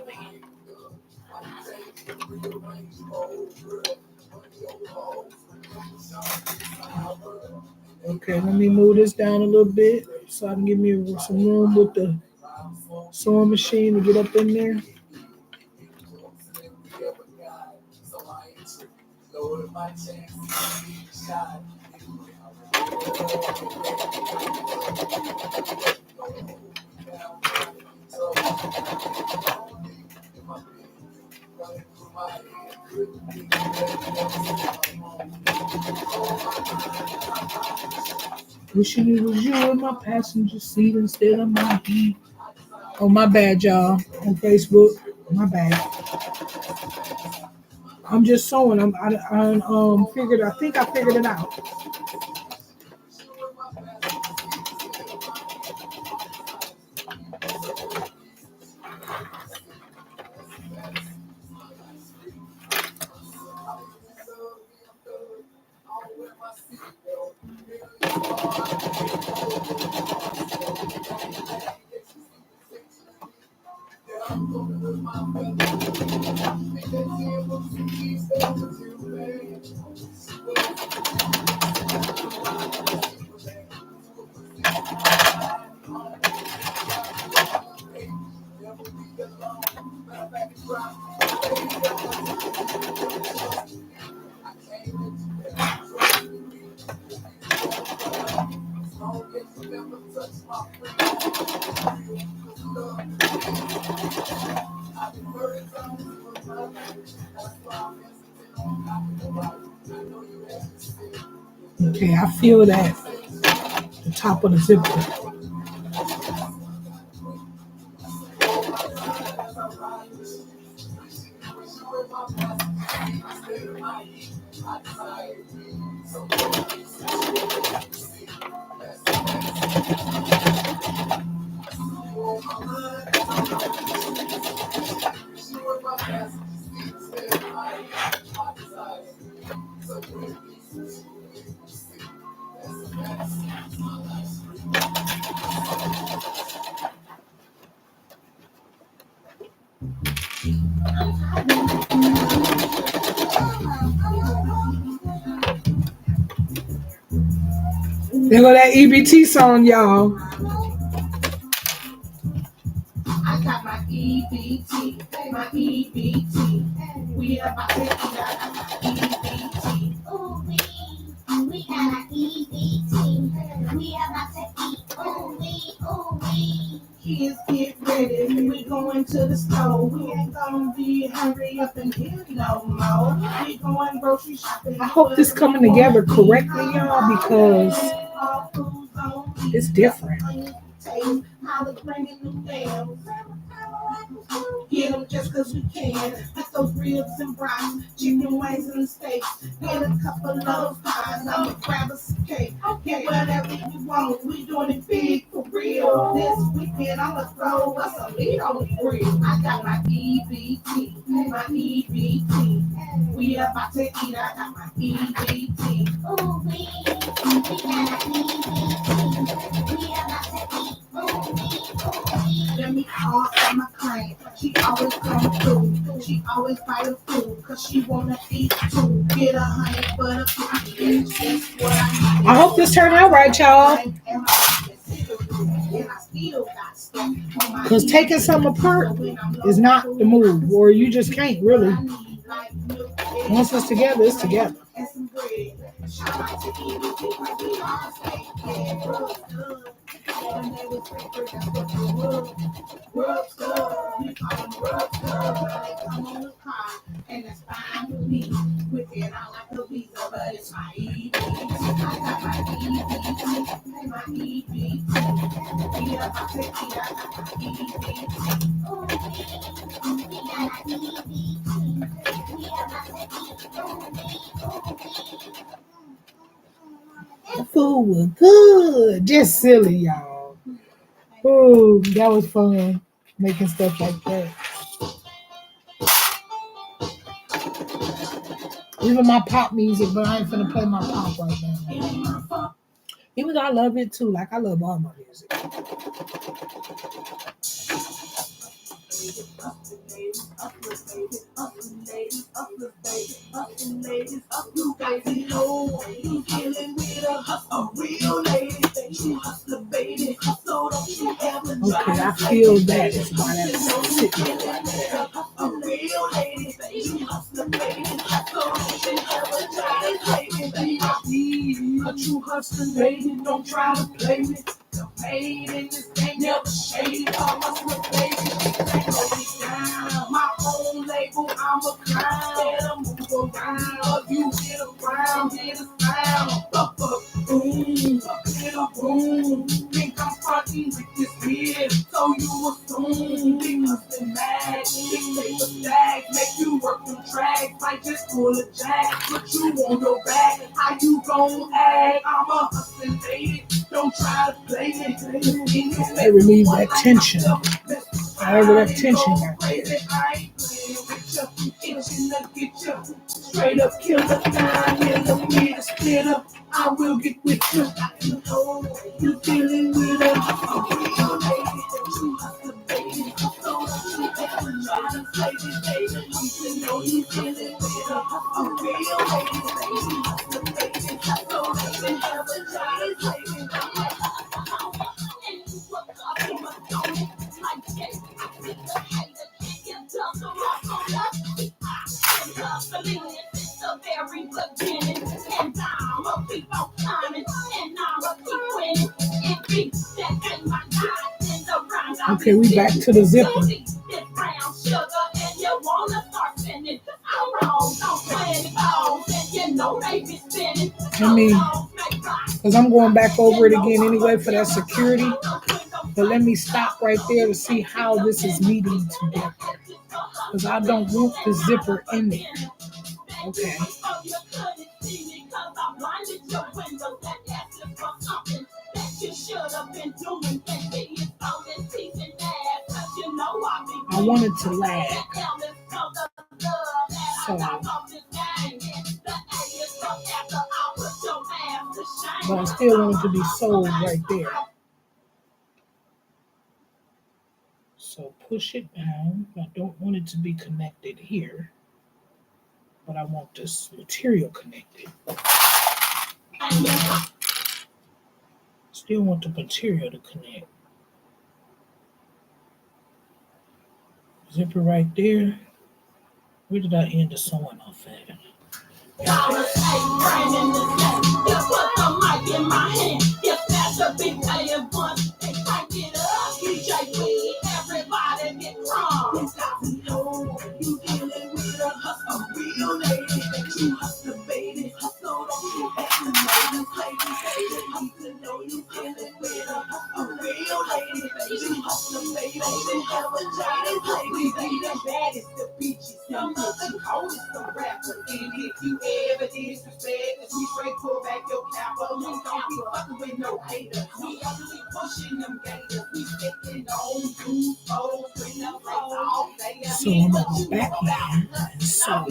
Okay, let me move this down a little bit so I can give me some room with the sewing machine to get up in there. Wishing it was you in my passenger seat instead of my heat. Oh, my bad, y'all. On Facebook. My bad. I'm just sewing. I think I figured it out. Okay, I feel that the top of the zipper. There go that EBT song, y'all. I got my EBT, my EBT. We about to eat out my EBT. Ooh, we got our EBT. We about to eat. Ooh, we. Kids get ready, we going to the store. We ain't gonna be hurry up and here no more. We going grocery shopping. I hope this coming together correctly, y'all, because it's different. Get them just cause we can. Get those ribs and brats, chicken wings and steaks. Get a couple of those pies, I'ma grab us some cake. Get whatever you want, we doing it big for real. This weekend I'ma throw us some meat on the grill. I got my EBT, my EBT. We about to eat, I got my EBT. Ooh, we got our EBT. We about to eat. Let me call on my client. She always come through. She always buy the food, cause she wanna eat too. Get a honey butter cookie. That's what I need. I hope this turned out right, y'all. Because taking something apart is not the move, or you just can't really. Once it's together, it's together. And it's fine with me. With it, I like a visa, but it's my EBT. I got my EBT, my EBT. We about to eat, I got my EBT. Ooh, we got our EBT. We about to eat. The food was good. Just silly, y'all. Ooh, that was fun. Making stuff like that. Even my pop music, but I ain't finna play my pop right now. Even though I love it too, like I love all my music. You guys know you dealing with a real lady. She hustler, baby. So don't you ever Okay, I feel that is why that's sitting there like that. a real lady. She hustler, baby. So don't you ever try to play me. A true hustler, lady. Don't try to play me. Made in this game, never shady. All my sweat, baby. My own label, I'm a clown. Better move around. You get around, get a sound. Boom, little boom. Think I'm fucking with this bitch, so you assume. Because the mag, take the bag, make you work the track. Might just pull a jack, put you on your back. How you gon' act? I'm a hustling lady. Don't try to play it. They relieve that tension. However that tension got there. Straight up killer, 9mm splitter. I will get with you. You know you dealing with a real lady that you have to baby. So you ever try to play this baby. You know you dealing with a real lady that you have to baby. So you ever try to play this baby. Okay, we back to the zipper. Brown sugar and you wanna start spending I mean, because I'm going back over it again anyway for that security. But let me stop right there to see how this is meeting together. Because I don't want the zipper in there. Okay. I want it to lag. So, but I still want it to be sold right there. So push it down. I don't want it to be connected here, but I want this material connected. Still want the material to connect. Zipper right there. Where did I end the sewing off at? So I'm gonna go back here and sew.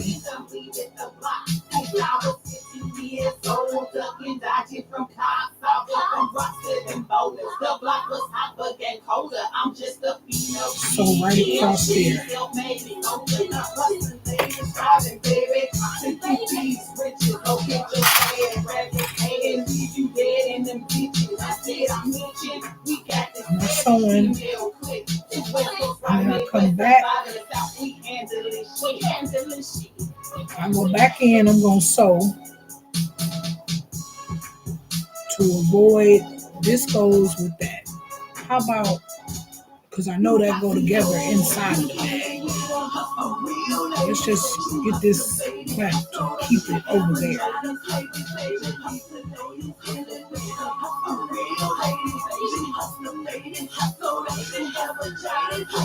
So right across there. I'm sewing. I'm gonna come back. I go back in. I'm gonna sew to avoid. This goes with that. How about? Because I know that go together inside of the bag. Let's just get this clamp to keep it over there.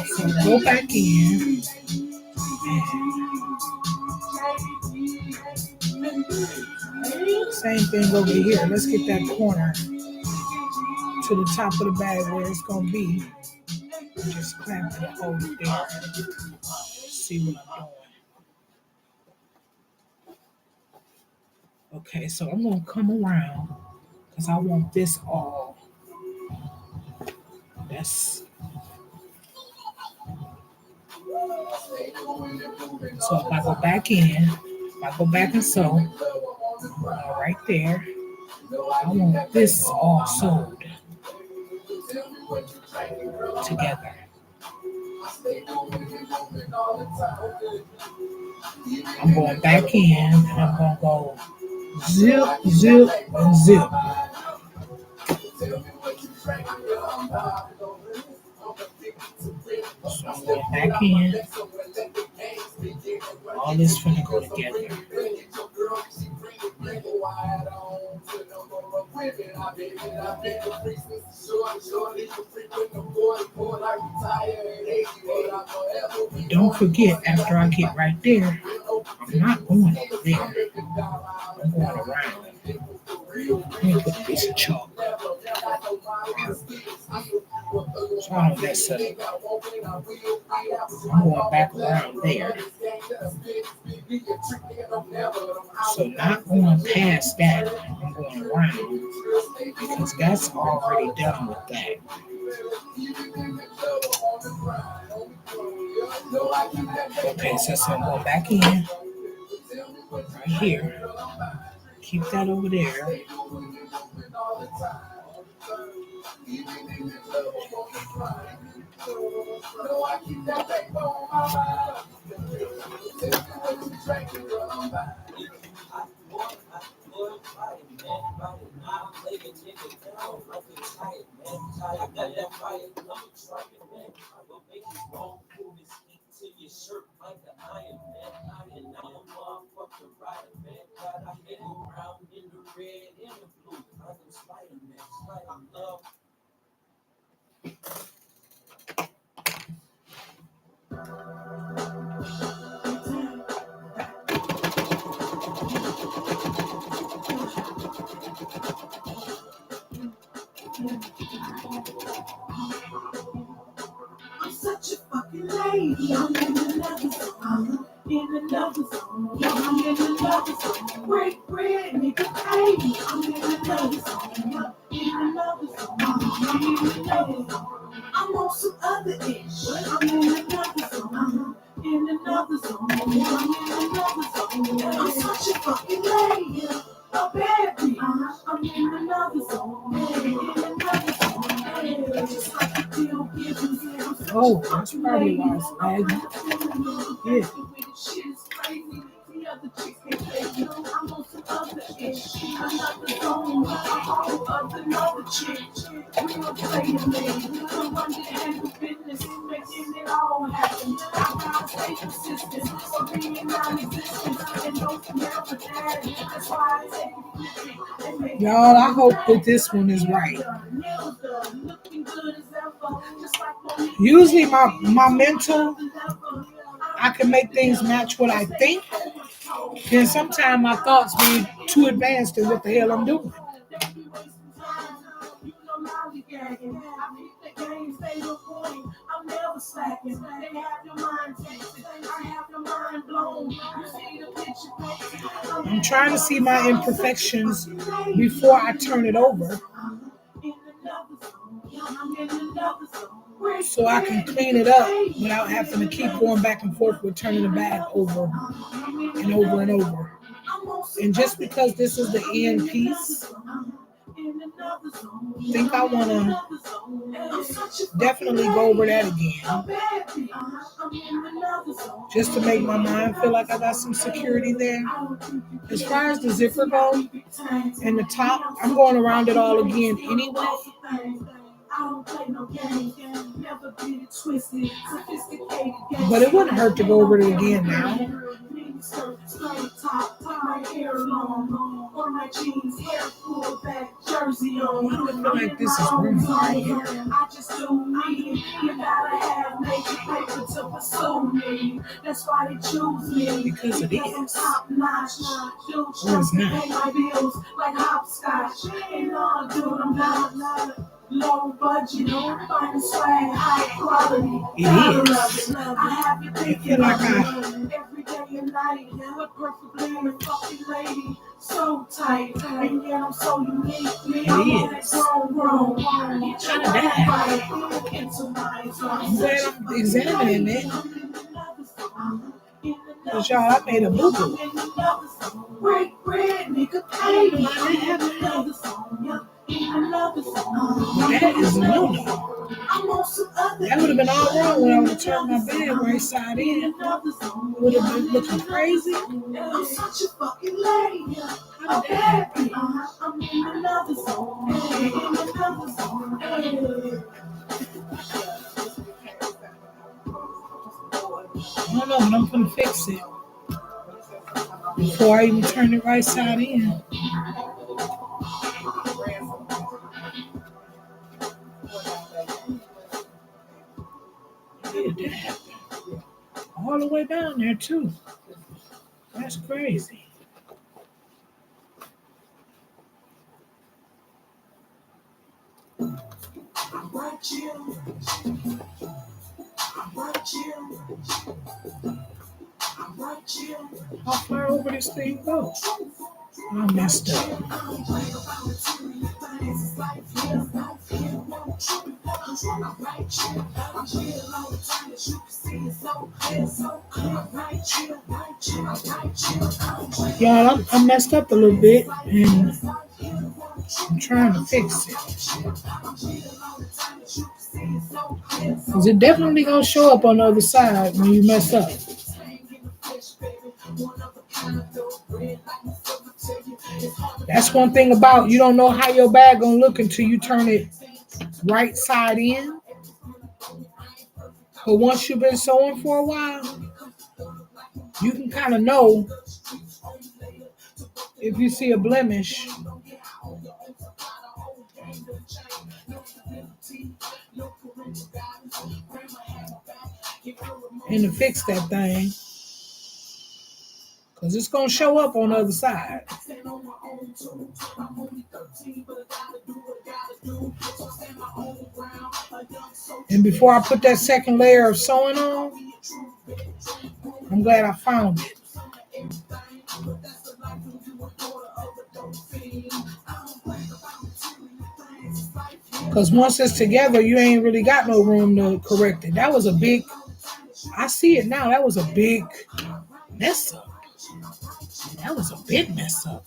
So go back in. Same thing over here. Let's get that corner to the top of the bag where it's going to be. Just clamp it and hold it there. See what I'm doing. Okay, so I'm going to come around because I want this all. That's so if I go back in, if I go back and sew, right there, I want this all sewed together. I'm going back in and I'm going to go zip, zip, and zip. So I'm going back in. All this finna go together. Don't forget, after I get right there, I'm not going over there. I'm going around. Let me put a piece of chalk. So I don't mess up. I'm going back around there. So not going past that, I'm going around because that's already done with that. Okay, so I'm going back in right here. Keep that over there. I'm in another zone. In another zone. I'm in another zone. Break bread, nigga, baby. I'm in another zone. In another zone. I'm in another zone. I'm on some other ish. I'm in another zone. In another zone. I'm in another zone. I'm such a fucking lady. A baby. I'm in another zone. In another zone. Just like the deal gives me. Oh, that's probably why it's lagging. Yeah. Shit is crazy. The other chicks can't play you. I'm on some other ish. Another zone. A whole other chick. We don't play a man. I'm under handle business. Making it all happen. I gotta stay consistent. For being non-existent. And don't never dad. That's why I take it. Y'all, I hope that this one is right. Usually my mental, I can make things match what I think. Then sometimes my thoughts be too advanced in what the hell I'm doing. I'm never slacking. They have your mind tasted. I have your mind blown. You see the picture. I'm trying to see my imperfections before I turn it over, so I can clean it up without having to keep going back and forth with turning the bag over and over and over. And just because this is the end piece, I think I want to definitely go over that again, just to make my mind feel like I got some security there. As far as the zipper goes and the top, I'm going around it all again anyway. But it wouldn't hurt to go over it again now. I feel like this is room right here. That's why they choose me. Because it is. Or it's not. Like hopscotch. And all, dude, I'm not low budget, fine swag, high quality. It is. I feel like every day and night, with perfectly fucking lady, so tight, and yet I'm so unique. It is. Wrong. Kind of bad. I'm glad I'm examining it. Because y'all, I made a boo-boo. Break bread, nigga, baby. That is a no-no. That would have been all wrong when I would have turned my bed right side in. It would have been looking crazy. I'm such a fucking lady. How did that happen? I'm in another zone. I don't know, but I'm going to fix it before I even turn it right side in. Did that happen? All the way down there too. That's crazy. How far over this thing go? I messed up. Y'all, I messed up a little bit and I'm trying to fix it. Because it definitely gonna show up on the other side when you mess up. That's one thing about you don't know how your bag gonna look until you turn it right side in. But once you've been sewing for a while, you can kind of know if you see a blemish. And to fix that thing. Because it's going to show up on the other side. And before I put that second layer of sewing on, I'm glad I found it. Because once it's together, you ain't really got no room to correct it. That was a big, I see it now, that was a big mess up. That was a big mess up.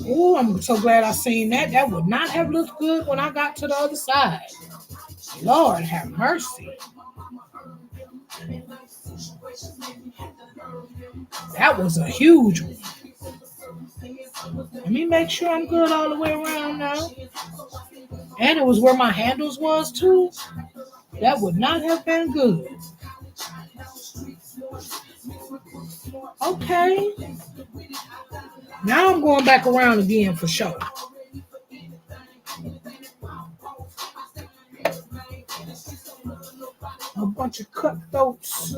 Oh, I'm so glad I seen that. That would not have looked good when I got to the other side. Lord have mercy. That was a huge one. Let me make sure I'm good all the way around now. And it was where my handles was too. That would not have been good. Okay. Now I'm going back around again for sure. A bunch of cutthroats.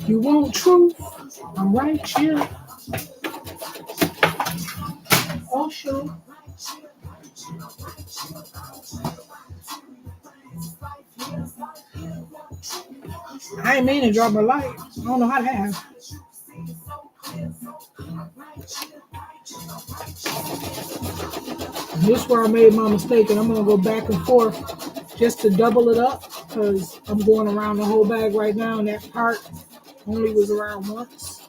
You want truth? I'm right here. Oh, sure. I ain't mean to drop my light. I don't know how to have. This is where I made my mistake, and I'm going to go back and forth just to double it up because I'm going around the whole bag right now, and that part only was around once.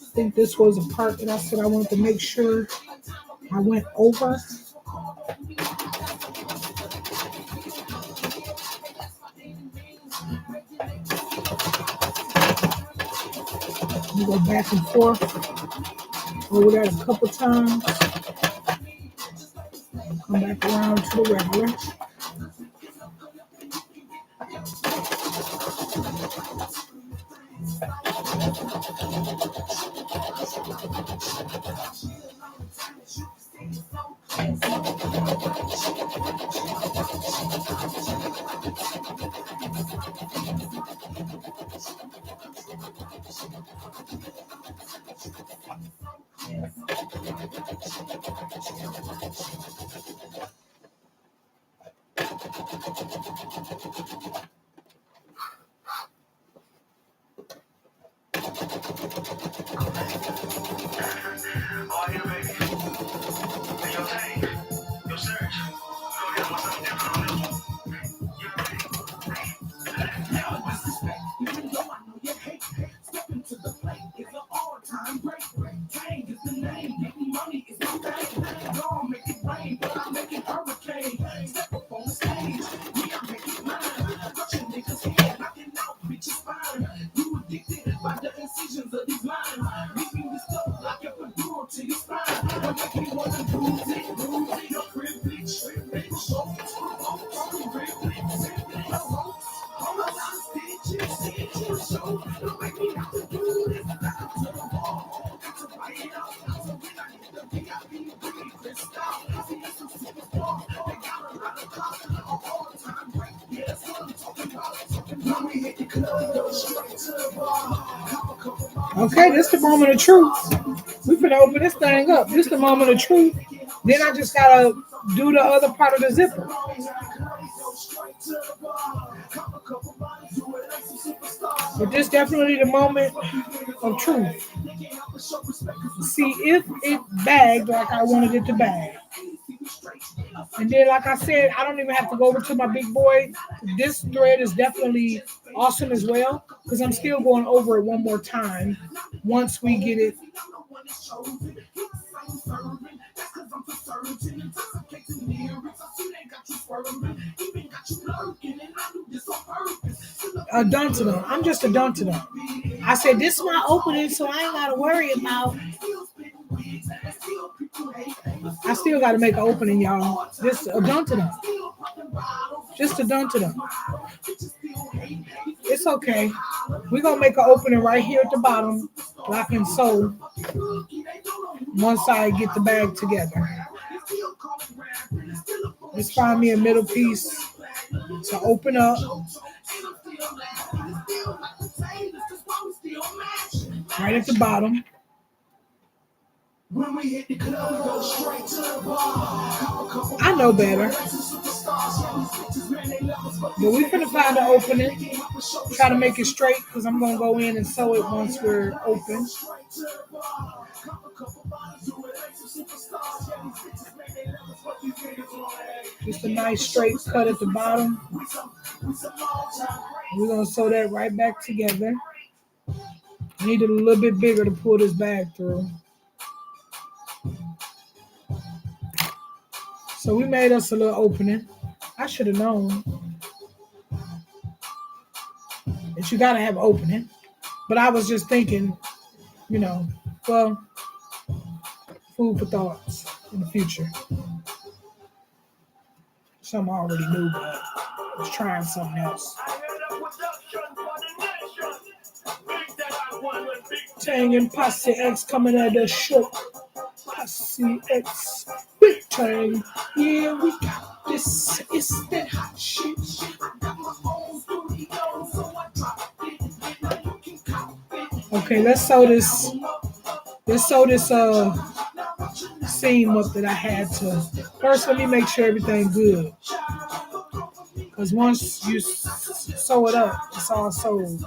I think this was a part that I said I wanted to make sure I went over. You go back and forth over that a couple times. Come back around to the regular. Oh, yeah, baby. Hey, yo, Tang. Yo, Serge. Go ahead, what's up different on this one? You ready? Now, disrespect. Even though I know you hate. Step into the plate. It's an all-time great. Tang is the name. Getting money is my thing. Y'all make it rain, but I make it hurricane. Step up on the stage. Me, I make it mine. Got your niggas head knocking out bitches' spine. You addicted by the incisions of these lines. Leaving this stuff like a Paduro to your spine. Don't make me wanna lose it. Your privilege. So, only privilege. Simply a hope. All of our stitches. So, don't make me have to do this. Back to the wall. Got to fight it out. So when I hit the VIP, bring me crystal. See, it's a superstar. They got a lot of clout. All-time great. Yeah, that's what I'm talking about. When we hit the club, go straight to the bar. Okay, this the moment of truth. We finna open this thing up. This the moment of truth. Then I just gotta do the other part of the zipper. But this definitely the moment of truth. See if it bagged like I wanted it to bag. And then, like I said, I don't even have to go over to my big boy. This thread is definitely awesome as well because I'm still going over it one more time once we get it. A Duntonum. I'm just a Duntonum. I said this is my opening, so I ain't gotta worry about. I still gotta make an opening, y'all. This a Duntonum. Just a dun to them. It's okay. We're gonna make an opening right here at the bottom, lock and sew. Once I get the bag together, let's find me a middle piece to open up. Right at the bottom. I know better. But we're gonna find an opening. Try to make it straight because I'm gonna go in and sew it once we're open. Just a nice straight cut at the bottom. We're gonna sew that right back together. I need it a little bit bigger to pull this bag through. So we made us a little opening. I should have known that you gotta have opening. But I was just thinking, well, food for thoughts in the future. Something I already knew, but I was trying something else. Tang and Posse X coming at the show. Posse X, Big Tang. Yeah, we got this. It's that hot shit. Okay, let's sew this. Let's sew this seam up that I had to. First, let me make sure everything's good. Because once you sew it up, it's all sewed.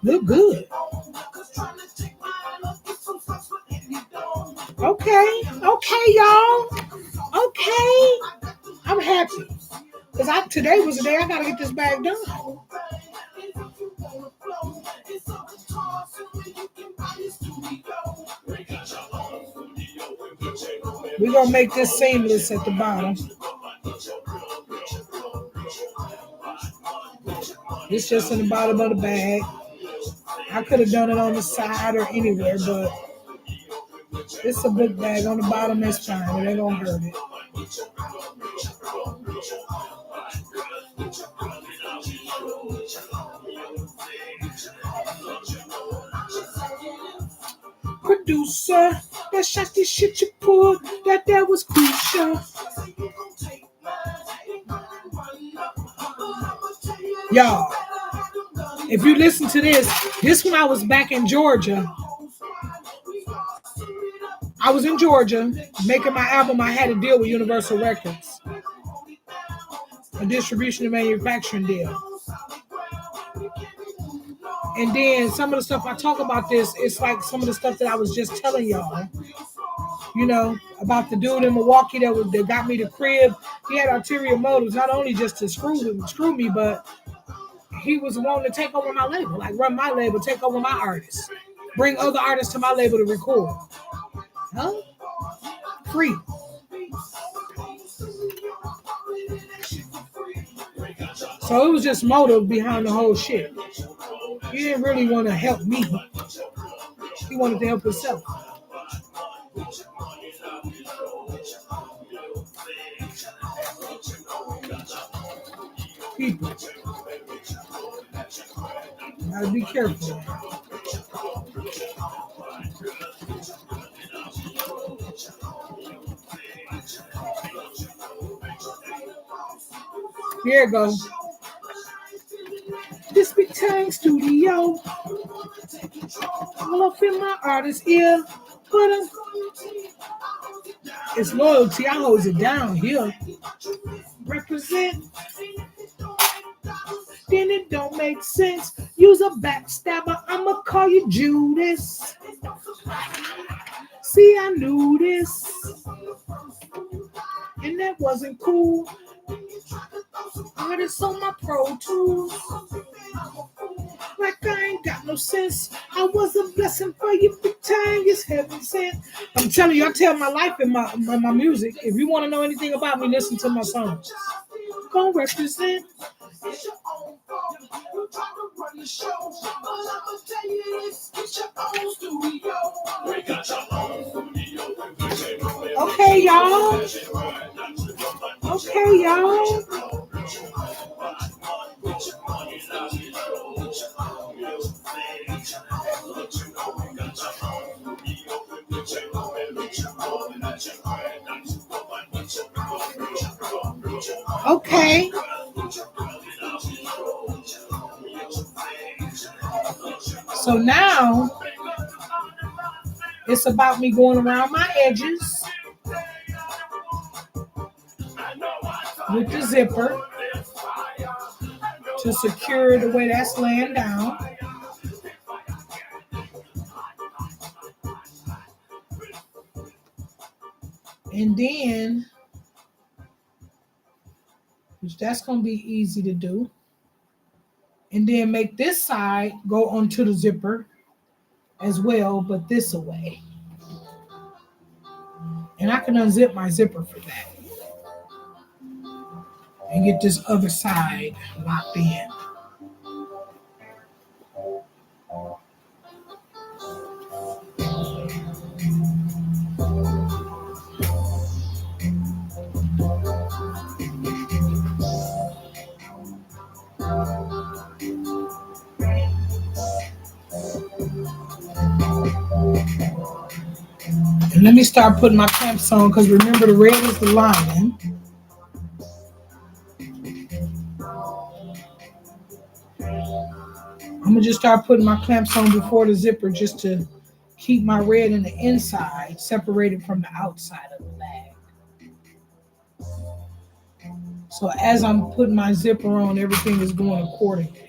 Look good. Okay, y'all. Okay. I'm happy. Because today was the day I got to get this bag done. We're going to make this seamless at the bottom. It's just in the bottom of the bag. I could have done it on the side or anywhere, but it's a book bag on the bottom. That's fine. It ain't going to hurt it. Producer, that shot this shit you pulled, that was crucial. Y'all, if you listen to this when I was back in Georgia. I was in Georgia making my album. I had to deal with Universal Records, a distribution and manufacturing deal. And then some of the stuff I talk about this, it's like some of the stuff that I was just telling y'all, about the dude in Milwaukee that got me the crib. He had ulterior motives, not only just to screw me, but he was wanting to take over my label, like run my label, take over my artists, bring other artists to my label to record. Huh? Free. So it was just motive behind the whole shit. He didn't really want to help me. He wanted to help himself. People. Gotta be careful. Here it goes. This Big Tang studio. All up in my artist's ear. But it's loyalty. I hold it down here. Represent. Then it don't make sense. Use a backstabber. I'ma call you Judas. See, I knew this. And that wasn't cool. Artists on my Pro Tools. Like I ain't got no sense. I was a blessing for you, Big Tang. It's heaven sent. I'm telling you, I tell my life in my music. If you want to know anything about me, listen to my songs. Gonna represent. It's your own fault. You try to run the show, but I'ma tell you this: it's your own studio. We got your own studio. Okay, y'all. Okay, y'all. Okay. So now it's about me going around my edges with the zipper to secure the way that's laying down. And then, which that's going to be easy to do. And then make this side go onto the zipper as well, but this away. And I can unzip my zipper for that. And get this other side locked in. And let me start putting my clamps on, because remember the red is the lining. I'm going to just start putting my clamps on before the zipper, just to keep my red in the inside separated from the outside of the bag. So as I'm putting my zipper on, everything is going accordingly.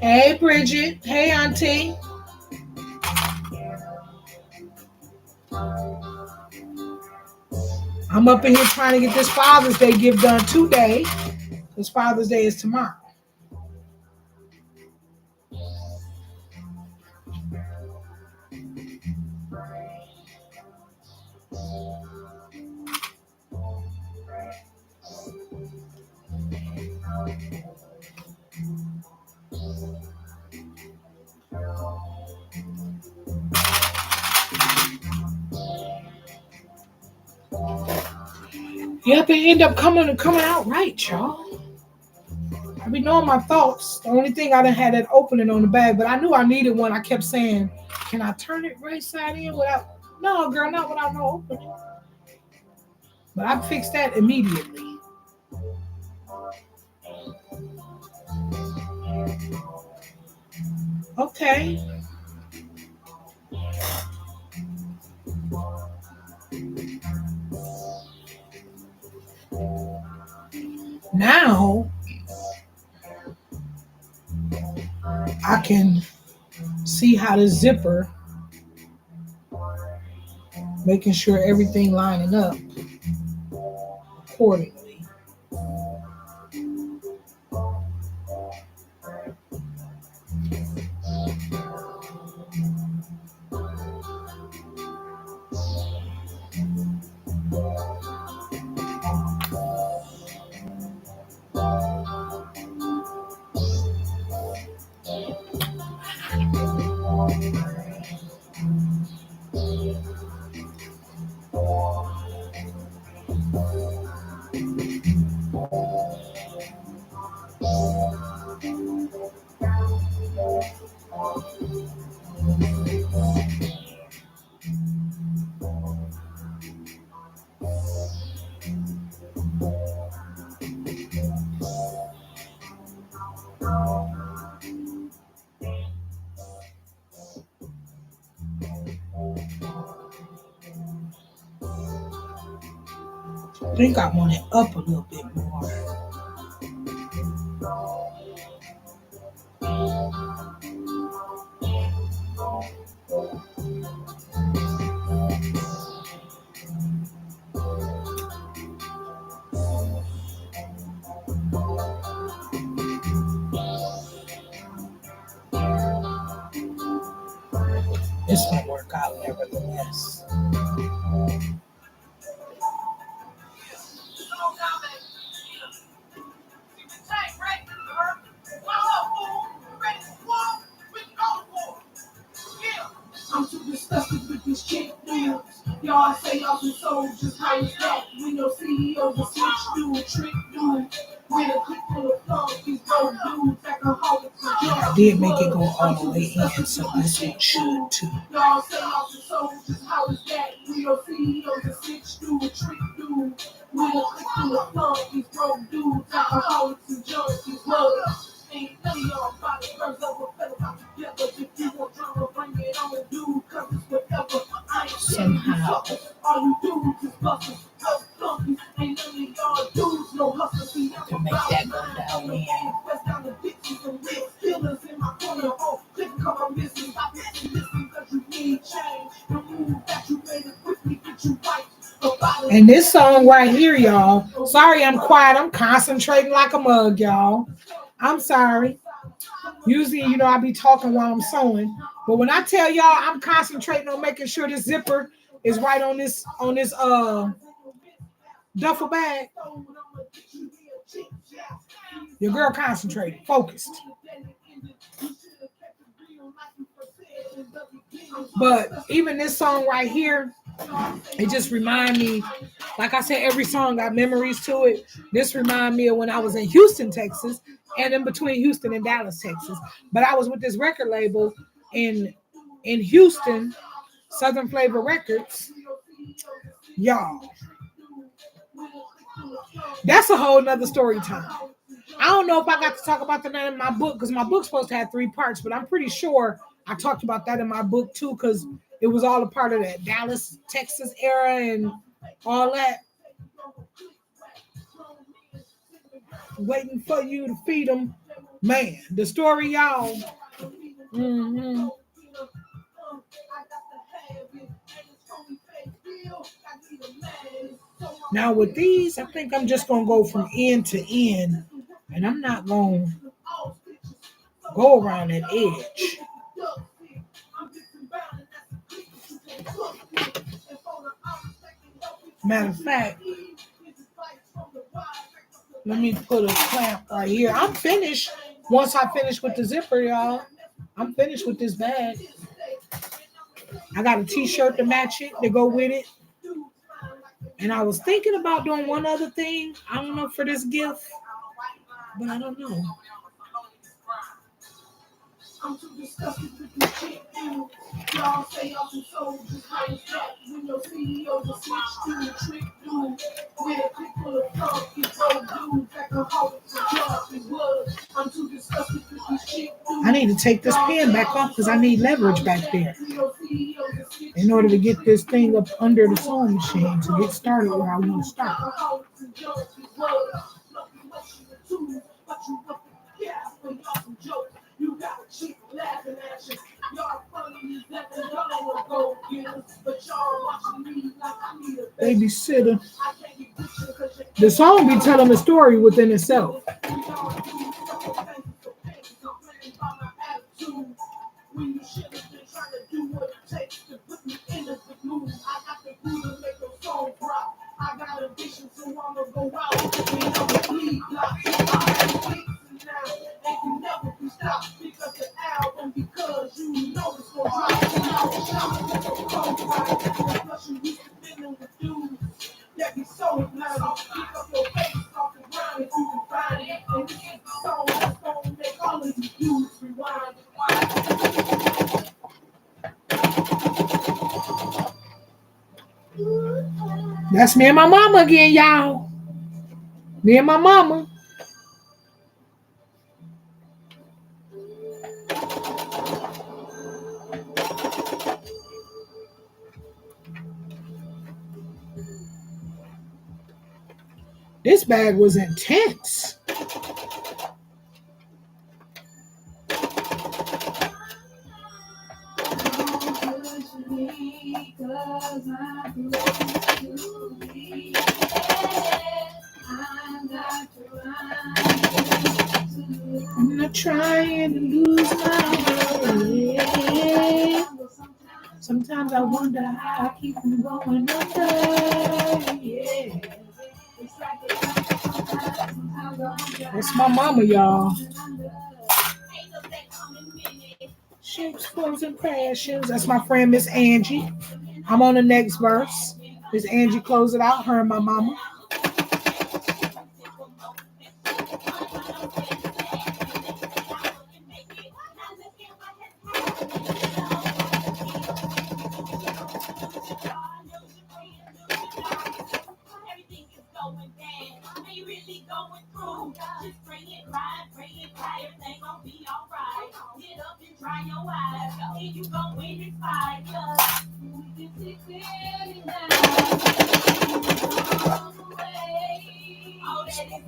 Hey, Bridget. Hey, Auntie. I'm up in here trying to get this Father's Day gift done today, because Father's Day is tomorrow. Yep, it ended up coming out right, y'all. I be knowing my thoughts. The only thing I done had that opening on the bag, but I knew I needed one. I kept saying, can I turn it right side in without? No, girl, not without no opening. But I fixed that immediately. Okay. Now I can see how the zipper, making sure everything lining up accordingly. I think I want it up a little bit more. It's gonna work out nevertheless. I'm too disgusted with this chick dudes. Y'all say y'all some soldiers, how is that? When your CEO's a switch dude, trick dude. With a click full of thugs, these broke dudes, alcoholics and drugs. I did make it go all the way in, so this one should too. Y'all say y'all some soldiers, how is that? When your CEO's a switch dude, trick dude. With a click full of thugs, these broke dudes, alcoholics and drugs, these drugs. Ain't none of y'all body birds over fell out together. If you want drama, bring it on, dude, cause it's whatever. I ain't Somehow. all you dudes is busters, no flunkies. Ain't none of y'all dudes, no hustlers. To make that go down in. West down the bitches and real killers in my corner. Oh, couldn't come on missing. Stop missing cause you need change. The move that you made it quickly get you right. And this song right here, y'all. Sorry, I'm quiet. I'm concentrating like a mug, y'all. I'm sorry. Usually, I be talking while I'm sewing. But when I tell y'all I'm concentrating on making sure this zipper is right on this duffel bag, your girl concentrated, focused. But even this song right here, it just remind me, like I said, every song got memories to it. This remind me of when I was in Houston, Texas, and in between Houston and Dallas, Texas. But I was with this record label in Houston, Southern Flavor Records. Y'all, that's a whole nother story time. I don't know if I got to talk about the name of my book because my book's supposed to have 3 parts, but I'm pretty sure I talked about that in my book too because it was all a part of that Dallas, Texas era and all that. Waiting for you to feed them. Man, the story, y'all. Mm-hmm. Now with these, I think I'm just going to go from end to end, and I'm not going to go around that edge. Matter of fact, let me put a clamp right here. I'm finished. Once I finish with the zipper, y'all, I'm finished with this bag. I got a t-shirt to match it, to go with it. And I was thinking about doing one other thing. I don't know for this gift, but I don't know. I'm too disgusted with this shit, dude. Y'all say y'all some soldiers, how is that? When your CEO's a switch dude, trick dude. With a click full of thugs, these old dudes, alcoholics and drugs and blood. I'm too disgusted with this shit, dude. I need to take this pen back off because I need leverage back there in order to get this thing up under the sewing machine to get started where I want to start. You got a chick laughing at you. Y'all funny as that and y'all wanna go get us. But y'all watching me like I need a babysitter. The song be telling a story within itself. When you should have been trying to do what it takes to put me in the mood. I got the glue to make a song drop. I got a vision, so I'ma go out. And I'ma bleed like now, and you never be stopped because the album, because you know it's gonna drop. And I was shocked with the cold right. Plus you used to dealing with dudes that be so loud. Pick up your face off the ground if you can find it. And this is the song that's gonna make all of you dudes rewind. That's me and my mama again, y'all. Me and my mama. This bag was intense. I'm not trying to lose my way. Sometimes I wonder how I keep from going under. Yeah. That's my mama, y'all. Shapes, forms, and passions. That's my friend Miss Angie. I'm on the next verse. Miss Angie close it out. Her and my mama.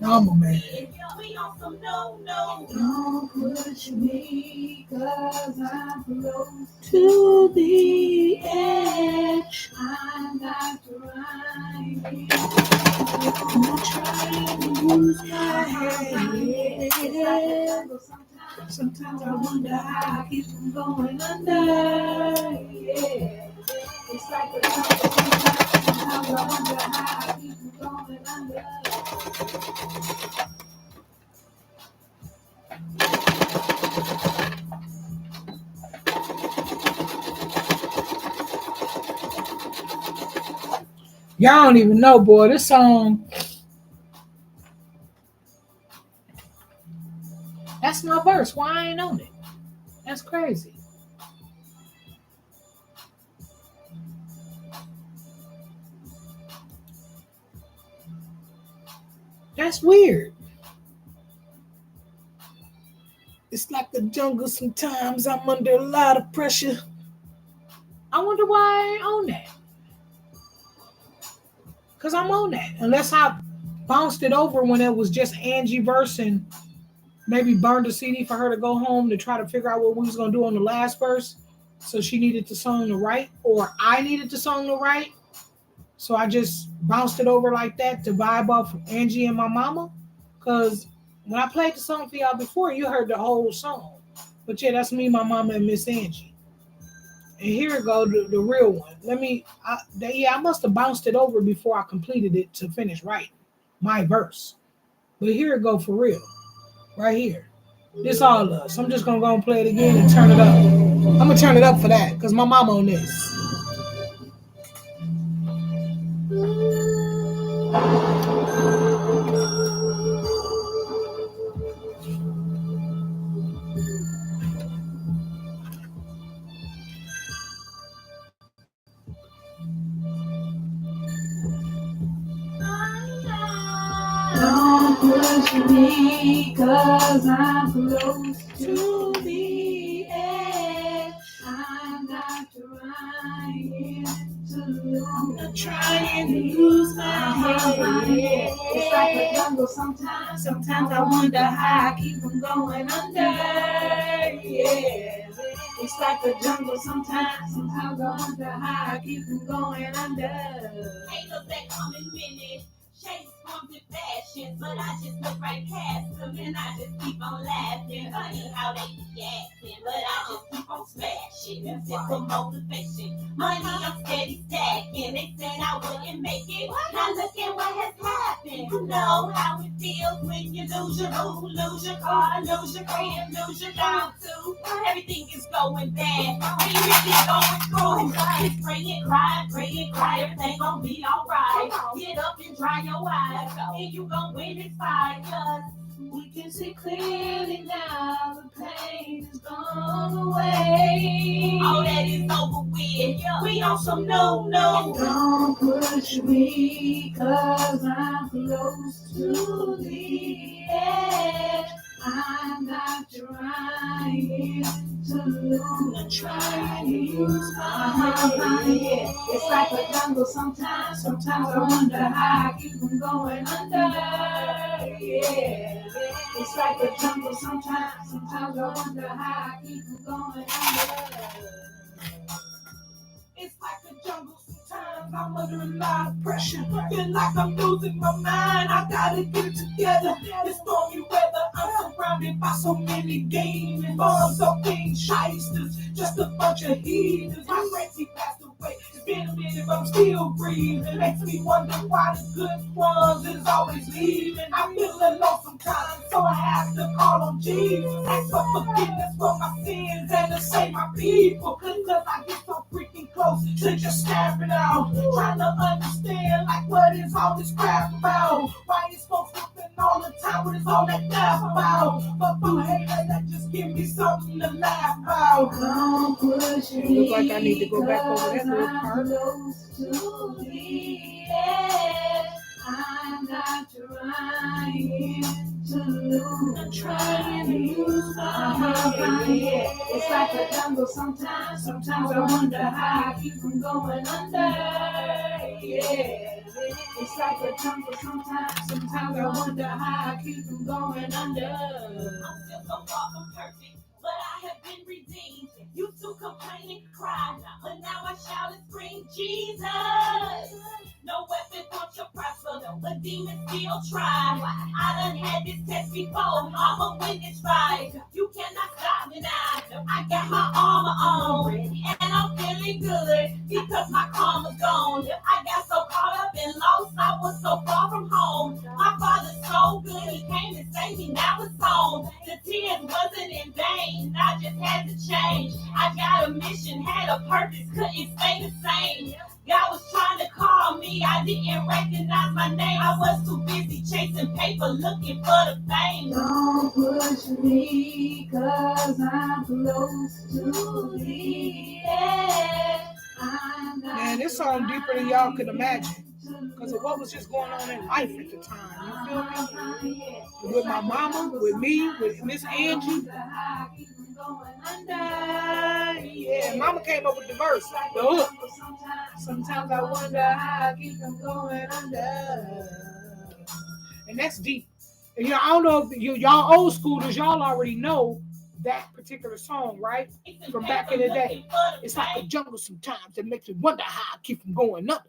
Mama, man. Don't push me, cause I'm close to the edge. I'm not trying. I'm trying to lose my head. Sometimes I wonder how I keep from going under. Yeah. It's like a sometimes I wonder how I keep from going under. Y'all don't even know, boy. This song, that's my verse. Why I ain't on it? That's crazy. That's weird. It's like the jungle sometimes. I'm under a lot of pressure. I wonder why I ain't on that. Because I'm on that. Unless I bounced it over when it was just Angie verse and maybe burned the CD for her to go home to try to figure out what we was going to do on the last verse. So she needed the song to write, or I needed the song to write. So I just bounced it over like that to vibe off Angie and my mama. Because when I played the song for y'all before, you heard the whole song. But yeah, that's me, my mama, and Miss Angie. And here it go, the real one. I must have bounced it over before I completed it to finish writing my verse. But here it go for real. Right here. This all us. I'm just going to go and play it again and turn it up. I'm going to turn it up for that because my mama on this. Don't push me, cause I'm close to the edge. I'm not trying to lose. I'm not trying to lose my head. It's like a jungle sometimes. Sometimes I wonder how I keep from going under. Yeah. It's like a jungle sometimes. Sometimes I wonder how I keep from going under. Haters that come in minutes, chase forms and fashions, but I just look right past them and I just keep on laughing. Funny how they be acting, but I just keep on smashing. Music for motivation, money I'm steady stacking. They said I wouldn't make it, now look at what has happened. You know how it feels when you lose your boo, lose your car, lose your friend, lose your job too. Everything is going bad, what you really going through? Just pray and cry, everything gon' be alright. Get up and dry your eyes, and you gon' win this fight. Cause we can see clearly now, the pain is gone away. All that is over with, we on some no. Don't push me, cause I'm close to the edge. I'm not trying to lose, I'm trying to use my head. It's like a jungle sometimes. Sometimes I wonder how I keep from going under. Yeah. It's like a jungle sometimes. Sometimes I wonder how I keep from going under. It's like a jungle sometimes. I'm under a lot of pressure. Feel like I'm losing my mind. I gotta get it together. It's stormy weather. I'm surrounded by so many demons. Bombs up being shysters. Just a bunch of heathens. My friends, he passed away. but I'm still breathing. It makes me wonder why the good ones is always leaving. I feel alone sometimes, so I have to call on Jesus. Ask for forgiveness for my sins and to save my people. Cause I get so freaking close to just snapping out. Trying to understand, like, what is all this crap about? Why is folks looking all the time? What is all that laugh about? But for haters that just give me something to laugh about. Don't push me. Look like I need to go back over that little part. To the edge. I'm not trying to lose. I'm trying to lose my mind. It's like a jungle sometimes. Sometimes I wonder how I keep from going under. Yeah. It's like a jungle sometimes. Sometimes I wonder how I keep from going under. I'm still so far from perfect, but I have been redeemed. Used to complain and cry, but now I shout and scream, Jesus. No weapon wants your prosper, but demons still try. I done had this test before, I'm a witness fight. You cannot stop me now. I got my armor on, and I'm feeling good because my karma's gone. I got so caught up and lost, I was so far from home. My father's so good, he came to save me, now it's on. The tears wasn't in vain, I just had to change. I got a mission, had a purpose, couldn't stay the same. God was trying to call me, I didn't recognize my name. I was too busy chasing paper, looking for the fame. Don't push me, cause I'm close to the edge. Man, this song deeper than y'all could imagine. Because of what was just going on in life at the time. You feel me? With my mama, with me, with Miss Angie. Yeah, mama came up with the verse, the hook. Sometimes I wonder how I keep from going under. And that's deep. And I don't know if y'all old schoolers, y'all already know that particular song, right? From back in the day. It's like a jungle sometimes that makes me wonder how I keep from going under.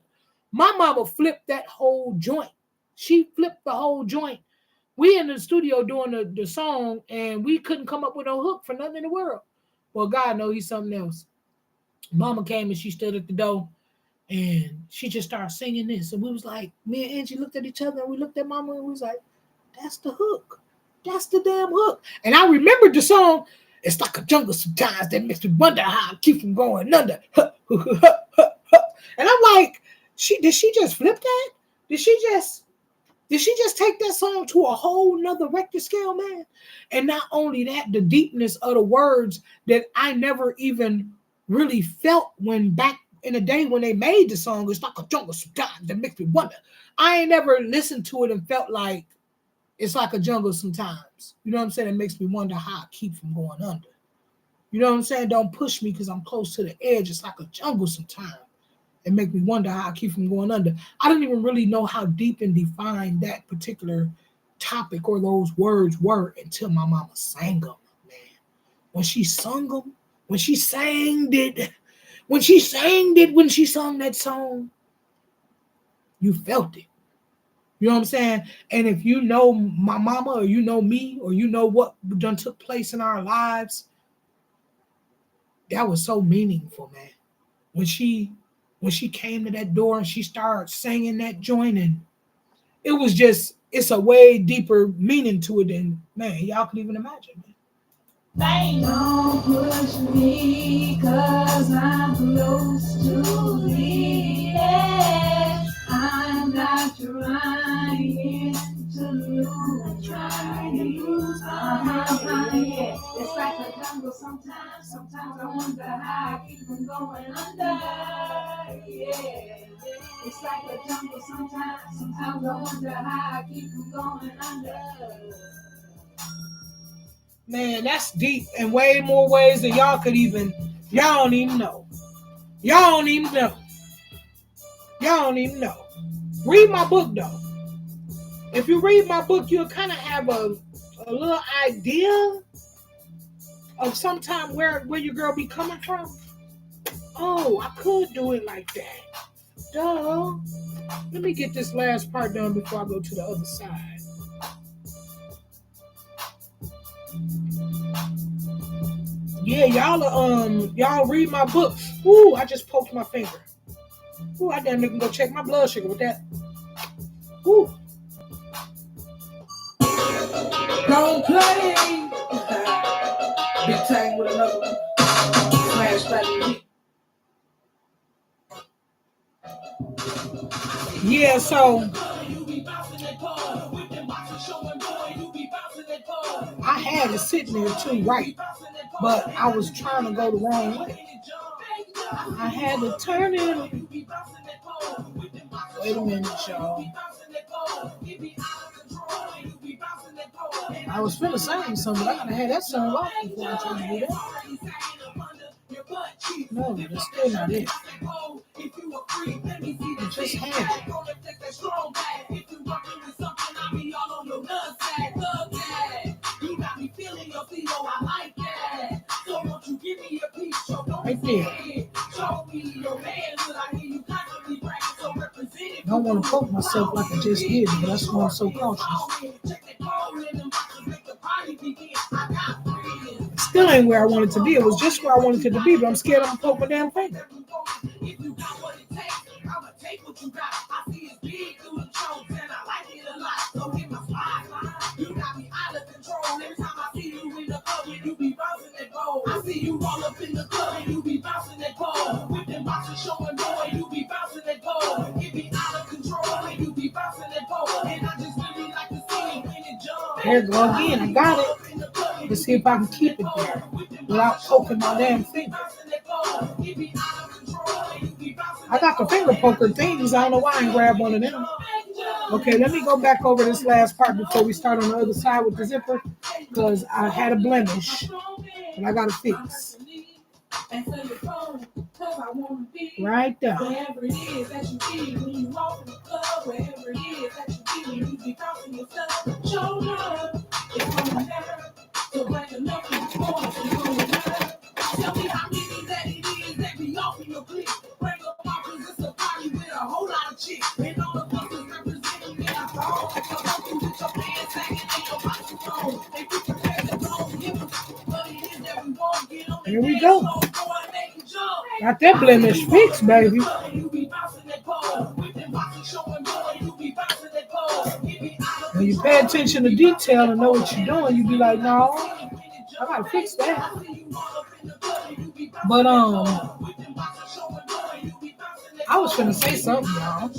My mama flipped that whole joint. She flipped the whole joint. We in the studio doing the song, and we couldn't come up with no hook for nothing in the world. Well, God knows he's something else. Mama came and she stood at the door, and she just started singing this. And we was like, me and Angie looked at each other, and we looked at Mama, and we was like, that's the hook. That's the damn hook. And I remembered the song. It's like a jungle sometimes that makes me wonder how I keep from going under. And I'm like, did she just flip that? Did she just take that song to a whole nother record scale, man? And not only that, the deepness of the words that I never even really felt when back in the day when they made the song, it's like a jungle sometimes that makes me wonder. I ain't never listened to it and felt like it's like a jungle sometimes. You know what I'm saying? It makes me wonder how I keep from going under. You know what I'm saying? Don't push me because I'm close to the edge. It's like a jungle sometimes. It make me wonder how I keep from going under. I didn't even really know how deep and defined that particular topic or those words were until my mama sang them, man. When she sung them, when she sang that song, you felt it. You know what I'm saying? And if you know my mama or you know me or you know what done took place in our lives, that was so meaningful, man. When she came to that door and she started singing that joint, and it's a way deeper meaning to it than, man, y'all can even imagine, man. Don't push me, cause I'm close to the edge. I'm not trying to lose. It's like a jungle sometimes. Sometimes I wonder how I keep from going under. Yeah. It's like a jungle sometimes. Sometimes I wonder how I keep from going under. Man, that's deep in way more ways than y'all don't even know. Y'all don't even know. Read my book, though. If you read my book, you'll kind of have a little idea of sometime where your girl be coming from. Oh, I could do it like that. Duh. Let me get this last part done before I go to the other side. Yeah, y'all read my book. Ooh, I just poked my finger. Ooh, I damn near can go check my blood sugar with that. Ooh. Don't play. Big Tang with another one. Flashback. Yeah, so I had it sitting there too, right? But I was trying to go the wrong way. I had to turn it. Wait a minute, y'all. I was finna sing something, but I gotta have that song off before I try to do that. No, that's still not it. I just had it. Right there. I don't want to poke myself like I just did, but that's why I'm so cautious. Still ain't where I wanted to be. It was just where I wanted it to be, but I'm scared I'm gonna poke my damn finger. I see you all up in the club and you be bouncing that pole. With them boxes showing boy, you be bouncing that pole. It be out of control and you be bouncing that pole. And I just really like to see it when it jump. There it go again. I got it. Let's see if I can keep it there without poking my damn finger. I got the finger poker things. I don't know why I ain't grab one of them. Okay, let me go back over this last part before we start on the other side with the zipper, because I had a blemish and I got to fix. Right there. Wherever it is that you be when you walk in the club, wherever it is that you be when you be bouncing yourself, show love. It's going down. So break enough of the force and going down. Tell me how many that it is that be off in your clique. Break them off because it's a party with a whole lot of chicks. And all the fuckers representing me. I'm home. So come through with your pants sagging and your boxes on. They be prepared to go and give us what it is that we won't get on. Here we go. Got that blemish fixed, baby. When you pay attention to detail and know what you're doing, you be like, no, I gotta fix that. But I was finna say something, y'all.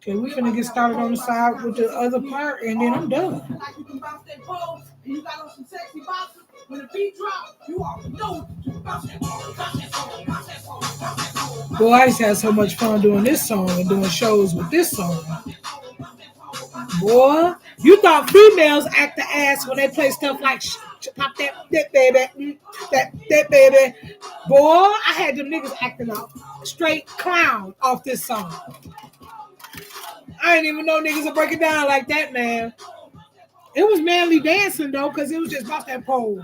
Okay, we finna get started on the side with the other part, and then I'm done. Boy, I used to have so much fun doing this song and doing shows with this song. Boy, you thought females act the ass when they play stuff like pop that baby, that baby. Boy, I had them niggas acting up straight clown off this song. I didn't even know niggas would break it down like that, man. It was manly dancing though, because it was just about that pole.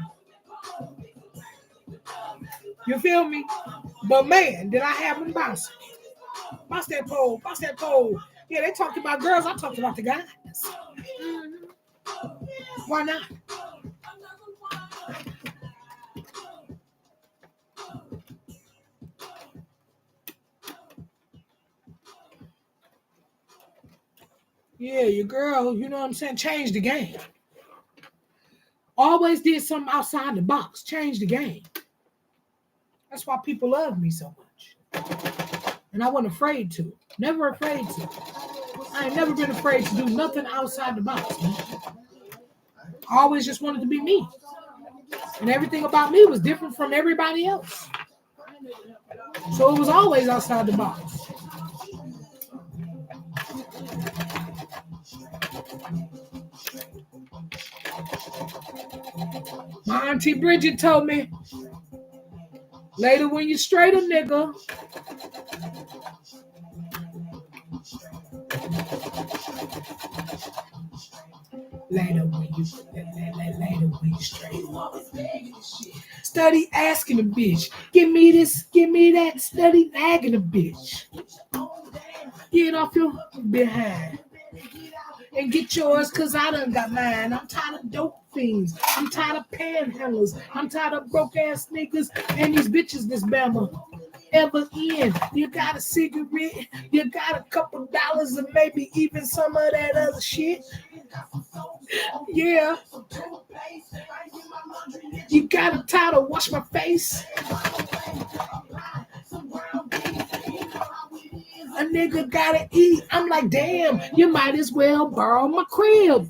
You feel me? But man, did I have them bouncing? Bounce that pole, bounce that pole. Yeah, they talked about girls, I talked about the guys. Why not? Yeah, your girl, you know what I'm saying, changed the game. Always did something outside the box, changed the game. That's why people love me so much. And I wasn't afraid to. Never afraid to. I ain't never been afraid to do nothing outside the box, man. I always just wanted to be me. And everything about me was different from everybody else. So it was always outside the box. My auntie Bridget told me, later when you straight a nigga, later when you straight, study asking a bitch, give me this, give me that, study nagging a bitch. Get off your behind and get yours, cause I done got mine. I'm tired of dope fiends. I'm tired of panhandlers. I'm tired of broke ass niggas and these bitches this Bama ever in. You got a cigarette, you got a couple dollars, and maybe even some of that other shit. Yeah, you got a towel to wash my face. A nigga gotta eat. I'm like, damn, you might as well borrow my crib.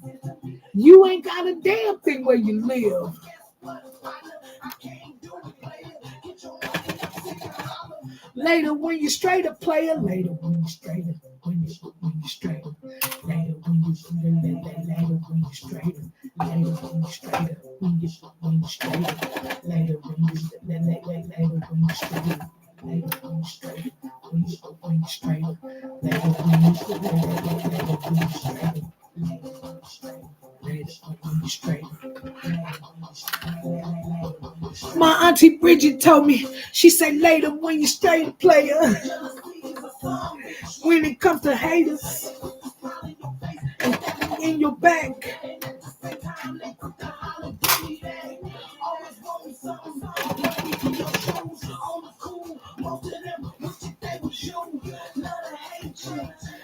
You ain't got a damn thing where you live. Later when you straight up player, later when you straight up, when you straight up, later when you later when you straight up, later when you straight up, when you straight up, later when you later when you straight up. Later when you straight up, when you straight up, later when you straight up, later when you straight up. My auntie Bridget told me, she said later when you straight up player. When it comes to haters in your back.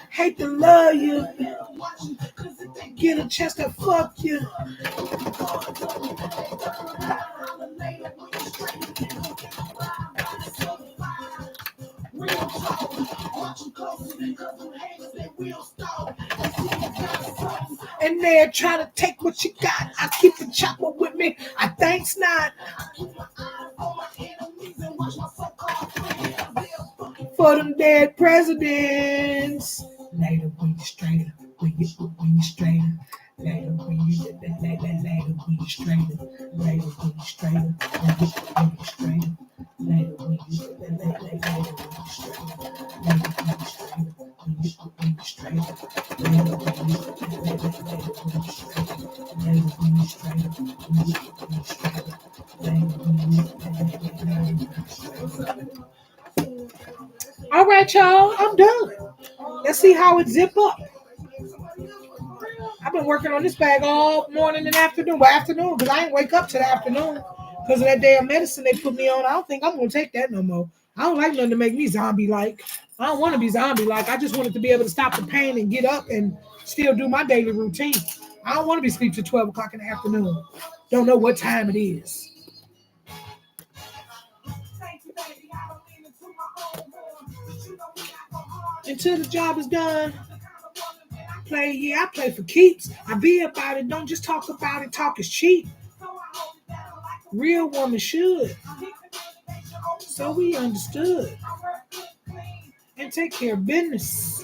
Hate to love you. Get a chance to fuck you. And they're trying to take what you got. I keep the chopper with me. I thanks not. For them dead presidents. Later when you straight up, when you straight up. Later when you later when you straight up, later when you straight up, when you straight up, later when you straight up, later when you straight up, later when you straight up, when you straight up, later when you straight up, later when you straight up, when you straight up, later when you straight up. All right, y'all, I'm done. Let's see how it zip up. I've been working on this bag all morning and afternoon. Well, afternoon, because I ain't wake up till the afternoon because of that damn medicine they put me on. I don't think I'm gonna take that no more. I don't like nothing to make me zombie like. I don't want to be zombie like. I just wanted to be able to stop the pain and get up and still do my daily routine. I don't want to be asleep till 12 o'clock in the afternoon. Don't know what time it is. Until the job is done. I play for keeps. I be about it. Don't just talk about it. Talk is cheap. Real woman should. So we understood. And take care of business.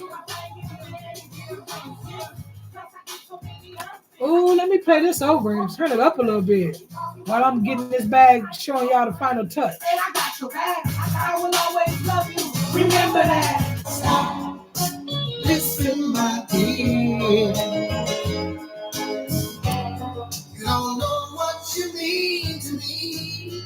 Oh, let me play this over and turn it up a little bit while I'm getting this bag, showing y'all the final touch. And I got your back. I will always love you. Remember that. Stop. Listen, my dear. You don't know what you mean to me.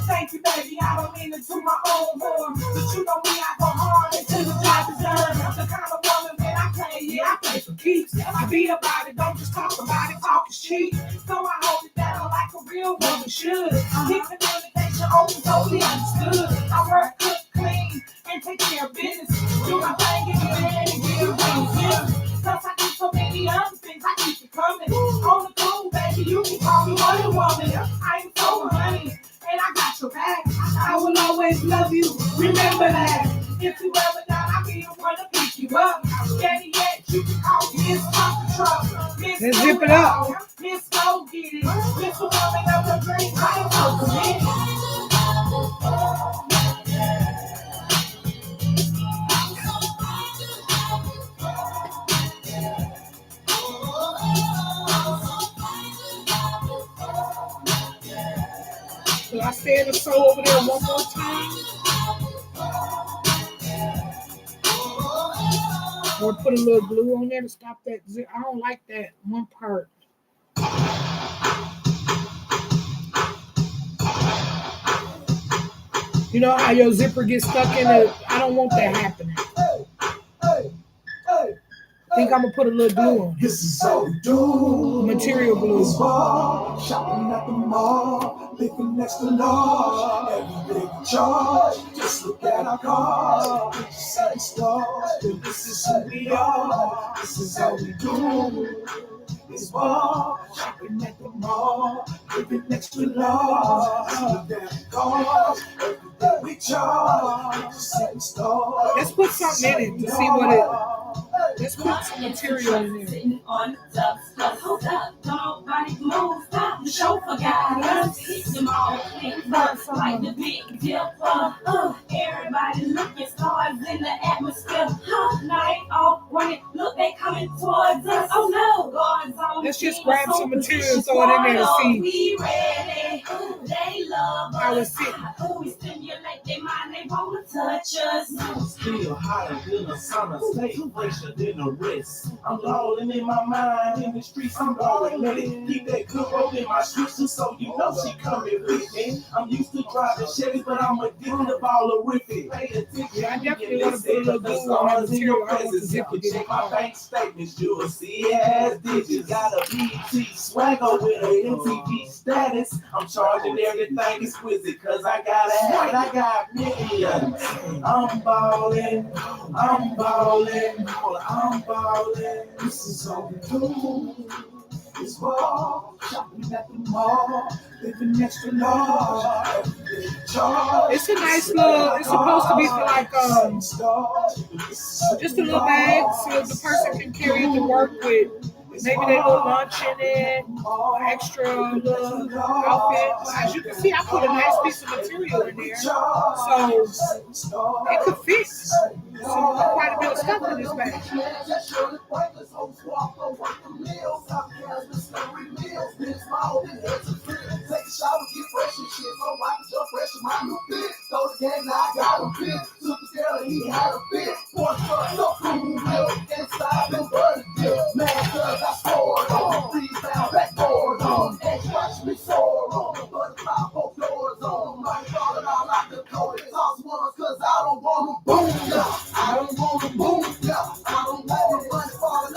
Thank you, baby. I don't mean it to my own form. But you know me, I go hard until the job is done. I'm the kind of woman that I play, I play for keeps. I be about it, don't just talk about it, talk is cheap. So I hold it down like a real woman should. Keep the communication open so we understood. I work good, clean, and take care of business. Do my thing, get it in and give things. Plus I do so many other things, I keep it coming. On the cool, baby, you can call me Wonder Woman. I am so honey. And I got your back. I will always love you. Remember that. If you ever down, I'll be the one to pick you up. Steady yet, you can call me Miss Pump Truck. Let's zip it up. Miss Go Get It. Miss the woman of the dream. I am so committed. So I say the soul over there one more time. Or put a little glue on there to stop that zip. I don't like that one part. You know how your zipper gets stuck in it? I don't want that happening. think I'm gonna put a little glue on. This is all we do. Material glue. Ball, shopping at the mall, living next to law. Every day we charge, just look at our cars. Setting stars, this is who we are. This is all we do. It's ball, shopping at the mall, living next to law. Look at cars, every day we charge. Setting stars. Let's put something in it to see what it. Let's put some material in there. Sitting on the tub, stuff, hold up, don't nobody move, stop, the chauffeur got us. Them all things like the big dipper. Everybody looking, stars in the atmosphere. Night off, running, look, they coming towards us. Oh no, God's on. Let's just grab some material and throw it in there to see. We ready, they love how us. it's sitting. We stimulate their mind, they wanna touch us. Still hotter than a summer, stay fresher than a wrist. I'm rolling in my mind, in the streets, I'm rolling with it. Keep that good roll in my switches, so you know she coming with me. I'm used to driving Chevy, but I'm addicted to all of it. Pay attention, Yeah, I definitely want to put a little glue on that material. I want the zip to get check it my off. bank statements, you'll see it has digits. Got a BT swagger with a MTV status. I'm charging everything exquisite, cause I gotta have it. I got millions. I'm ballin', I'm ballin', I'm ballin'. This is all we do. It's ball, shopping at the mall, living next to law. Every day charge. It's a nice little. It's supposed to be for like just a little bag so the person can carry it to work with. Maybe they little lunch in it, extra little outfit. As you can see, I put a nice piece of material in there, so it could fit quite a bit of stuff in this bag.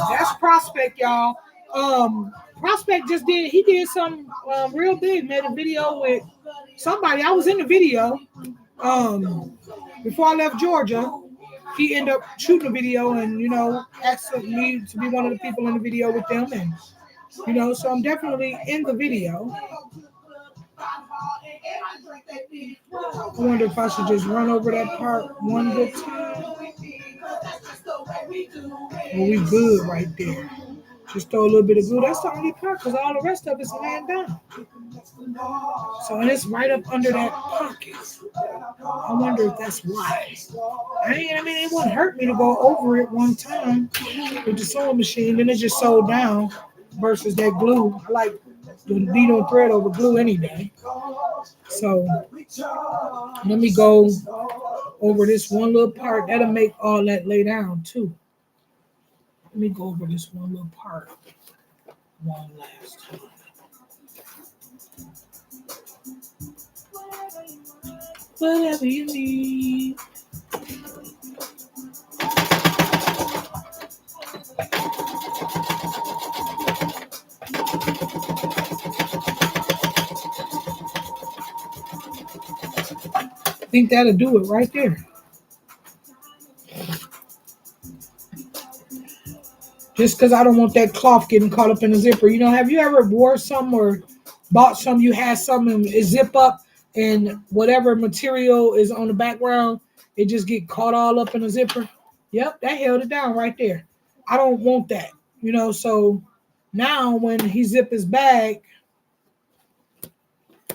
That's Prospect, y'all. Prospect just did some real big, made a video with somebody. I was in the video before I left Georgia. He ended up shooting a video and, asked me to be one of the people in the video with them. And, so I'm definitely in the video. I wonder if I should just run over that part one good time. Well, we good right there. Just throw a little bit of glue. That's the only part because all the rest of it's laying down. So, and it's right up under that pocket. I wonder if that's why. I mean, it wouldn't hurt me to go over it one time with the sewing machine. Then it just sewed down versus that glue. I like the needle thread over glue any day. So let me go over this one little part. That'll make all that lay down too. Let me go over this one little part one last time. Whatever you need. I think that'll do it right there. Just because I don't want that cloth getting caught up in the zipper. Have you ever wore some or bought some, you had some and it zip up and whatever material is on the background, it just get caught all up in the zipper? Yep, that held it down right there. I don't want that, so now when he zip his bag,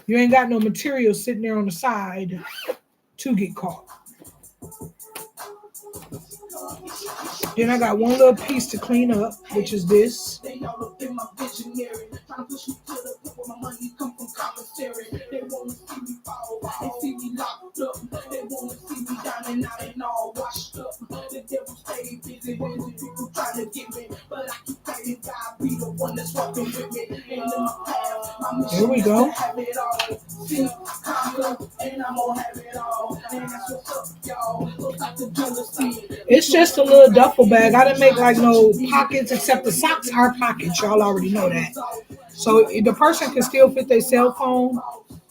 you ain't got no material sitting there on the side to get caught. Then I got one little piece to clean up, which is this. They all up in my visionary, trying to push me to the point where my money come from commissary. They wanna see me fall, they see me locked up. They wanna see me down and out and all washed up. The devil stay busy, people trying to get me, but I keep fighting. God be the one that's walking with me. And in my path, my mission Here we go. Have it all. See, conquer, and I'm gonna have it all. And that's what's up, y'all. Look like the jealousy. It's just a little duffel bag. I didn't make like no pockets except the socks are pockets. Y'all already know that. So the person can still fit their cell phone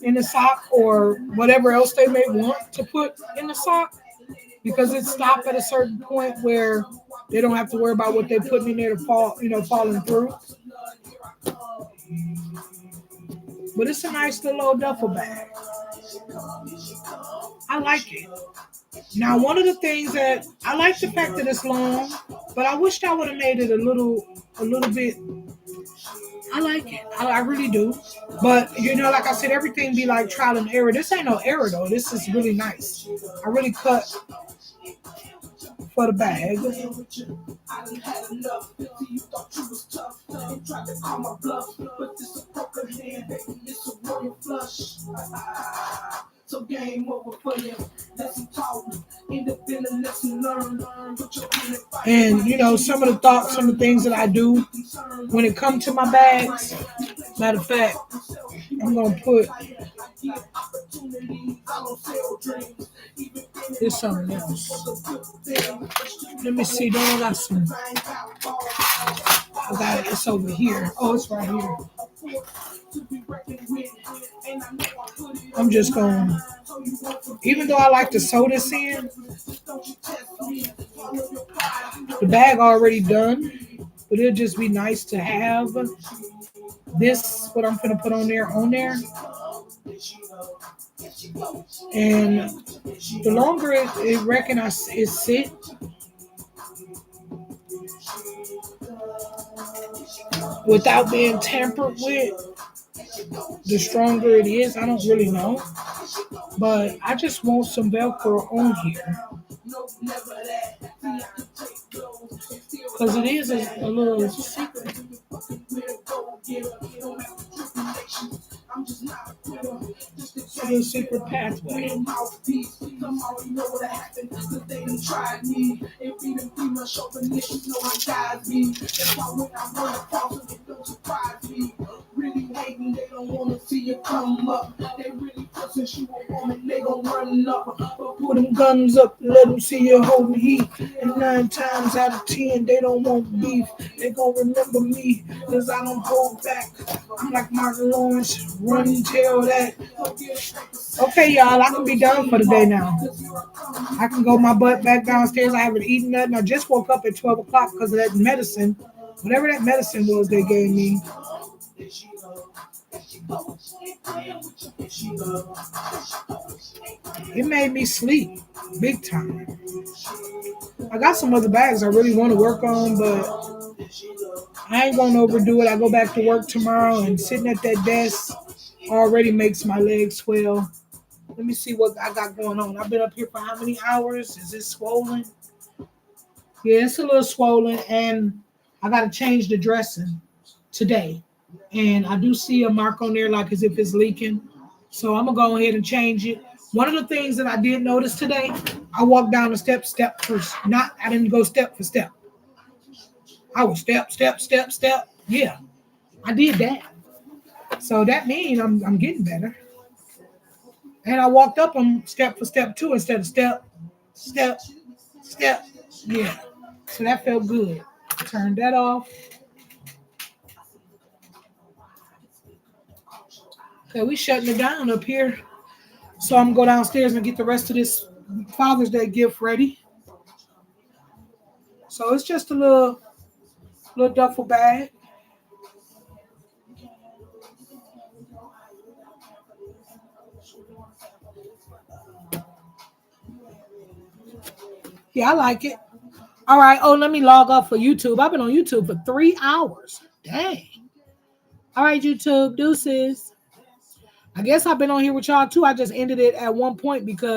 in the sock or whatever else they may want to put in the sock because it stopped at a certain point where they don't have to worry about what they're putting in there to fall, falling through. But it's a nice little old duffel bag. I like it. Now, one of the things that I like the fact that it's long, but I wished I would have made it a little bit. I like it. I really do. But like I said, everything be like trial and error. This ain't no error though. This is really nice. I really cut for the bag. I done had enough. You thought you was tough. You tried to call my bluff. But this a poker hand, baby. It's a royal flush. So game over for you. Lesson taught. Independent lesson learned. Put your hand in fire. And some of the thoughts, some of the things that I do when it comes to my bags. Matter of fact, I'm gonna put this something else. Let me see. Don't I got some? I got it. It's over here. Oh, it's right here. I'm just going. Even though I like to sew this in, the bag already done. But it'll just be nice to have this. What I'm gonna put on there. And the longer it reckon it sit, without being tampered with, the stronger it is. I don't really know, but I just want some Velcro on here because it is a little secret. It's a little secret pathway. Really hating, they don't wanna see you come up. They really pushing you a woman, they gon' run up. Put them guns up, let them see you holding heat. And 9 times out of 10, they don't want beef. They gon' remember me, cause I don't hold back. I'm like Martin Lawrence, run and tell that. Okay, y'all, I can be done for the day now. I can go my butt back downstairs. I haven't eaten nothing. I just woke up at 12 o'clock because of that medicine. Whatever that medicine was they gave me. It made me sleep big time. I got some other bags I really want to work on, but I ain't gonna overdo it. I go back to work tomorrow and sitting at that desk already makes my legs swell. Let me see what I got going on. I've been up here for how many hours? Is it swollen? Yeah, it's a little swollen, and I got to change the dressing today. And I do see a mark on there like as if it's leaking. So I'm going to go ahead and change it. One of the things that I did notice today, I walked down the step first. I didn't go step for step. I was step. Yeah, I did that. So that means I'm getting better. And I walked up them step for step too instead of step. Yeah. So that felt good. Turn that off. Okay, we shutting it down up here. So I'm gonna go downstairs and get the rest of this Father's Day gift ready. So it's just a little duffel bag. Yeah, I like it. All right. Oh, let me log off for YouTube. I've been on YouTube for 3 hours. Dang. All right, YouTube, deuces. I guess I've been on here with y'all too. I just ended it at one point because